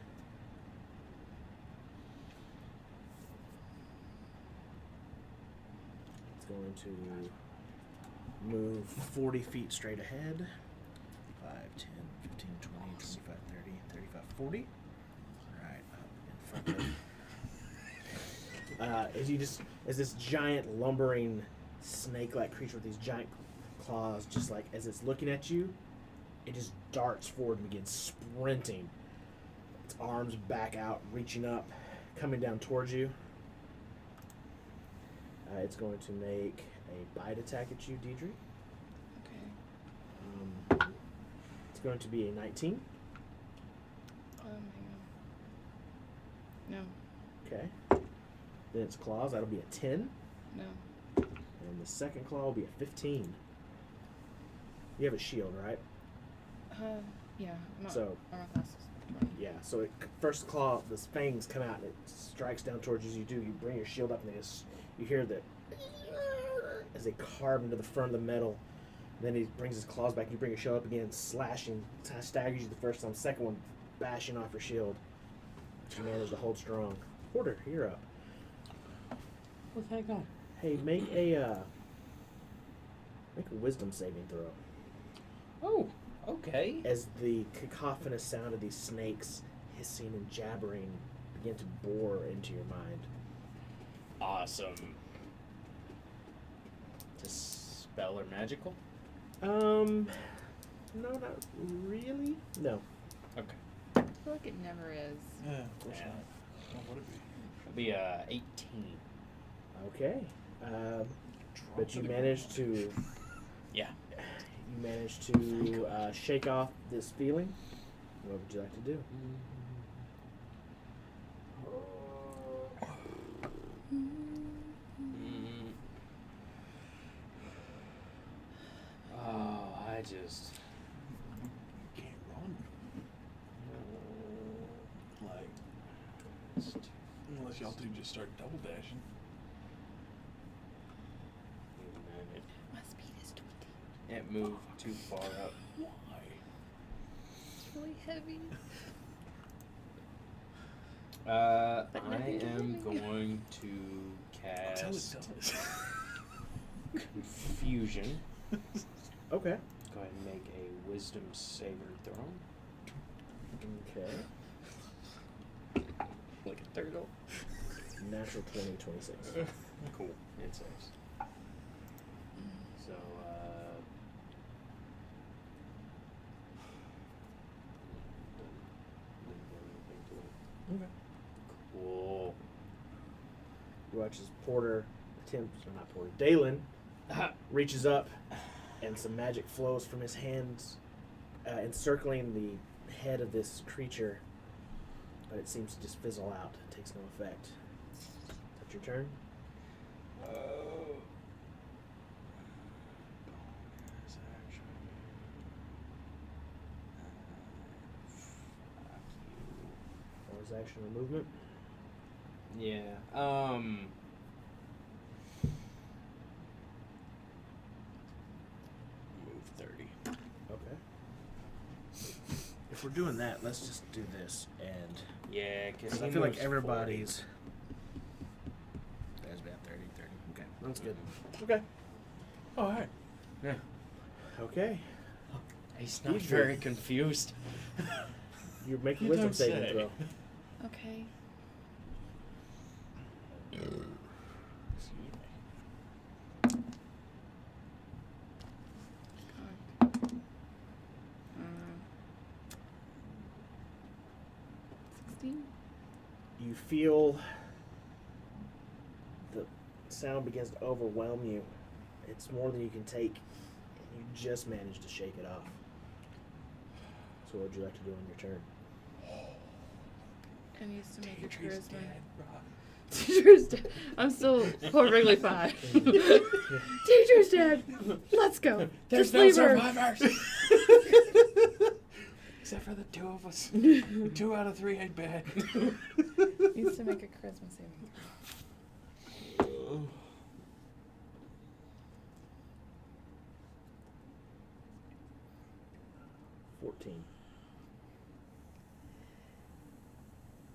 Speaker 1: It's going to move 40 feet straight ahead. 5, 10, 15, 20, 25, 30, 35, 40. Right up in front of as this giant lumbering snake-like creature with these giant claws, just like as it's looking at you, it just darts forward and begins sprinting. Its arms back out, reaching up, coming down towards you. It's going to make a bite attack at you, Deidre.
Speaker 4: Okay.
Speaker 1: It's going to be a 19.
Speaker 4: Hang on. No.
Speaker 1: Okay. Then its claws, that'll be a 10.
Speaker 4: No.
Speaker 1: And the second claw will be a 15. You have a shield, right?
Speaker 4: Yeah.
Speaker 1: So-
Speaker 4: armor class is 20.
Speaker 1: Yeah, so first claw, the fangs come out and it strikes down towards you as you do. You bring your shield up and you hear the as they carve into the front of the metal. Then he brings his claws back. You bring your shield up again, slashing, staggers you the first time. Second one, bashing off your shield. You manage to hold strong. Porter, you're up.
Speaker 5: Where's that going?
Speaker 1: Hey, make a wisdom saving throw.
Speaker 5: Oh, okay.
Speaker 1: As the cacophonous sound of these snakes hissing and jabbering begin to bore into your mind.
Speaker 5: Awesome. Is this spell or magical?
Speaker 1: No, not really. No.
Speaker 5: Okay.
Speaker 4: I feel like it never is.
Speaker 2: Yeah, of course
Speaker 5: Yeah.
Speaker 2: not. What would it be?
Speaker 5: It'll be 18.
Speaker 1: Okay. But you managed to.
Speaker 5: Yeah.
Speaker 1: You managed to shake off this feeling. What would you like to do?
Speaker 5: Oh, I just.
Speaker 2: You can't run. Like, unless y'all two just start double dashing.
Speaker 4: My speed is 20.
Speaker 5: It moved too far up.
Speaker 2: Why?
Speaker 4: It's really heavy. But
Speaker 5: I
Speaker 4: nothing to
Speaker 5: am
Speaker 4: do.
Speaker 5: going to
Speaker 2: Tell
Speaker 5: cast
Speaker 2: us.
Speaker 5: Confusion.
Speaker 1: Okay.
Speaker 5: Go ahead and make a wisdom saver throw.
Speaker 1: Okay.
Speaker 5: Like a turtle.
Speaker 1: Natural 20, 26.
Speaker 5: Cool. It saves. So,
Speaker 1: Okay.
Speaker 5: cool.
Speaker 1: You watch as Porter attempts, or not Porter, Dalen reaches up and some magic flows from his hands, encircling the head of this creature, but it seems to just fizzle out. It takes no effect. Is that your turn? Bonus action or movement?
Speaker 5: Yeah. Move 30.
Speaker 1: Okay. If we're doing that, let's just do this. And
Speaker 5: Yeah, because
Speaker 1: I feel like everybody's. That's about 30, 30. Okay, that's good. Okay.
Speaker 2: All right.
Speaker 5: Yeah.
Speaker 1: Okay.
Speaker 5: He's not
Speaker 1: He's
Speaker 5: very
Speaker 1: good.
Speaker 5: confused.
Speaker 1: You make a
Speaker 2: You
Speaker 1: wisdom
Speaker 2: don't
Speaker 1: saving
Speaker 2: say.
Speaker 1: throw.
Speaker 4: Okay. God. 16?
Speaker 1: You feel the sound begins to overwhelm you. It's more than you can take, and you just manage to shake it off. So what would you like to do on your turn?
Speaker 4: I needs to make a
Speaker 2: Deidre's
Speaker 4: charisma.
Speaker 2: dead, bro.
Speaker 4: Teacher's dead. I'm still perfectly fine. Teacher's dead. Let's go.
Speaker 2: There's
Speaker 4: Just
Speaker 2: no
Speaker 4: leave her.
Speaker 2: survivors. Except for the two of us. 2 out of 3 ain't bad.
Speaker 4: Needs to make a charisma saving throw.
Speaker 1: 14.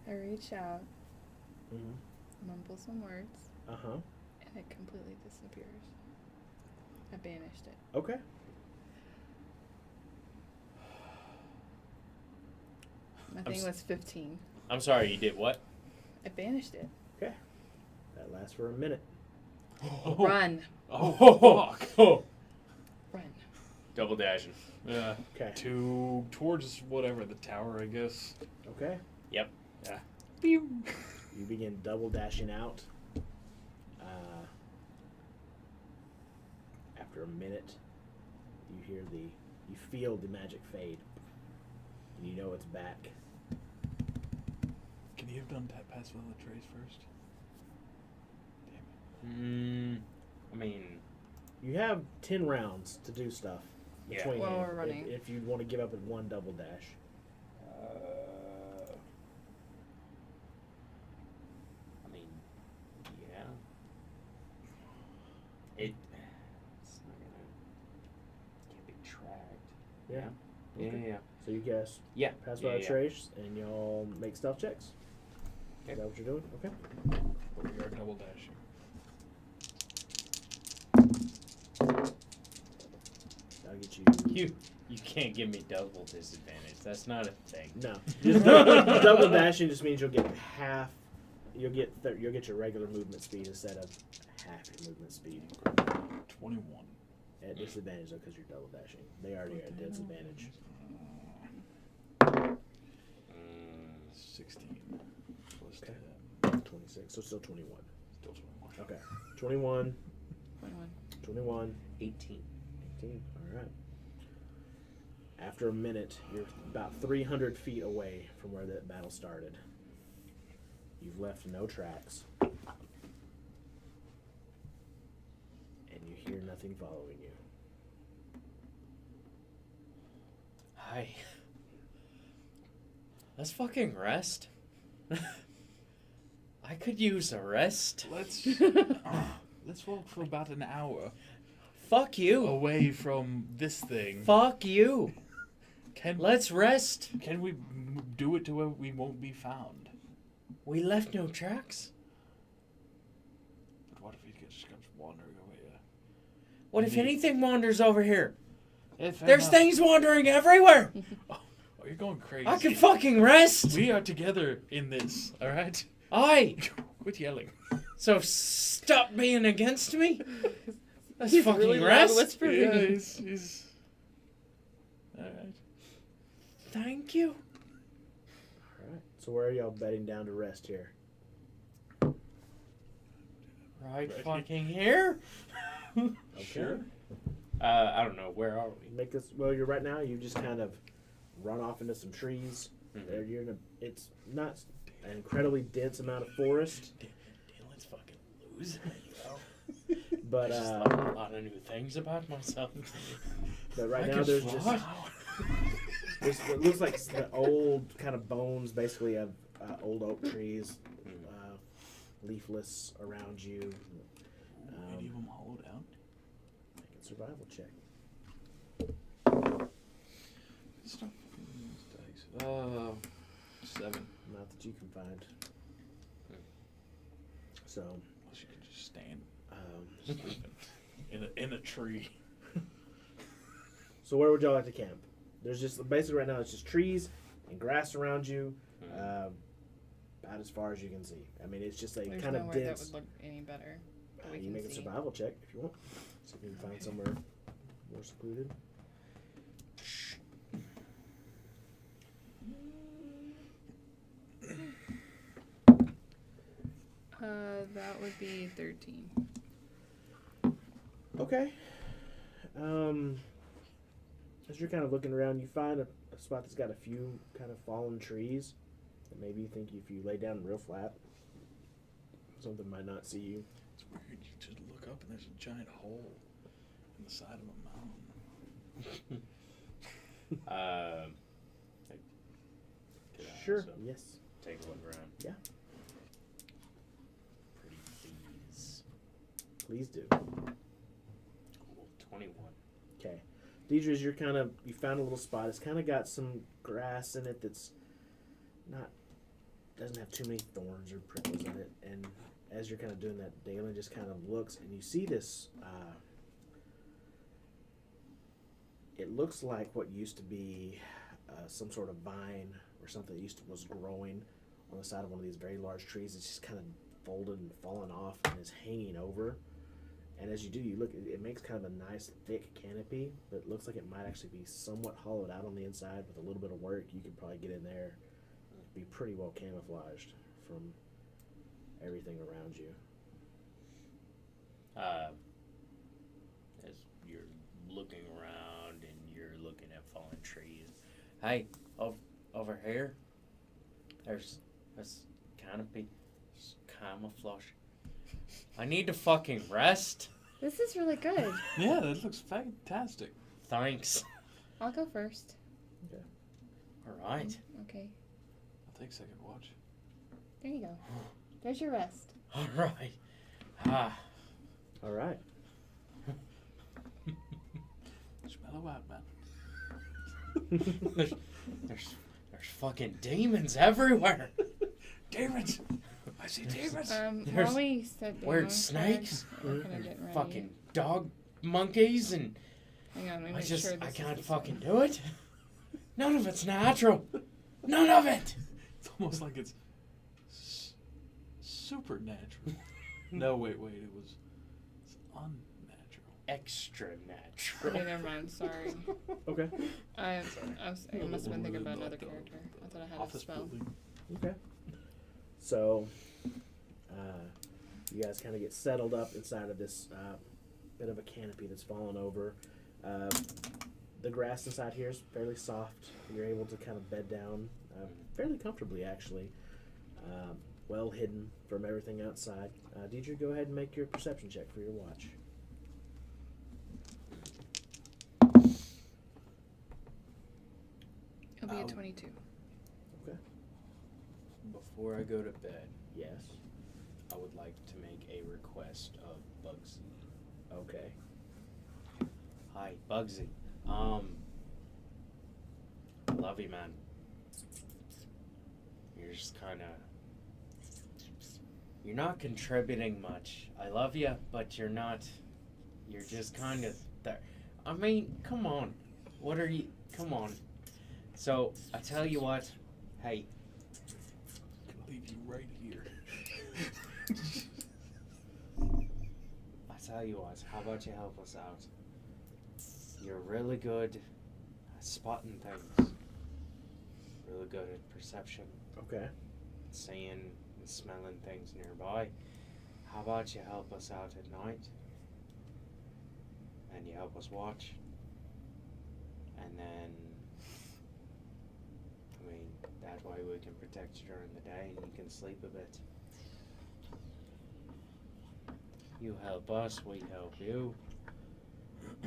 Speaker 4: I reach out,
Speaker 1: Mm-hmm.
Speaker 4: mumble some words,
Speaker 1: Uh-huh.
Speaker 4: and it completely disappears. I banished it.
Speaker 1: Okay.
Speaker 4: My
Speaker 5: I'm
Speaker 4: thing
Speaker 5: s-
Speaker 4: was 15.
Speaker 5: I'm sorry, you did what?
Speaker 4: I banished it.
Speaker 1: Okay. That lasts for a minute.
Speaker 4: Run.
Speaker 2: Oh, fuck.
Speaker 4: Run.
Speaker 5: Double dashing.
Speaker 2: Yeah.
Speaker 1: Okay.
Speaker 2: Towards whatever, the tower, I guess.
Speaker 1: Okay.
Speaker 5: Yep.
Speaker 2: Yeah.
Speaker 1: You begin double dashing out. After a minute, you feel the magic fade, and you know it's back.
Speaker 2: Can you have done that pass with the trace first? Damn
Speaker 5: I mean,
Speaker 1: You have 10 rounds to do stuff
Speaker 5: Yeah.
Speaker 1: between
Speaker 4: While
Speaker 1: you,
Speaker 4: we're running.
Speaker 1: if you want to give up in one double dash.
Speaker 5: I mean, yeah. It's not gonna can't be tracked.
Speaker 1: Yeah.
Speaker 5: Yeah.
Speaker 1: Okay.
Speaker 5: Yeah.
Speaker 1: So you guys
Speaker 5: Yeah.
Speaker 1: pass
Speaker 5: Yeah,
Speaker 1: by a
Speaker 5: yeah.
Speaker 1: trace, and y'all make stealth checks.
Speaker 5: Okay.
Speaker 1: Is that what you're doing? Okay.
Speaker 2: But we are double dashing.
Speaker 1: That'll get you.
Speaker 5: You can't give me double disadvantage. That's not a thing.
Speaker 1: No. Just double dashing just means you'll get half. You'll get your regular movement speed instead of half your movement speed
Speaker 2: 21.
Speaker 1: at disadvantage though, because you're double dashing. They already are at disadvantage.
Speaker 2: 16. Plus
Speaker 1: Okay.
Speaker 2: 10.
Speaker 1: 26. So still 21.
Speaker 2: Still 21.
Speaker 1: Okay. 21.
Speaker 4: 21.
Speaker 1: 21.
Speaker 5: 18.
Speaker 1: 18. All right. After a minute, you're about 300 feet away from where that battle started. You've left no tracks. And you hear nothing following you.
Speaker 5: Hi. Let's fucking rest. I could use a rest.
Speaker 2: Let's walk for about an hour
Speaker 5: Fuck you.
Speaker 2: away from this thing.
Speaker 5: Fuck you.
Speaker 2: Can
Speaker 5: Let's rest.
Speaker 2: can we do it to where we won't be found?
Speaker 5: We left no tracks.
Speaker 2: But what if he just comes wandering over here?
Speaker 5: What if anything wanders over here?
Speaker 2: Yeah, fair
Speaker 5: There's
Speaker 2: enough.
Speaker 5: things wandering everywhere.
Speaker 2: Oh, you're going crazy.
Speaker 5: I can fucking rest.
Speaker 2: We are together in this, all right?
Speaker 5: Aye.
Speaker 2: Quit yelling.
Speaker 5: So stop being against me. Let's
Speaker 4: He's
Speaker 5: fucking
Speaker 4: really loud
Speaker 5: rest.
Speaker 4: whispering.
Speaker 2: Yeah, he's all right.
Speaker 5: Thank you.
Speaker 1: Alright. So where are y'all bedding down to rest here?
Speaker 5: Right
Speaker 2: Right.
Speaker 5: fucking here.
Speaker 1: Okay.
Speaker 2: Sure.
Speaker 5: I don't know. Where are we?
Speaker 1: Make this you're right now, you just kind of run off into some trees.
Speaker 5: Mhm.
Speaker 1: There you're in a it's not an incredibly dense amount of forest.
Speaker 5: Let's fucking lose.
Speaker 1: But
Speaker 5: I just learned a lot of new things about myself.
Speaker 1: but right
Speaker 2: I
Speaker 1: now
Speaker 2: could
Speaker 1: there's just
Speaker 2: fly.
Speaker 1: there's what looks like the old kind of bones basically of old oak trees, leafless around you.
Speaker 2: Any of them hollowed out?
Speaker 1: Make a survival check.
Speaker 2: Stop. 7.
Speaker 1: Not that you can find. So
Speaker 2: Unless you can just stand
Speaker 1: um,
Speaker 2: in a tree.
Speaker 1: so where would y'all like to camp? There's just basically right now it's just trees and grass around you, about as far as you can see. I mean it's just a
Speaker 4: There's
Speaker 1: kind of
Speaker 4: nowhere that
Speaker 1: dense.
Speaker 4: would look any better. that we
Speaker 1: You
Speaker 4: can
Speaker 1: make a
Speaker 4: see.
Speaker 1: survival check if you want. See if you can find
Speaker 4: Okay.
Speaker 1: somewhere more secluded.
Speaker 4: That would be 13.
Speaker 1: Okay. As you're kind of looking around, you find a spot that's got a few kind of fallen trees. And maybe you think if you lay down real flat, something might not see you.
Speaker 2: It's weird. You just look up and there's a giant hole in the side of a mountain.
Speaker 5: Could I
Speaker 1: Sure.
Speaker 5: also
Speaker 1: Yes.
Speaker 5: take a look around?
Speaker 1: Yeah.
Speaker 5: Pretty please.
Speaker 1: Please do.
Speaker 5: Cool. 21.
Speaker 1: Okay. Deidre, you found a little spot. It's kind of got some grass in it that's doesn't have too many thorns or prickles in it. And as you're kind of doing that, Dalen just kind of looks and you see this, it looks like what used to be some sort of vine or something that was growing on the side of one of these very large trees. It's just kind of folded and fallen off and is hanging over. And as you do, you look, it makes kind of a nice thick canopy, but it looks like it might actually be somewhat hollowed out on the inside. With a little bit of work, you could probably get in there and be pretty well camouflaged from everything around you.
Speaker 5: As you're looking around and you're looking at fallen trees, hey, over here, there's canopy, there's camouflage. I need to fucking rest.
Speaker 4: This is really good.
Speaker 2: Yeah, that looks fantastic.
Speaker 5: Thanks.
Speaker 4: I'll go first.
Speaker 5: All right.
Speaker 4: Okay.
Speaker 2: I'll take second watch.
Speaker 4: There you go. There's your rest.
Speaker 5: All right. Ah.
Speaker 1: All right.
Speaker 2: Smell out, man.
Speaker 5: There's fucking demons everywhere.
Speaker 2: Demons! I see demons!
Speaker 5: There's
Speaker 4: While we sit down,
Speaker 5: weird snakes,
Speaker 4: we're kind of getting ready.
Speaker 5: fucking dog monkeys, and
Speaker 4: Hang on, let me
Speaker 5: I
Speaker 4: make sure
Speaker 5: just
Speaker 4: this
Speaker 5: I
Speaker 4: is
Speaker 5: can't
Speaker 4: this
Speaker 5: fucking
Speaker 4: one.
Speaker 5: do it. None of it's natural. None of it.
Speaker 2: It's almost like it's supernatural. No, wait, it's unnatural.
Speaker 5: Extra
Speaker 4: Okay,
Speaker 5: natural.
Speaker 4: never mind. Sorry.
Speaker 1: Okay.
Speaker 4: I must have been thinking about another character. I thought I had a
Speaker 2: Office
Speaker 4: spell.
Speaker 2: building.
Speaker 1: Okay. So, you guys kind of get settled up inside of this bit of a canopy that's fallen over. The grass inside here is fairly soft. You're able to kind of bed down fairly comfortably, actually. Well hidden from everything outside. Deidre, go ahead and make your perception check for your watch.
Speaker 4: It'll be a 22.
Speaker 5: Before I go to bed,
Speaker 1: Yes.
Speaker 5: I would like to make a request of Bugsy.
Speaker 1: Okay.
Speaker 5: Hi, Bugsy. I love you, man. You're just kind of... You're not contributing much. I love you, but you're not... You're just kind of there. I mean, come on. What are you... Come on. So, I tell you what. Hey,
Speaker 2: I can leave you right here.
Speaker 5: I tell you what. How about you help us out? You're really good at spotting things. Really good at perception.
Speaker 1: Okay.
Speaker 5: Seeing and smelling things nearby. How about you help us out at night? And you help us watch. And then, I mean, that way we can protect you during the day and you can sleep a bit. You help us, we help you.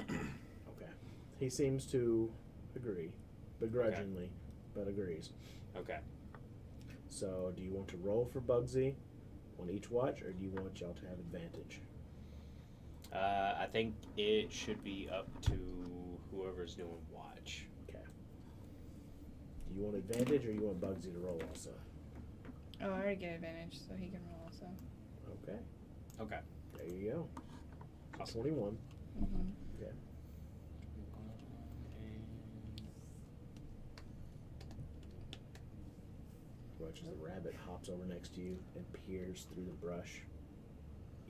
Speaker 1: Okay. He seems to agree, begrudgingly, but agrees.
Speaker 5: Okay.
Speaker 1: So, do you want to roll for Bugsy on each watch, or do you want y'all to have advantage?
Speaker 5: I think it should be up to whoever's doing watch.
Speaker 1: Okay. Do you want advantage, or you want Bugsy to roll also?
Speaker 4: Oh, I already get advantage, so he can roll also.
Speaker 1: Okay.
Speaker 5: Okay.
Speaker 1: There you go.
Speaker 5: Awesome.
Speaker 1: 21.
Speaker 4: Mm-hmm.
Speaker 1: Okay. Watch as the rabbit hops over next to you and peers through the brush.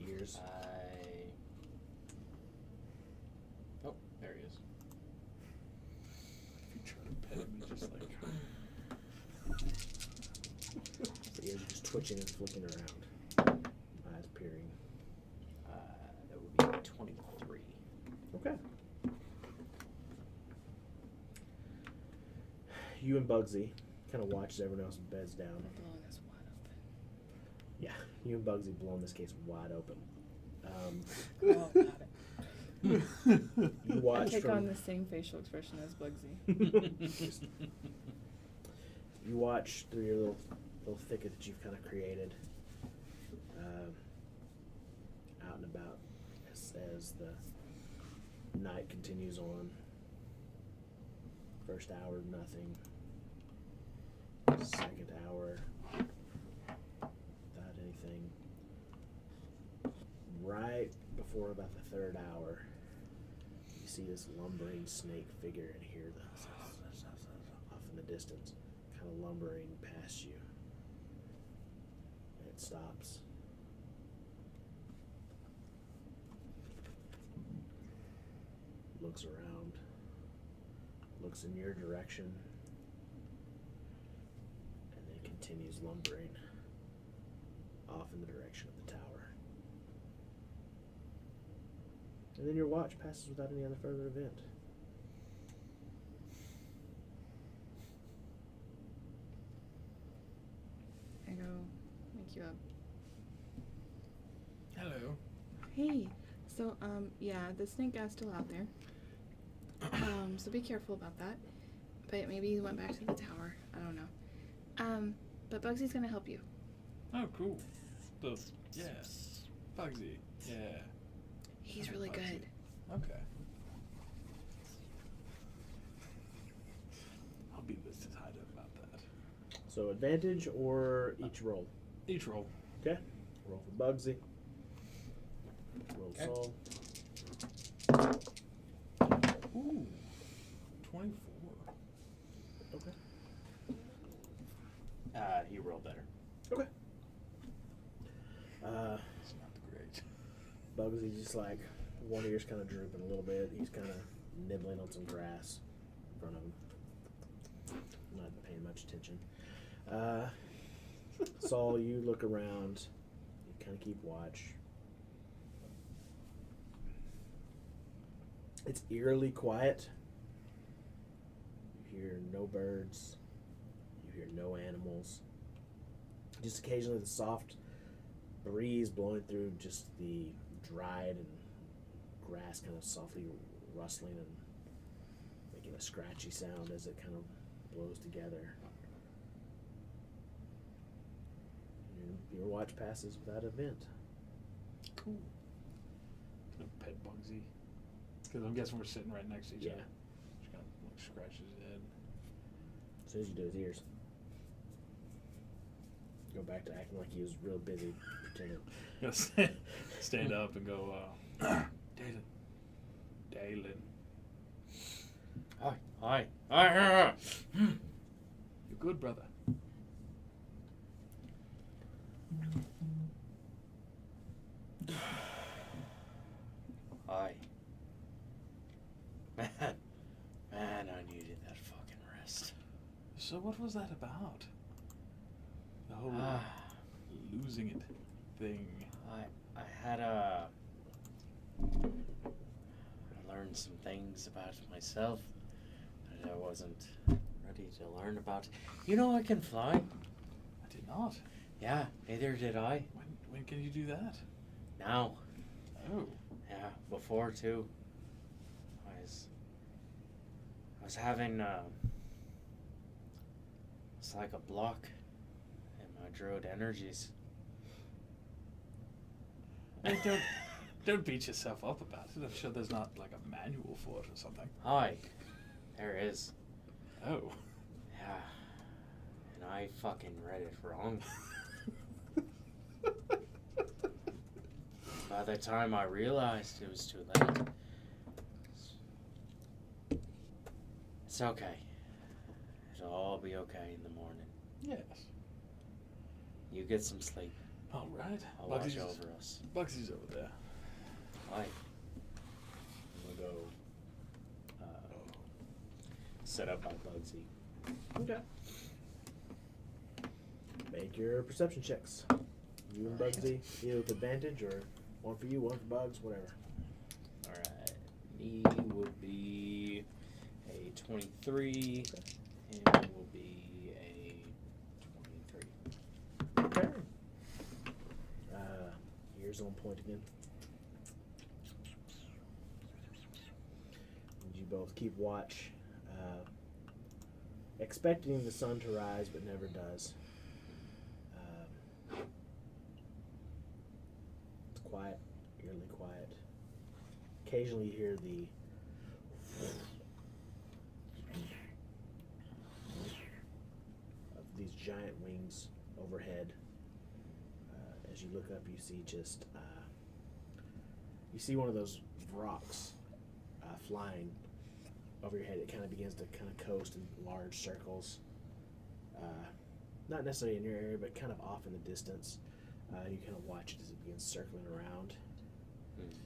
Speaker 1: Ears.
Speaker 5: Oh, there he is.
Speaker 2: If you try to pet him, he just like...
Speaker 1: The ears just twitching and flicking around. Eyes peering.
Speaker 5: That would be 23.
Speaker 1: Okay. You and Bugsy kind of watch as everyone else beds down.
Speaker 4: I'm blowing this wide open.
Speaker 1: Yeah, You and Bugsy blown this case wide open.
Speaker 5: Oh, got it.
Speaker 1: You
Speaker 4: I
Speaker 1: watch
Speaker 4: take
Speaker 1: from
Speaker 4: on the same facial expression as Bugsy.
Speaker 1: you watch through your little thicket that you've kind of created, out and about as the night continues on. First hour, nothing. Second hour, without anything. Right before about the third hour, you see this lumbering snake figure and hear the off in the distance, kind of lumbering past you. And it stops. Looks around, looks in your direction, and then continues lumbering off in the direction of the tower. And then your watch passes without any other further event.
Speaker 4: I go wake you up.
Speaker 2: Hello.
Speaker 4: Hey, so yeah, the snake guy's still out there. So be careful about that. But maybe he went back to the tower. I don't know. But Bugsy's gonna help you.
Speaker 2: Oh, cool. Yeah. Bugsy. Yeah.
Speaker 4: He's
Speaker 2: Hi,
Speaker 4: really
Speaker 2: Bugsy.
Speaker 4: good.
Speaker 2: Okay. I'll be excited about that.
Speaker 1: So advantage or each roll?
Speaker 2: Each roll.
Speaker 1: Okay. Roll for Bugsy. Roll
Speaker 5: Okay.
Speaker 1: Saul.
Speaker 2: Ooh. 24.
Speaker 1: Okay.
Speaker 5: You roll better.
Speaker 1: Okay.
Speaker 2: It's not great.
Speaker 1: Bugsy's just like, one ear's kind of drooping a little bit. He's kind of nibbling on some grass in front of him. Not paying much attention. Saul, you look around. You kind of keep watch. It's eerily quiet. You hear no birds. You hear no animals. Just occasionally the soft breeze blowing through just the dried and grass kind of softly rustling and making a scratchy sound as it kind of blows together. Your watch passes without event.
Speaker 2: Cool. Gonna pet Bugsy. Because I'm guessing we're sitting right next to each
Speaker 1: Yeah.
Speaker 2: other. Just kind of like scratches his head.
Speaker 1: As soon as you do his ears. Go back to acting like he was real busy pretending.
Speaker 2: Gonna stand up and go, Dalen. Dalen.
Speaker 5: Hi. Hi. Hi.
Speaker 2: You're good, brother.
Speaker 5: Hi. Man, I needed that fucking rest.
Speaker 2: So what was that about? The whole losing it thing.
Speaker 5: I had I learned some things about myself that I wasn't ready to learn about. You know I can fly.
Speaker 2: I did not.
Speaker 5: Yeah, neither did I.
Speaker 2: When can you do that?
Speaker 5: Now.
Speaker 2: Oh.
Speaker 5: Yeah, before too. I was having it's like a block in my druid energies.
Speaker 2: Hey, don't beat yourself up about it. I'm sure there's not like a manual for it or something.
Speaker 5: Hi. There is.
Speaker 2: Oh.
Speaker 5: Yeah. And I fucking read it wrong. By the time I realized it was too late. It's okay. It'll all be okay in the morning.
Speaker 2: Yes.
Speaker 5: You get some sleep.
Speaker 2: All right.
Speaker 5: I'll watch over us.
Speaker 2: Bugsy's over there.
Speaker 5: Hi.
Speaker 1: I'm going to go
Speaker 5: Set up by Bugsy.
Speaker 1: okay. Make your perception checks. You and Bugsy, either with advantage or one for you, one for Bugs, whatever.
Speaker 5: Alright. Me will be a 23. Him will be a 23.
Speaker 1: Okay. ears on point again. And you both keep watch, expecting the sun to rise, but never does. It's quiet, eerily quiet. Occasionally you hear the of these giant wings overhead. As you look up, you see you see one of those rocks flying over your head. It kind of begins to kind of coast in large circles. Not necessarily in your area, but kind of off in the distance. You kind of watch it as it begins circling around.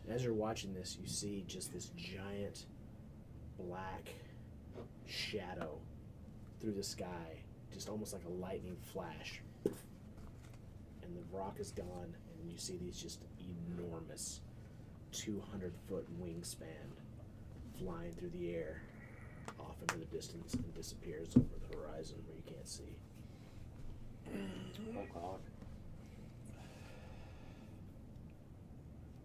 Speaker 1: And as you're watching this, you see just this giant black shadow through the sky, just almost like a lightning flash. And the rock is gone, and you see these just enormous 200-foot wingspan flying through the air off into the distance and disappears over the horizon where you can't see.
Speaker 5: Oh God.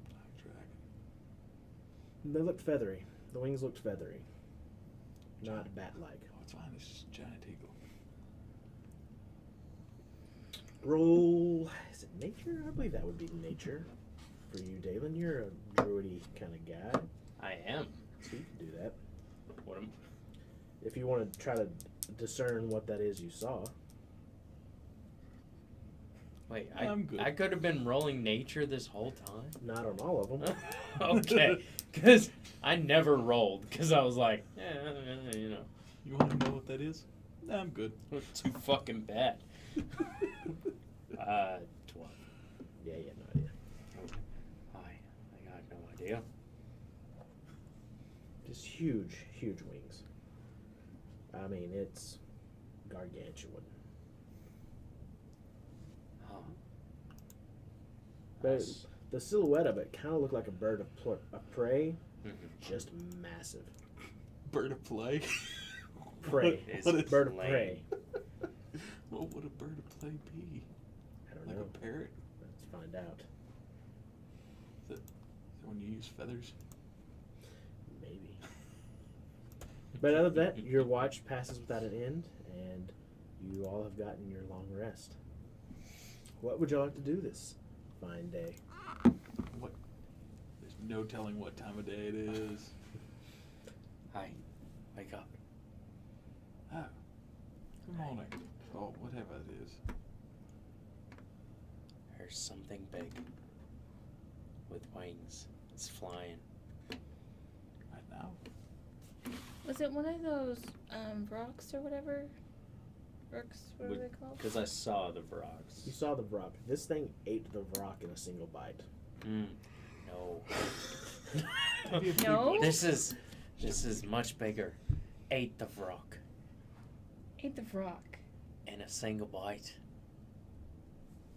Speaker 2: Black dragon.
Speaker 1: They looked feathery. The wings looked feathery, not bat-like.
Speaker 2: Oh, it's fine. It's just a giant eagle.
Speaker 1: Roll. Is it nature? I believe that would be nature for you, Dalen. You're a druidy kind of guy,
Speaker 5: I am.
Speaker 1: so you can do that.
Speaker 5: What am?
Speaker 1: If you want to try to discern what that is you saw.
Speaker 5: Wait,
Speaker 2: I'm good.
Speaker 5: I could have been rolling nature this whole time.
Speaker 1: Not on all of them.
Speaker 5: Okay, because I never rolled because I was like, you know,
Speaker 2: You want to know what that is? Nah, I'm good.
Speaker 5: too fucking bad. 12.
Speaker 1: Yeah, you had no idea.
Speaker 5: I got no idea.
Speaker 1: Just huge, huge wings. I mean, it's gargantuan.
Speaker 5: Huh.
Speaker 1: But
Speaker 5: That's-
Speaker 1: the silhouette of it kind of looked like a bird of prey,
Speaker 5: Mhm.
Speaker 1: just massive.
Speaker 2: Bird of play.
Speaker 1: Prey.
Speaker 5: It's
Speaker 2: What is,
Speaker 1: Bird of
Speaker 5: lame.
Speaker 1: prey.
Speaker 2: what would a bird of play be?
Speaker 1: I don't
Speaker 2: Like
Speaker 1: know.
Speaker 2: a parrot?
Speaker 1: Let's find out.
Speaker 2: Is that when you use feathers?
Speaker 1: Maybe. But other than that, your watch passes without an end, and you all have gotten your long rest. What would you like to do this fine day?
Speaker 2: What? There's no telling what time of day it is.
Speaker 5: Hi, wake up.
Speaker 2: Oh. Good morning. Oh, whatever it is.
Speaker 5: There's something big with wings. It's flying.
Speaker 2: Right now?
Speaker 4: Was it one of those rocks or whatever? Rocks, what are
Speaker 5: Would-
Speaker 4: they called?
Speaker 5: Because I saw the frogs.
Speaker 1: You saw the Vrock. This thing ate the Vrock in a single bite.
Speaker 5: No.
Speaker 4: No?
Speaker 5: This is much bigger. Ate the rock
Speaker 4: Ate the rock.
Speaker 5: in a single bite.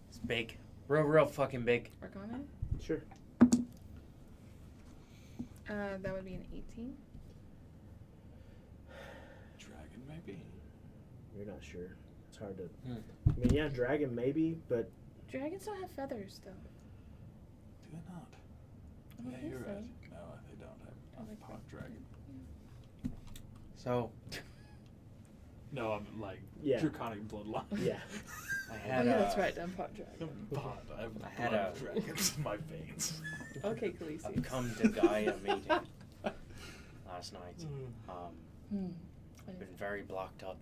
Speaker 5: It's big. Real fucking big.
Speaker 4: Arcana?
Speaker 1: Sure.
Speaker 4: That would be an 18.
Speaker 2: Dragon, maybe?
Speaker 1: You're not sure. It's hard to.
Speaker 5: Hmm.
Speaker 1: I mean, yeah, dragon maybe, but
Speaker 4: Dragons don't have feathers, though.
Speaker 2: Do they not?
Speaker 4: I don't
Speaker 2: Yeah,
Speaker 4: think
Speaker 2: you're
Speaker 4: so.
Speaker 2: right. No, they don't have
Speaker 4: Oh,
Speaker 2: a
Speaker 4: they
Speaker 2: pot dragon.
Speaker 5: So
Speaker 2: No, I'm like
Speaker 1: Yeah.
Speaker 2: draconic bloodline.
Speaker 1: yeah.
Speaker 5: I
Speaker 4: Oh,
Speaker 5: had
Speaker 4: yeah,
Speaker 5: a,
Speaker 4: that's right, I'm pot dragon.
Speaker 2: Pot. I have
Speaker 5: I had
Speaker 2: blood
Speaker 5: a-
Speaker 2: dragons in my veins.
Speaker 4: Okay,
Speaker 5: a
Speaker 4: Khaleesi.
Speaker 5: come to Gaia meeting last night.
Speaker 4: Hmm.
Speaker 5: Been very blocked up.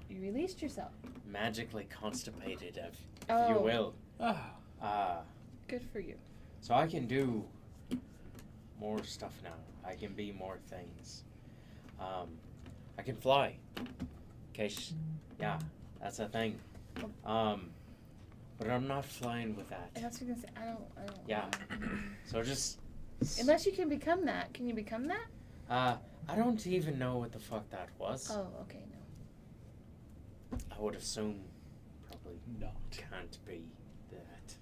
Speaker 4: You released yourself.
Speaker 5: Magically constipated, if
Speaker 4: Oh.
Speaker 5: you will.
Speaker 2: Ah,
Speaker 4: Good for you.
Speaker 5: So I can do more stuff now. I can be more things. I can fly. Yeah, that's a thing. But I'm not flying with that.
Speaker 4: And I was gonna say, I don't.
Speaker 5: Yeah. So just.
Speaker 4: Unless you can become that. Can you become that?
Speaker 5: I don't even know what the fuck that was.
Speaker 4: Oh, okay, no.
Speaker 5: I would assume probably
Speaker 2: not.
Speaker 5: can't be that.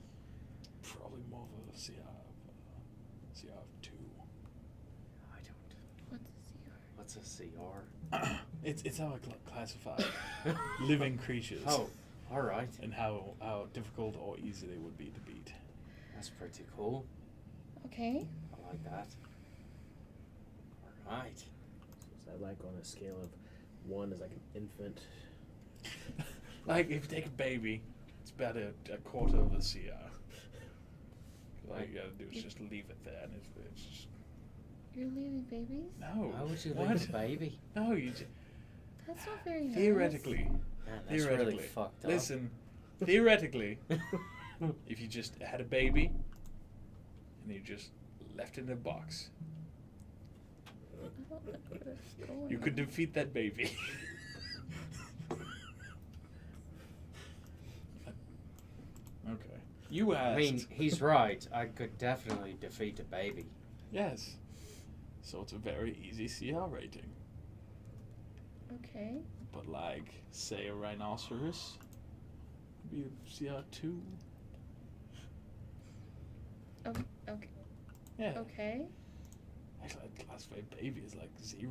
Speaker 2: Probably more of a CR of 2.
Speaker 5: I don't.
Speaker 4: What's a CR?
Speaker 5: What's a CR?
Speaker 2: It's how I classify living creatures.
Speaker 5: Oh, All right.
Speaker 2: and how difficult or easy they would be to beat.
Speaker 5: That's pretty cool.
Speaker 4: Okay.
Speaker 5: I like that. All right.
Speaker 1: Is that like on a scale of 1 is like an infant?
Speaker 2: Like, if you take a baby, it's about a quarter of a CR. All you gotta do is just leave it there, and it's just...
Speaker 4: You're leaving babies?
Speaker 2: No.
Speaker 5: Why would you
Speaker 2: What?
Speaker 5: leave a baby?
Speaker 2: No, you just...
Speaker 4: That's not very nice.
Speaker 2: Theoretically.
Speaker 5: Man, that's
Speaker 2: Theoretically.
Speaker 5: really fucked up.
Speaker 2: Listen, theoretically, if you just had a baby, and you just left it in a box,
Speaker 4: I don't know where this is going.
Speaker 2: you could defeat that baby. Okay. You asked.
Speaker 5: I mean, he's right. I could definitely defeat a baby.
Speaker 2: Yes. So it's a very easy CR rating.
Speaker 4: Okay.
Speaker 2: But like, say a rhinoceros, would be a CR2.
Speaker 4: Okay.
Speaker 2: Yeah.
Speaker 4: Okay.
Speaker 2: Actually, I'd classify baby as like 0.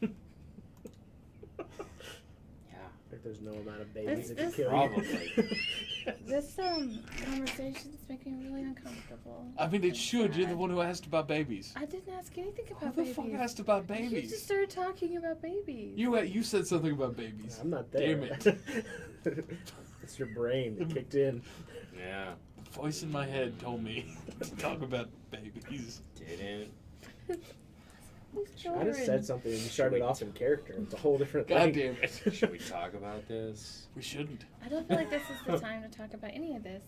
Speaker 5: Yeah.
Speaker 1: Like there's no amount of babies that
Speaker 4: This-
Speaker 1: can kill
Speaker 5: Probably.
Speaker 1: you.
Speaker 4: This conversation's making me really uncomfortable.
Speaker 2: I mean, it
Speaker 4: and
Speaker 2: should. You're the
Speaker 4: sad.
Speaker 2: one who asked about babies.
Speaker 4: I didn't ask anything
Speaker 2: Who
Speaker 4: about
Speaker 2: the
Speaker 4: babies.
Speaker 2: fuck asked about
Speaker 4: You
Speaker 2: babies?
Speaker 4: just started talking about babies.
Speaker 2: You said something about babies.
Speaker 1: I'm not there.
Speaker 2: Damn it.
Speaker 1: It's your brain that kicked in.
Speaker 5: Yeah.
Speaker 2: The voice in my head told me to talk about babies.
Speaker 5: Didn't.
Speaker 4: These
Speaker 1: I
Speaker 4: children.
Speaker 1: just said something and you started off in character. It's a whole different
Speaker 2: God
Speaker 1: thing.
Speaker 2: damn it.
Speaker 5: Should we talk about this?
Speaker 2: We shouldn't.
Speaker 4: I don't feel like this is the time to talk about any of this,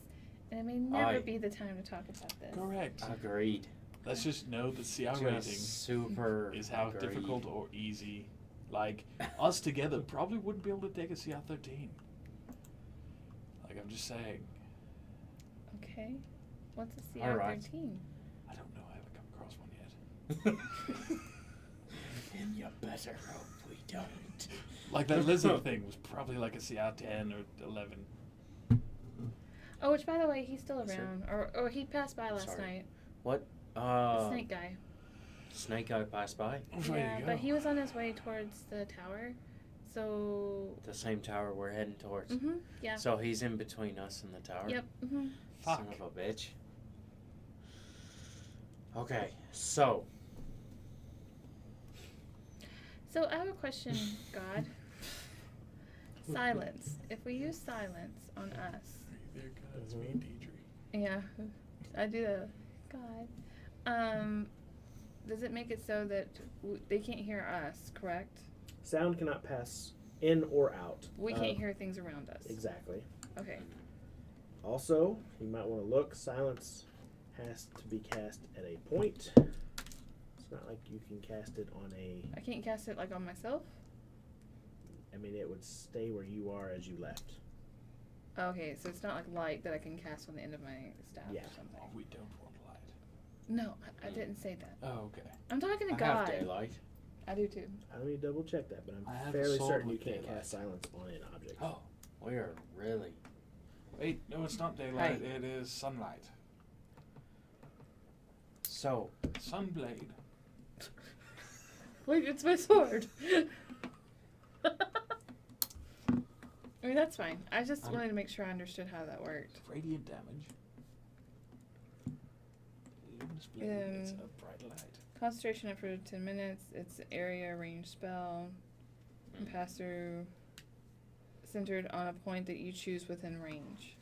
Speaker 4: and it may never
Speaker 5: I-
Speaker 4: be the time to talk about this.
Speaker 2: Correct.
Speaker 5: Agreed.
Speaker 2: Let's just know that CR rating
Speaker 5: Just super
Speaker 2: is how
Speaker 5: agreed.
Speaker 2: difficult or easy. Like, us together probably wouldn't be able to take a CR13. Like, I'm just saying.
Speaker 4: Okay. What's a
Speaker 5: All right.
Speaker 4: CR13?
Speaker 2: I don't know. I haven't come across one yet.
Speaker 5: And you better hope we don't.
Speaker 2: Like, that lizard thing was probably like a CR10 or 11.
Speaker 4: Oh, which by the way, he's still
Speaker 5: Sir?
Speaker 4: around, or he passed by last
Speaker 5: Sorry.
Speaker 4: night.
Speaker 5: What?
Speaker 4: The snake guy.
Speaker 5: Snake guy passed by.
Speaker 2: Which way
Speaker 4: Yeah,
Speaker 2: to go?
Speaker 4: but he was on his way towards the tower, so.
Speaker 5: The same tower we're heading towards.
Speaker 4: Mhm. Yeah.
Speaker 5: So he's in between us and the tower.
Speaker 4: Yep. Mhm.
Speaker 2: Fuck.
Speaker 5: Son of a bitch. Okay, so
Speaker 4: So I have a question, God. Silence. If we use silence on us,
Speaker 2: There, God, it's me and Deidre.
Speaker 4: yeah, I do that. God. Does it make it so that they can't hear us? Correct.
Speaker 1: Sound cannot pass in or out.
Speaker 4: We can't hear things around us.
Speaker 1: Exactly.
Speaker 4: Okay.
Speaker 1: Also, you might want to look. Silence has to be cast at a point. It's not like you can cast it on a.
Speaker 4: I can't cast it like on myself.
Speaker 1: I mean, it would stay where you are as you left.
Speaker 4: Okay, so it's not like light that I can cast on the end of my staff
Speaker 1: Yeah.
Speaker 4: or something.
Speaker 2: Oh, we don't want light.
Speaker 4: No, I didn't say that.
Speaker 2: Oh, okay.
Speaker 4: I'm talking to
Speaker 5: I
Speaker 4: God.
Speaker 5: have daylight.
Speaker 4: I do too.
Speaker 1: I need to double check that, but
Speaker 2: I
Speaker 1: I'm
Speaker 2: have
Speaker 1: fairly
Speaker 2: a sword
Speaker 1: certain you
Speaker 2: with
Speaker 1: can't
Speaker 2: daylight.
Speaker 1: cast silence on an object.
Speaker 2: Oh,
Speaker 5: We are really.
Speaker 2: wait. No, it's not daylight.
Speaker 5: Hey.
Speaker 2: It is sunlight.
Speaker 5: So,
Speaker 2: Sunblade.
Speaker 4: Wait, it's my sword. I mean, that's fine. I just wanted to make sure I understood how that worked.
Speaker 2: Radiant damage. Luminous blade. It's a bright light.
Speaker 4: Concentration up for 10 minutes. It's area range spell. And pass through. Centered on a point that you choose within range.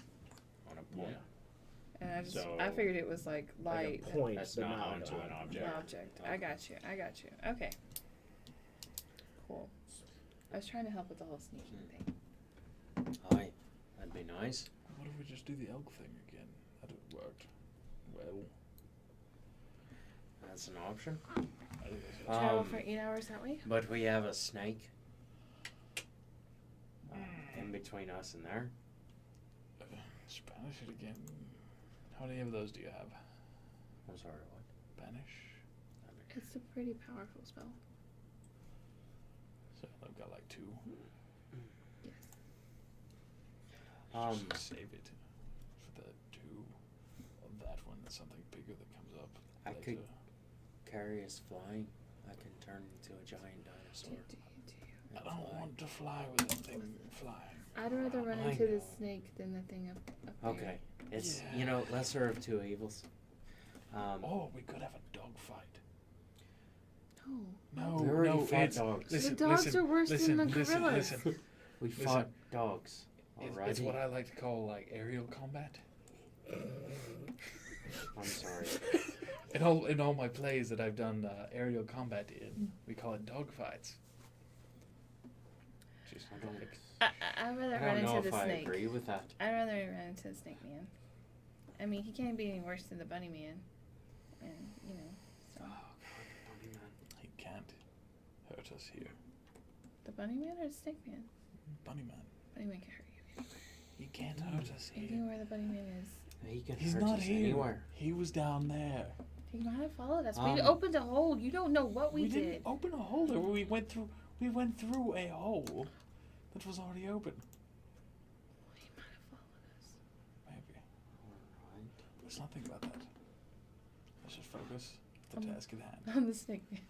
Speaker 5: on a point.
Speaker 4: And I just,
Speaker 5: So,
Speaker 4: I figured it was like light.
Speaker 1: Like a point,
Speaker 5: That's
Speaker 1: but
Speaker 5: not
Speaker 1: not
Speaker 5: onto
Speaker 1: like
Speaker 5: an
Speaker 1: a-
Speaker 5: object.
Speaker 4: Object. I got you. I got you. Okay. Cool. I was trying to help with the whole sneaking thing.
Speaker 5: Aye, that'd be nice.
Speaker 2: What if we just do the elk thing again? That would worked well.
Speaker 5: That's an option.
Speaker 2: I think that's
Speaker 4: Travel for 8 hours that way?
Speaker 5: But we have a snake in between us and there.
Speaker 2: Spanish it again. How many of those do you have?
Speaker 5: I'm sorry, what?
Speaker 2: Banish.
Speaker 4: It's a pretty powerful spell.
Speaker 2: So I've got like 2.
Speaker 4: Yes.
Speaker 2: Just save it for the 2 of that one. Something bigger that comes up.
Speaker 5: I
Speaker 2: later.
Speaker 5: could carry us flying. I can turn into a giant
Speaker 4: Do,
Speaker 5: dinosaur.
Speaker 4: do, do.
Speaker 2: I don't want to fly with anything flying.
Speaker 4: I'd rather run
Speaker 5: I
Speaker 4: into the
Speaker 5: know.
Speaker 4: snake than the thing up there.
Speaker 5: Okay. It's,
Speaker 2: Yeah.
Speaker 5: you know, lesser of two evils.
Speaker 2: Oh, we could have a dog fight.
Speaker 4: No.
Speaker 2: No,
Speaker 5: We already
Speaker 2: no,
Speaker 5: fought
Speaker 2: it's
Speaker 5: dogs.
Speaker 2: listen,
Speaker 4: The dogs
Speaker 2: listen,
Speaker 4: are worse than
Speaker 2: listen,
Speaker 4: the
Speaker 2: listen,
Speaker 4: gorillas.
Speaker 2: listen.
Speaker 5: We
Speaker 2: Listen.
Speaker 5: fought dogs.
Speaker 2: It's
Speaker 5: Alrighty.
Speaker 2: what I like to call like aerial combat.
Speaker 5: I'm sorry.
Speaker 2: In all my plays that I've done aerial combat in, we call it dog fights. Just
Speaker 5: I don't,
Speaker 4: I'd rather
Speaker 5: I
Speaker 4: run
Speaker 5: don't know
Speaker 4: into
Speaker 5: if
Speaker 4: the
Speaker 5: I
Speaker 4: snake.
Speaker 5: agree with that.
Speaker 4: I'd rather run into the snake man. I mean, he can't be any worse than the bunny man. And, you know, so.
Speaker 5: Oh, God, Bunny Man.
Speaker 2: he can't hurt us here.
Speaker 4: The bunny man or the snake man?
Speaker 2: Bunny Man,
Speaker 4: Bunny man can hurt you.
Speaker 2: he can't hurt us
Speaker 4: You
Speaker 2: here.
Speaker 4: know where the bunny man is.
Speaker 5: He can
Speaker 2: He's
Speaker 5: hurt
Speaker 2: not
Speaker 5: us
Speaker 2: here.
Speaker 5: anywhere.
Speaker 2: He was down there.
Speaker 4: He might have followed us. We
Speaker 5: Um,
Speaker 4: opened a hole. You don't know what we
Speaker 2: didn't
Speaker 4: did.
Speaker 2: open a hole there. We went through. We went through a hole that was already open.
Speaker 4: He might have followed us.
Speaker 2: Maybe.
Speaker 5: Alright.
Speaker 2: Let's not think about that. Let's just focus the task at hand.
Speaker 4: On the snake man.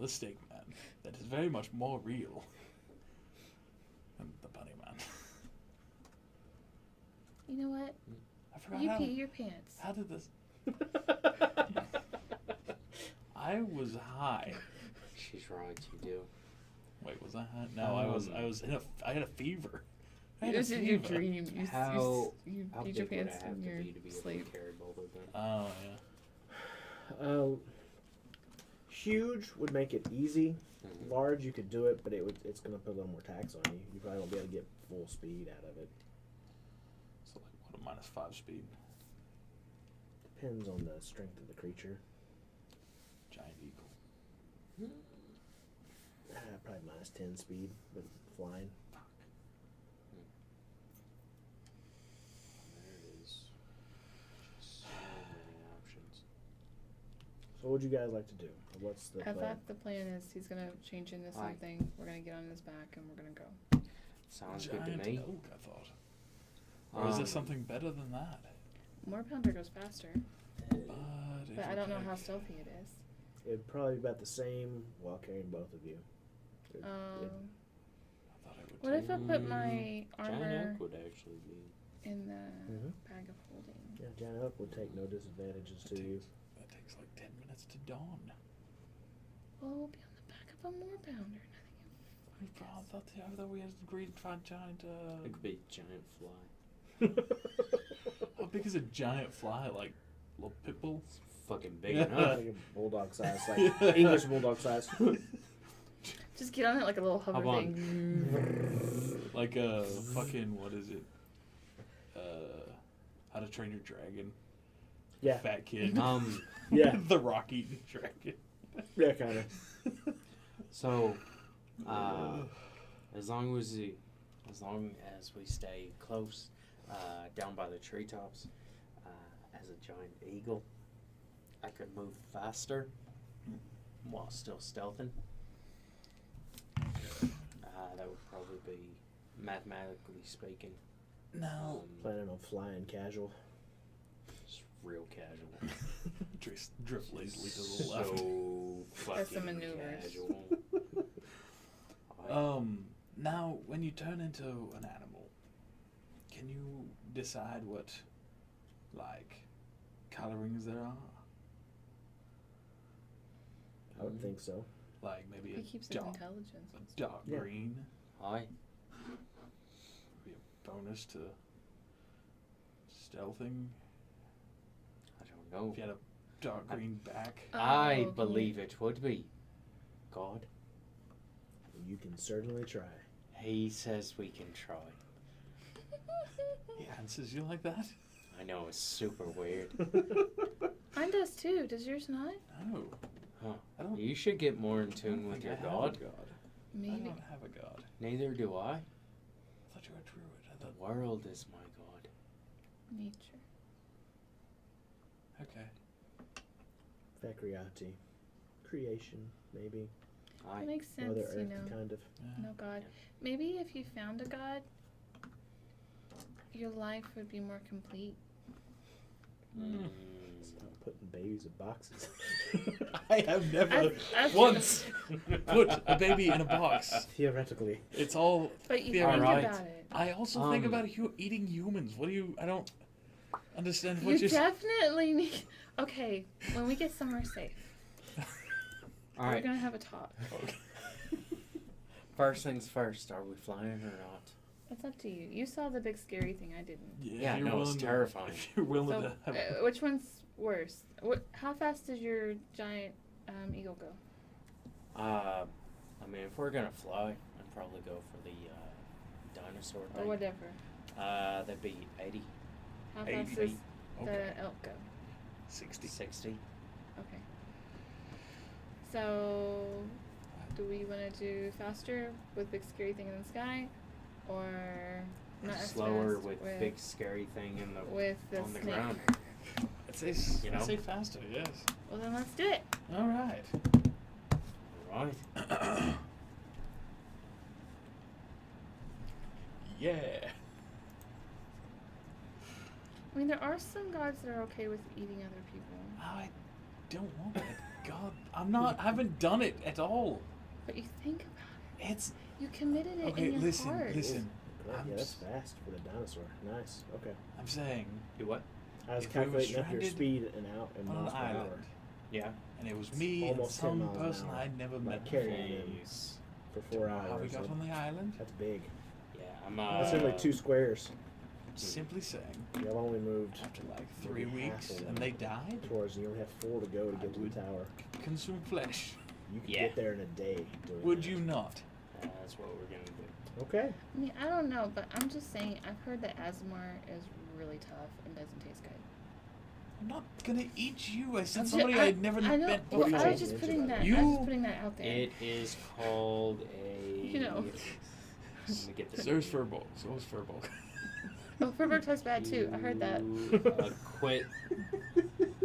Speaker 2: The snake man. That is very much more real than the bunny man.
Speaker 4: You know what?
Speaker 2: I forgot
Speaker 4: You
Speaker 2: how.
Speaker 4: pee your pants.
Speaker 2: How did this? I was high.
Speaker 5: She's right, you do.
Speaker 2: Wait, was I high? No, I was in a. I had a fever. I had
Speaker 4: It
Speaker 2: a
Speaker 4: was in your
Speaker 2: fever.
Speaker 4: dream. You,
Speaker 5: How
Speaker 4: you
Speaker 5: How
Speaker 4: peed
Speaker 5: big
Speaker 4: your
Speaker 5: would I
Speaker 4: pants
Speaker 5: have
Speaker 4: in
Speaker 5: to
Speaker 4: your
Speaker 5: be to be able
Speaker 4: sleep.
Speaker 5: to carry both of them?
Speaker 2: Oh yeah.
Speaker 1: Huge would make it easy.
Speaker 5: Mhm.
Speaker 1: Large, you could do it, but it's going to put a little more tax on you. You probably won't be able to get full speed out of it.
Speaker 2: So like what, a -5 speed?
Speaker 1: Depends on the strength of the creature.
Speaker 2: Giant eagle.
Speaker 1: Probably -10 speed, but flying.
Speaker 5: There it is. Just so many options.
Speaker 1: So, what would you guys like to do? What's the
Speaker 4: I
Speaker 1: plan?
Speaker 4: thought the plan is he's gonna change into
Speaker 5: Aye.
Speaker 4: something. We're gonna get on his back and we're gonna go.
Speaker 5: Sounds
Speaker 2: Giant
Speaker 5: good to me.
Speaker 2: elk, I thought. Or is there
Speaker 5: Um,
Speaker 2: something better than that?
Speaker 4: Moorpounder goes faster,
Speaker 2: But
Speaker 4: but I don't know how stealthy it is.
Speaker 1: It'd probably be about the same while carrying both of you. It-
Speaker 2: I thought it would.
Speaker 4: What if I put my
Speaker 5: Giant
Speaker 4: armor
Speaker 5: elk would actually be.
Speaker 4: in the
Speaker 1: Mhm.
Speaker 4: bag of holding?
Speaker 1: Yeah, Giant Elk would take no disadvantages to you.
Speaker 2: That takes like 10 minutes to dawn.
Speaker 4: Well, we'll be on the back of a Moorpounder.
Speaker 2: I thought we had agreed to find giant.
Speaker 5: It could be a giant fly.
Speaker 2: How big is a giant fly? Like little pit bull?
Speaker 5: It's fucking big
Speaker 2: Yeah.
Speaker 5: enough.
Speaker 1: Like a bulldog size, like English bulldog size.
Speaker 4: Just get on it like a little hover
Speaker 5: about-
Speaker 4: thing.
Speaker 2: Like a fucking, what is it? How to Train Your Dragon.
Speaker 1: Yeah,
Speaker 2: Fat kid.
Speaker 1: yeah,
Speaker 2: The rock eating dragon.
Speaker 1: yeah, kind of.
Speaker 5: So, as long as we stay close, down by the treetops, as a giant eagle, I could move faster while still stealthing. That would probably be, mathematically speaking,
Speaker 2: No.
Speaker 1: Planning on flying casual.
Speaker 5: just real casual.
Speaker 2: Drift lazily to the left.
Speaker 5: So
Speaker 4: That's the
Speaker 5: fucking
Speaker 4: maneuvers.
Speaker 5: casual.
Speaker 2: Now, when you turn into an animal, can you decide what, like, colorings there are?
Speaker 1: I would think so.
Speaker 2: Like maybe
Speaker 4: He
Speaker 2: a
Speaker 4: keeps his
Speaker 2: dark,
Speaker 4: intelligence. and
Speaker 2: a
Speaker 4: stuff.
Speaker 2: dark
Speaker 1: Yeah.
Speaker 2: green,
Speaker 5: Aye.
Speaker 2: maybe a bonus to stealthing.
Speaker 5: I don't know.
Speaker 2: If you had a dark green back.
Speaker 5: I
Speaker 4: Oh,
Speaker 5: believe it would be. God.
Speaker 1: You can certainly try.
Speaker 5: He says we can try.
Speaker 2: He answers you like that?
Speaker 5: I know, it's super weird.
Speaker 4: Mine does too. Does yours not?
Speaker 2: No.
Speaker 5: Huh.
Speaker 2: I don't.
Speaker 5: You should get more in
Speaker 2: I
Speaker 5: tune
Speaker 2: don't
Speaker 5: with
Speaker 2: think
Speaker 5: your
Speaker 2: I have
Speaker 5: god.
Speaker 2: a god. I
Speaker 4: Maybe.
Speaker 2: don't have a god.
Speaker 5: Neither do I.
Speaker 2: I thought you were a druid. I
Speaker 5: The
Speaker 2: thought.
Speaker 5: world is my god.
Speaker 4: Nature.
Speaker 2: Okay.
Speaker 1: Facriati. Creation, maybe.
Speaker 5: Aye.
Speaker 4: That makes sense,
Speaker 1: Mother
Speaker 4: you
Speaker 1: Earth,
Speaker 4: know.
Speaker 1: kind of.
Speaker 2: Yeah.
Speaker 4: No God.
Speaker 5: Yeah.
Speaker 4: Maybe if you found a God, your life would be more complete.
Speaker 5: Mm.
Speaker 1: It's not putting babies in boxes.
Speaker 2: I have never
Speaker 4: I've-
Speaker 2: once put a baby in a box.
Speaker 1: Theoretically.
Speaker 2: It's all
Speaker 4: But you
Speaker 2: theory.
Speaker 4: think
Speaker 5: Alright.
Speaker 4: about it.
Speaker 2: I also think
Speaker 5: Um,
Speaker 2: about eating humans. What do you? I don't understand
Speaker 4: You
Speaker 2: what you're.
Speaker 4: definitely need. Okay, when we get somewhere safe,
Speaker 5: All
Speaker 4: we're
Speaker 5: right.
Speaker 4: gonna have a talk.
Speaker 5: First things first. Are we flying or not?
Speaker 4: It's up to you. You saw the big scary thing. I didn't.
Speaker 5: Yeah,
Speaker 2: if you're
Speaker 5: no, it's
Speaker 2: willing to-
Speaker 5: terrifying.
Speaker 2: If you're willing
Speaker 4: So,
Speaker 2: to have,
Speaker 4: which one's worse? How fast does your giant eagle go?
Speaker 5: I mean, if we're gonna fly, I'd probably go for the dinosaur
Speaker 4: Or
Speaker 5: thing.
Speaker 4: whatever.
Speaker 5: That'd be 80,
Speaker 4: How
Speaker 2: 80
Speaker 4: fast does
Speaker 2: okay,
Speaker 4: the elk go?
Speaker 2: 60.
Speaker 5: 60.
Speaker 4: Okay. So, do we want to do faster with big scary thing in the sky, or not as
Speaker 5: Slower
Speaker 4: fast
Speaker 5: with big scary thing in the
Speaker 4: with the
Speaker 5: on the
Speaker 4: snake?
Speaker 5: ground.
Speaker 2: I'd say,
Speaker 5: You know?
Speaker 2: I'd say faster. Yes.
Speaker 4: Well, then let's do it.
Speaker 2: All right.
Speaker 5: Right.
Speaker 2: Yeah.
Speaker 4: I mean, there are some gods that are okay with eating other people,
Speaker 2: I don't want that. God, I'm not. I haven't done it at all.
Speaker 4: but you think about
Speaker 2: It's
Speaker 4: it. You committed it
Speaker 2: okay.
Speaker 4: in your
Speaker 2: Listen,
Speaker 4: heart.
Speaker 2: listen.
Speaker 1: Great.
Speaker 2: I'm
Speaker 1: Yeah, that's
Speaker 2: s-
Speaker 1: fast for the dinosaur. Nice. Okay.
Speaker 2: I'm saying
Speaker 5: Do what?
Speaker 1: I was
Speaker 2: If we were
Speaker 1: calculating up your
Speaker 2: stranded
Speaker 1: speed and out in
Speaker 2: on an
Speaker 1: miles per
Speaker 2: island,
Speaker 1: hour
Speaker 5: Yeah.
Speaker 2: and it was me and
Speaker 1: Almost 10
Speaker 2: some
Speaker 1: miles an
Speaker 2: person
Speaker 1: hour.
Speaker 2: I'd never
Speaker 1: Like
Speaker 2: met
Speaker 1: carrying
Speaker 2: before.
Speaker 1: them
Speaker 5: Jeez.
Speaker 1: for 4 hours.
Speaker 2: How we got on the island?
Speaker 1: That's big.
Speaker 5: Yeah, I'm
Speaker 1: That's only like 2 squares.
Speaker 2: Simply saying,
Speaker 1: Y'all only moved
Speaker 2: after like 3
Speaker 1: maybe half
Speaker 2: weeks,
Speaker 1: of
Speaker 2: and
Speaker 1: them
Speaker 2: they died,
Speaker 1: towards, and you only have 4 to go to
Speaker 2: I
Speaker 1: get to
Speaker 2: would-
Speaker 1: the tower.
Speaker 2: consume flesh.
Speaker 1: You could
Speaker 5: Yeah.
Speaker 1: get there in a day. Doing
Speaker 2: Would
Speaker 1: that.
Speaker 2: you not?
Speaker 5: That's what we're gonna do.
Speaker 1: Okay.
Speaker 4: I mean, I don't know, but I'm just saying. I've heard that Asmar is really tough and doesn't taste good.
Speaker 2: I'm not gonna eat you. I said
Speaker 4: I'm ju-
Speaker 2: somebody I'd never
Speaker 4: I know.
Speaker 2: met
Speaker 4: Well,
Speaker 1: What do you
Speaker 4: I
Speaker 1: think
Speaker 4: was just
Speaker 1: the
Speaker 4: putting
Speaker 1: answer
Speaker 4: that.
Speaker 1: about
Speaker 2: it?
Speaker 4: I was
Speaker 2: You-
Speaker 4: just putting that out there.
Speaker 5: It is called a.
Speaker 4: You know.
Speaker 5: Let me get this.
Speaker 2: So is Furball. So is Furball.
Speaker 4: Oh, Furbo tastes bad too. I heard that.
Speaker 5: Quit.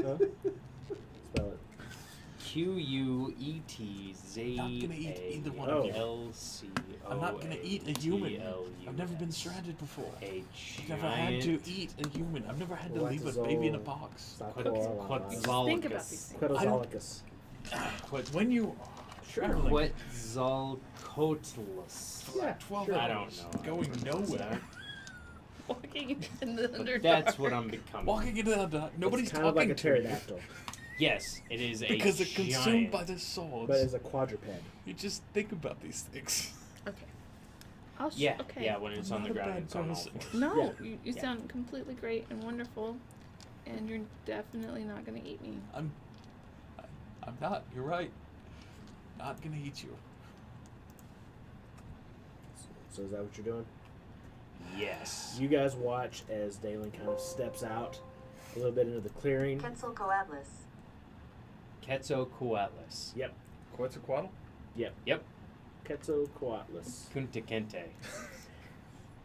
Speaker 1: Huh? Spell it.
Speaker 5: QUETZALC.
Speaker 2: Not gonna eat either one
Speaker 1: of
Speaker 2: you. I'm not gonna eat a human. I've never been stranded before.
Speaker 5: A
Speaker 2: I've never had to
Speaker 5: giant
Speaker 2: eat a human. I've never had to
Speaker 1: What
Speaker 2: leave
Speaker 1: is
Speaker 2: a baby in a
Speaker 1: all-
Speaker 2: box.
Speaker 5: Quetzalcoatlus.
Speaker 4: Think about these things.
Speaker 1: Quetzalcoatlus.
Speaker 2: When you traveling
Speaker 5: Quetzalcoatlus.
Speaker 1: Yeah,
Speaker 2: 12
Speaker 1: sure.
Speaker 5: I don't
Speaker 2: hours,
Speaker 5: know.
Speaker 2: going nowhere,
Speaker 4: Walking in the underdark.
Speaker 5: That's what I'm becoming.
Speaker 2: walking into the dark, nobody's
Speaker 1: It's kind
Speaker 2: talking
Speaker 1: of like a
Speaker 2: to you
Speaker 1: pterodactyl,
Speaker 5: Yes, it is a
Speaker 2: because they're
Speaker 5: giant.
Speaker 2: consumed by the swords.
Speaker 1: but it's a quadruped.
Speaker 2: You just think about these things.
Speaker 4: Okay. I'll
Speaker 5: Yeah,
Speaker 4: okay.
Speaker 5: yeah. When it's
Speaker 2: I'm
Speaker 5: on the
Speaker 2: not a
Speaker 5: ground,
Speaker 2: bad
Speaker 5: it's on all
Speaker 2: person.
Speaker 5: fours.
Speaker 4: No,
Speaker 1: Yeah.
Speaker 4: you
Speaker 5: Yeah.
Speaker 4: sound completely great and wonderful, and you're definitely not gonna eat me.
Speaker 2: I'm not. You're right. Not gonna eat you.
Speaker 1: So is that what you're doing?
Speaker 5: Yes.
Speaker 1: You guys watch as Dalen kind of steps out a little bit into the clearing.
Speaker 6: Quetzalcoatlus.
Speaker 5: Quetzalcoatlus.
Speaker 1: Yep.
Speaker 2: Quetzalcoatl?
Speaker 5: Yep.
Speaker 1: Quetzalcoatlus.
Speaker 5: Kunta Kinte.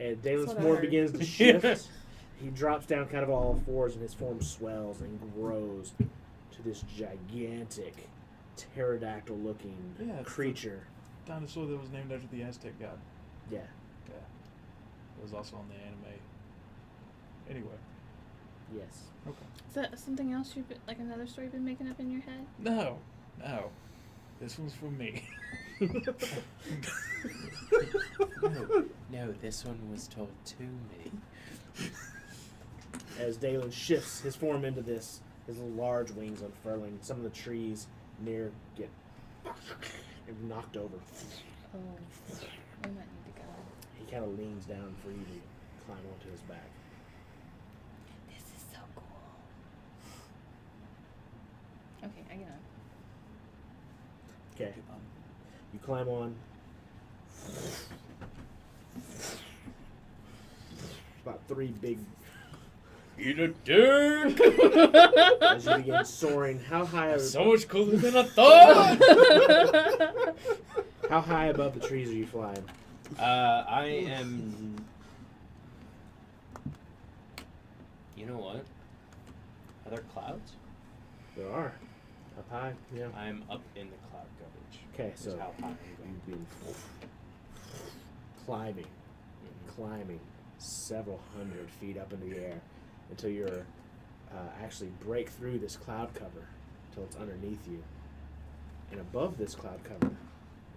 Speaker 1: And Dalen's
Speaker 4: what I
Speaker 1: form
Speaker 4: heard.
Speaker 1: begins to shift. He drops down kind of all fours, and his form swells and grows to this gigantic, pterodactyl-looking
Speaker 2: Yeah, it's the-
Speaker 1: creature.
Speaker 2: Dinosaur that was named after the Aztec god.
Speaker 1: Yeah.
Speaker 2: Yeah. It was also on the anime. Anyway.
Speaker 1: Yes.
Speaker 2: Okay.
Speaker 4: Is that something else you've been, like another story you've been making up in your head?
Speaker 2: No. This one's for me.
Speaker 5: No, this one was told to me.
Speaker 1: As Dalen shifts his form into this, his large wings unfurling, some of the trees near get knocked over.
Speaker 4: Oh, we might need to go.
Speaker 1: He kind of leans down for you to climb onto his back.
Speaker 4: This is so cool. Okay, I get on.
Speaker 1: Okay. You climb on. About 3 big.
Speaker 5: Eat a dick!
Speaker 1: As you begin soaring, how high?
Speaker 5: So much cooler than I thought!
Speaker 1: How high above the trees are you flying?
Speaker 5: I am. You know what? Are there clouds?
Speaker 1: There are. Up high. Yeah.
Speaker 5: I'm up in the cloud coverage.
Speaker 1: Okay,
Speaker 5: Is
Speaker 1: so
Speaker 5: how high I'm going.
Speaker 1: you've been climbing, climbing several hundred feet up into the air until you're actually break through this cloud cover till it's underneath you. And above this cloud cover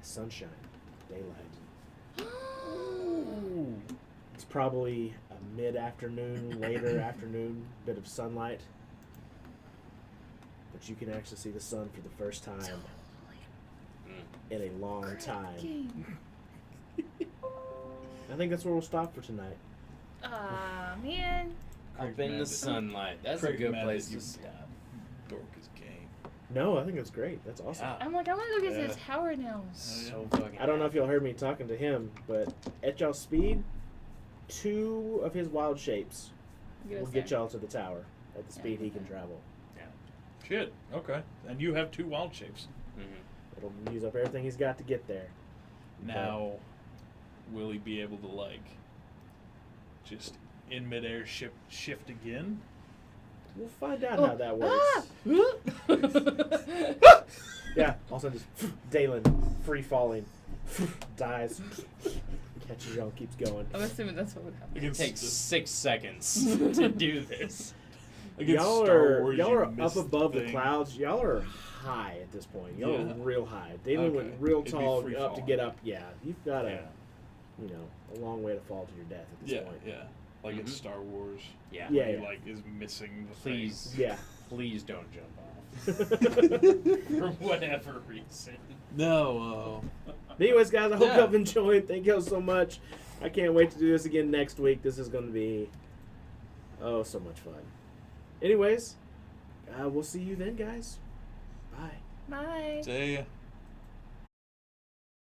Speaker 1: is sunshine, daylight. It's probably a mid-afternoon, later afternoon, bit of sunlight. But you can actually see the sun for the first time in a long time. I think that's where we'll stop for tonight.
Speaker 4: Aw, man.
Speaker 5: Up in the sunlight. That's a
Speaker 6: Craig
Speaker 5: good
Speaker 6: mad
Speaker 5: place
Speaker 6: that
Speaker 5: to
Speaker 6: you-
Speaker 5: stop.
Speaker 6: Dorcas game.
Speaker 1: No, I think it's great. That's awesome.
Speaker 5: Yeah.
Speaker 4: I'm like, I want to go get
Speaker 6: Yeah.
Speaker 4: this tower now.
Speaker 5: So fucking.
Speaker 1: I don't know if y'all heard me talking to him, but at y'all's speed, 2 of his wild shapes
Speaker 4: Get
Speaker 1: will
Speaker 4: us
Speaker 1: get
Speaker 4: there.
Speaker 1: y'all to the tower at the
Speaker 4: Yeah,
Speaker 1: speed he
Speaker 4: okay.
Speaker 1: can travel.
Speaker 6: Shit. Okay. And you have 2 wild shapes.
Speaker 5: Mhm.
Speaker 1: It'll use up everything he's got to get there.
Speaker 6: Now, will he be able to like just in midair shift again?
Speaker 1: We'll find out
Speaker 4: Oh,
Speaker 1: how that works.
Speaker 4: ah!
Speaker 1: Yeah, all of a sudden just Dalen free falling, dies, catches y'all, keeps going.
Speaker 4: I'm assuming that's what would happen.
Speaker 5: It
Speaker 6: Against
Speaker 5: takes
Speaker 6: the-
Speaker 5: 6 seconds to do this.
Speaker 6: against
Speaker 1: Y'all
Speaker 6: Star
Speaker 1: are
Speaker 6: Wars,
Speaker 1: y'all
Speaker 6: you
Speaker 1: are up
Speaker 6: missed
Speaker 1: above the
Speaker 6: thing.
Speaker 1: clouds. Y'all are high at this point. Y'all
Speaker 6: Yeah.
Speaker 1: are real high. Dalen went
Speaker 6: Okay.
Speaker 1: real
Speaker 6: It'd be
Speaker 1: tall
Speaker 6: free
Speaker 1: up to
Speaker 6: fall.
Speaker 1: get up. Yeah, you've got
Speaker 6: Yeah.
Speaker 1: a long way to fall to your death at this
Speaker 6: Yeah,
Speaker 1: point.
Speaker 6: yeah. Like in
Speaker 5: Mhm.
Speaker 6: Star Wars.
Speaker 5: Yeah.
Speaker 1: Yeah.
Speaker 6: He like is missing the
Speaker 5: Please.
Speaker 1: Yeah.
Speaker 5: Please don't jump off.
Speaker 1: But
Speaker 5: For whatever reason.
Speaker 6: No.
Speaker 1: anyways, guys, I hope
Speaker 6: Yeah.
Speaker 1: y'all have enjoyed. Thank y'all so much. I can't wait to do this again next week. This is going to be so much fun. Anyways, we'll see you then, guys. Bye.
Speaker 4: Bye.
Speaker 6: Say.